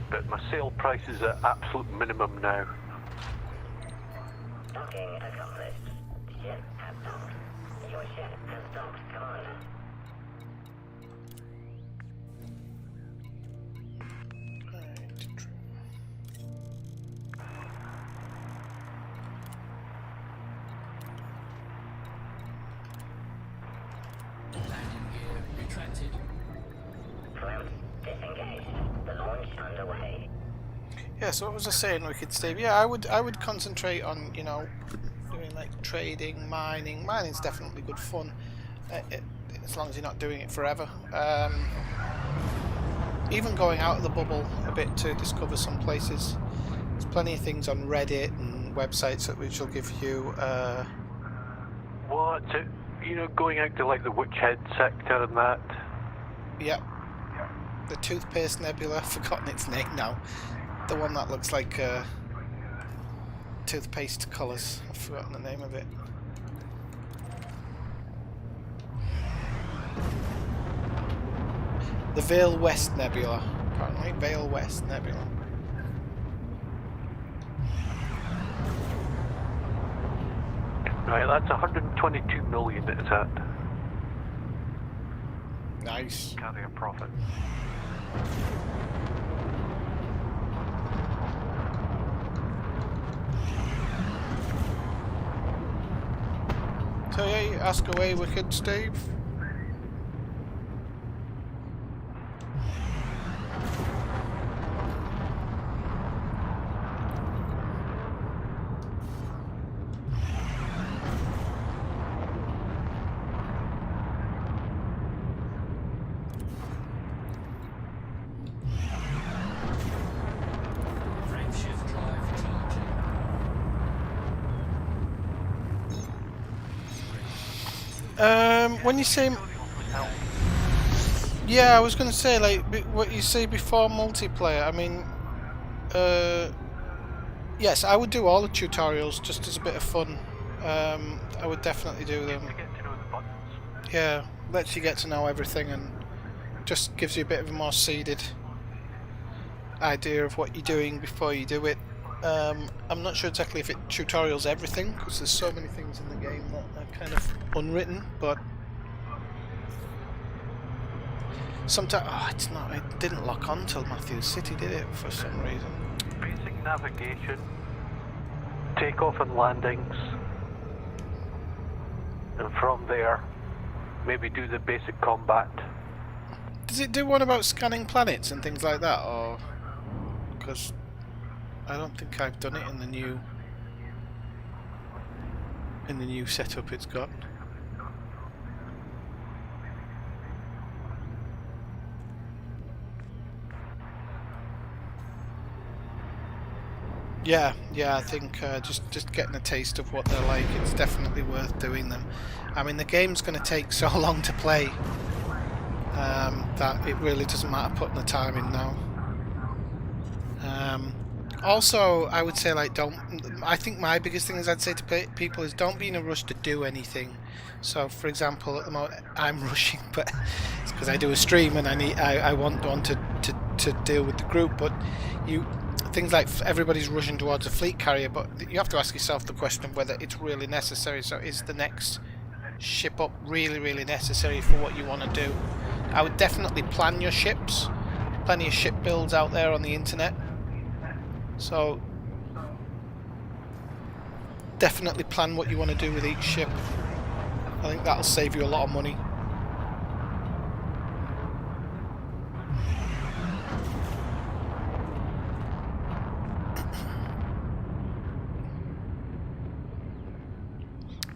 But my sale price is at absolute minimum now. Docking accomplished. Ship has docked. Your ship has docked, Commander. Landing gear retracted. Clamps disengaged. The launch underway. Yeah, so what was I saying, Wicked Steve? Yeah, I would concentrate on, you know, doing like trading, mining. Mining's definitely good fun, as long as you're not doing it forever. Even going out of the bubble a bit to discover some places. There's plenty of things on Reddit and websites which will give you. What? You know, going out to like the Witchhead sector and that? Yep. The toothpaste nebula, I've forgotten its name now. The one that looks like toothpaste colours. I've forgotten the name of it. The Vale West Nebula, apparently. Vale West Nebula. Right, that's 122 million it's at. Nice. Carrying a profit. So yeah, you ask away, Wicked Steve. When you say, yeah, I was gonna say like what you say before multiplayer. I mean, yes, I would do all the tutorials just as a bit of fun. I would definitely do them. Yeah, lets you get to know everything and just gives you a bit of a more seeded idea of what you're doing before you do it. I'm not sure exactly if it tutorials everything because there's so many things in the game that are kind of unwritten, but sometimes it's not. It didn't lock on till Matthews City, did it? For some reason. Basic navigation, takeoff and landings, and from there, maybe do the basic combat. Does it do one about scanning planets and things like that, or because I don't think I've done it in the new setup it's got. Yeah, I think just getting a taste of what they're like, it's definitely worth doing them. I mean, the game's going to take so long to play that it really doesn't matter putting the time in now. Also, I would say like I think my biggest thing is I'd say to people is don't be in a rush to do anything. So, for example, at the moment I'm rushing, but it's because I do a stream and I want to deal with the group. But things like everybody's rushing towards a fleet carrier, but you have to ask yourself the question of whether it's really necessary. So, is the next ship up really necessary for what you want to do? I would definitely plan your ships. Plenty of ship builds out there on the internet. So definitely plan what you want to do with each ship. I think that'll save you a lot of money.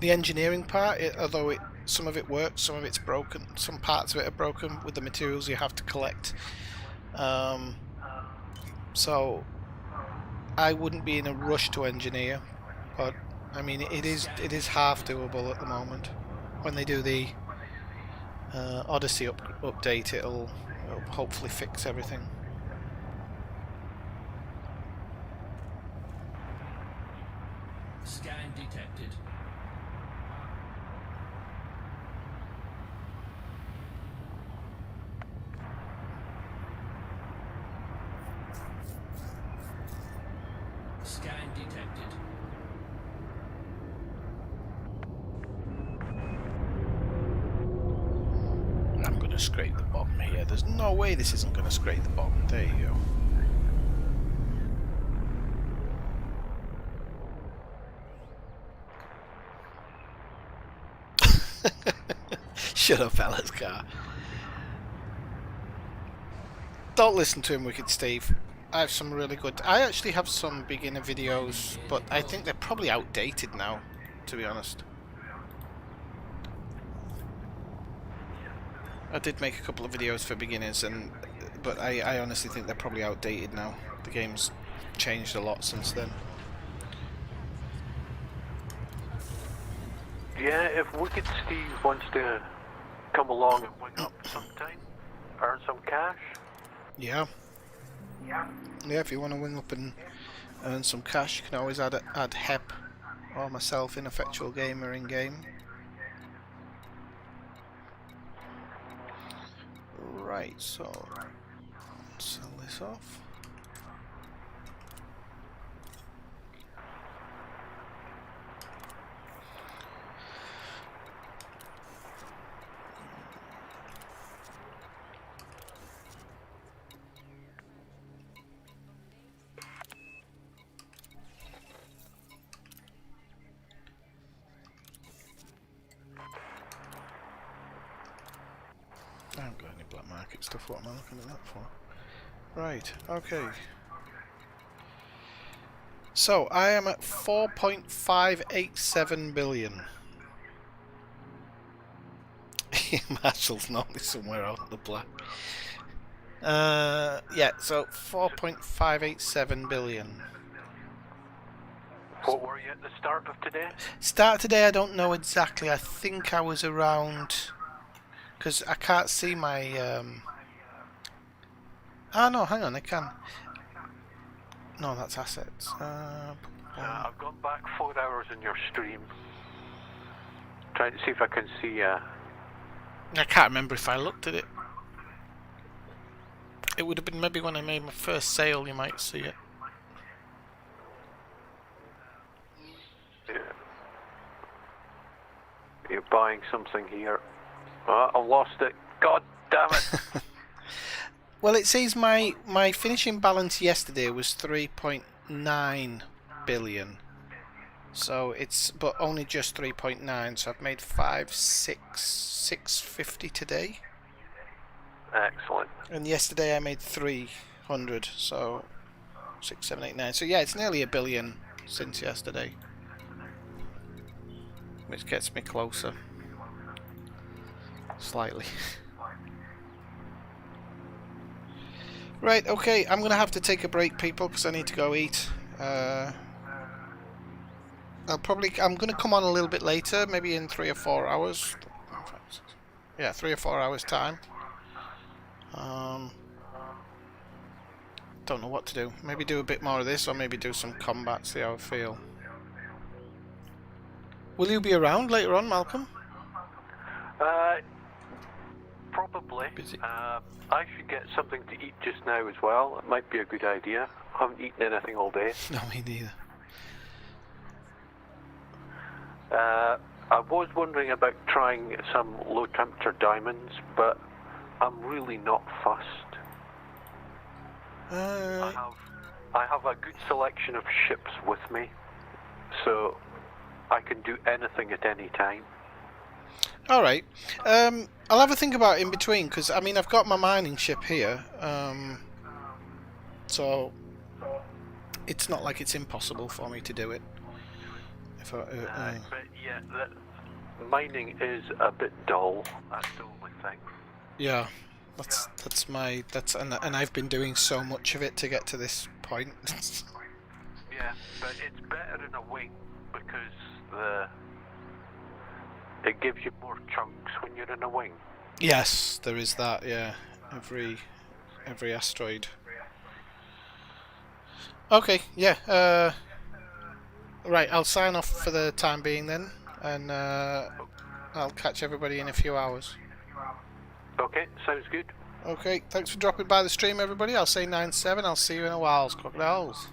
The engineering part, although some of it works, some of it's broken, some parts of it are broken with the materials you have to collect. So I wouldn't be in a rush to engineer, but I mean it is half doable at the moment. When they do the Odyssey update, it'll hopefully fix everything. Scan detected. Scan detected. I'm going to scrape the bottom here. There's no way this isn't going to scrape the bottom. There you go. Shut up, Ella's car. Don't listen to him, Wicked Steve. I have some really good... I actually have some beginner videos, but I think they're probably outdated now, to be honest. I did make a couple of videos for beginners, but I honestly think they're probably outdated now. The game's changed a lot since then. Yeah, if Wicked Steve wants to come along and wing up sometime, earn some cash. Yeah, if you want to wing up and earn some cash, you can always add Hep or myself, Ineffectual Gamer, in game. Right, so sell this off. I haven't got any black market stuff. What am I looking at that for? Right, okay. So, I am at 4.587 billion. Marshall's normally somewhere out of the black. Yeah, so 4.587 billion. What were you at the start of today? Start today, I don't know exactly. I think I was around... Because I can't see my... Ah, no, hang on, I can. No, that's assets. I've gone back 4 hours in your stream. Trying to see if I can see... I can't remember if I looked at it. It would have been maybe when I made my first sale, you might see it. You're buying something here. Oh, I lost it. God damn it. Well, it says my finishing balance yesterday was 3.9 billion. So it's, but only just 3.9. So I've made 650 today. Excellent. And yesterday I made 300. So 6, 7, 8, 9. So yeah, it's nearly a billion since yesterday, which gets me closer. Slightly. Right, okay, I'm gonna have to take a break, people, because I need to go eat. I'm gonna come on a little bit later, maybe in 3 or 4 hours. Yeah, 3 or 4 hours time. Don't know what to do. Maybe do a bit more of this, or maybe do some combat, see how I feel. Will you be around later on, Malcolm? Probably. Busy. I should get something to eat just now as well. It might be a good idea. I haven't eaten anything all day. No, me neither. I was wondering about trying some low temperature diamonds, but I'm really not fussed. I have a good selection of ships with me, so I can do anything at any time. Alright. I'll have a think about it in between, because, I mean, I've got my mining ship here, so it's not like it's impossible for me to do it. If But yeah, mining is a bit dull, that's the only thing. yeah, and I've been doing so much of it to get to this point. Yeah, but it's better in a wing, because it gives you more chunks when you're in a wing. Yes, there is that, yeah. Every asteroid. Okay, yeah. Right, I'll sign off for the time being then, and I'll catch everybody in a few hours. Okay, sounds good. Okay, thanks for dropping by the stream, everybody. I'll say 9-7. I'll see you in a while, crocodiles.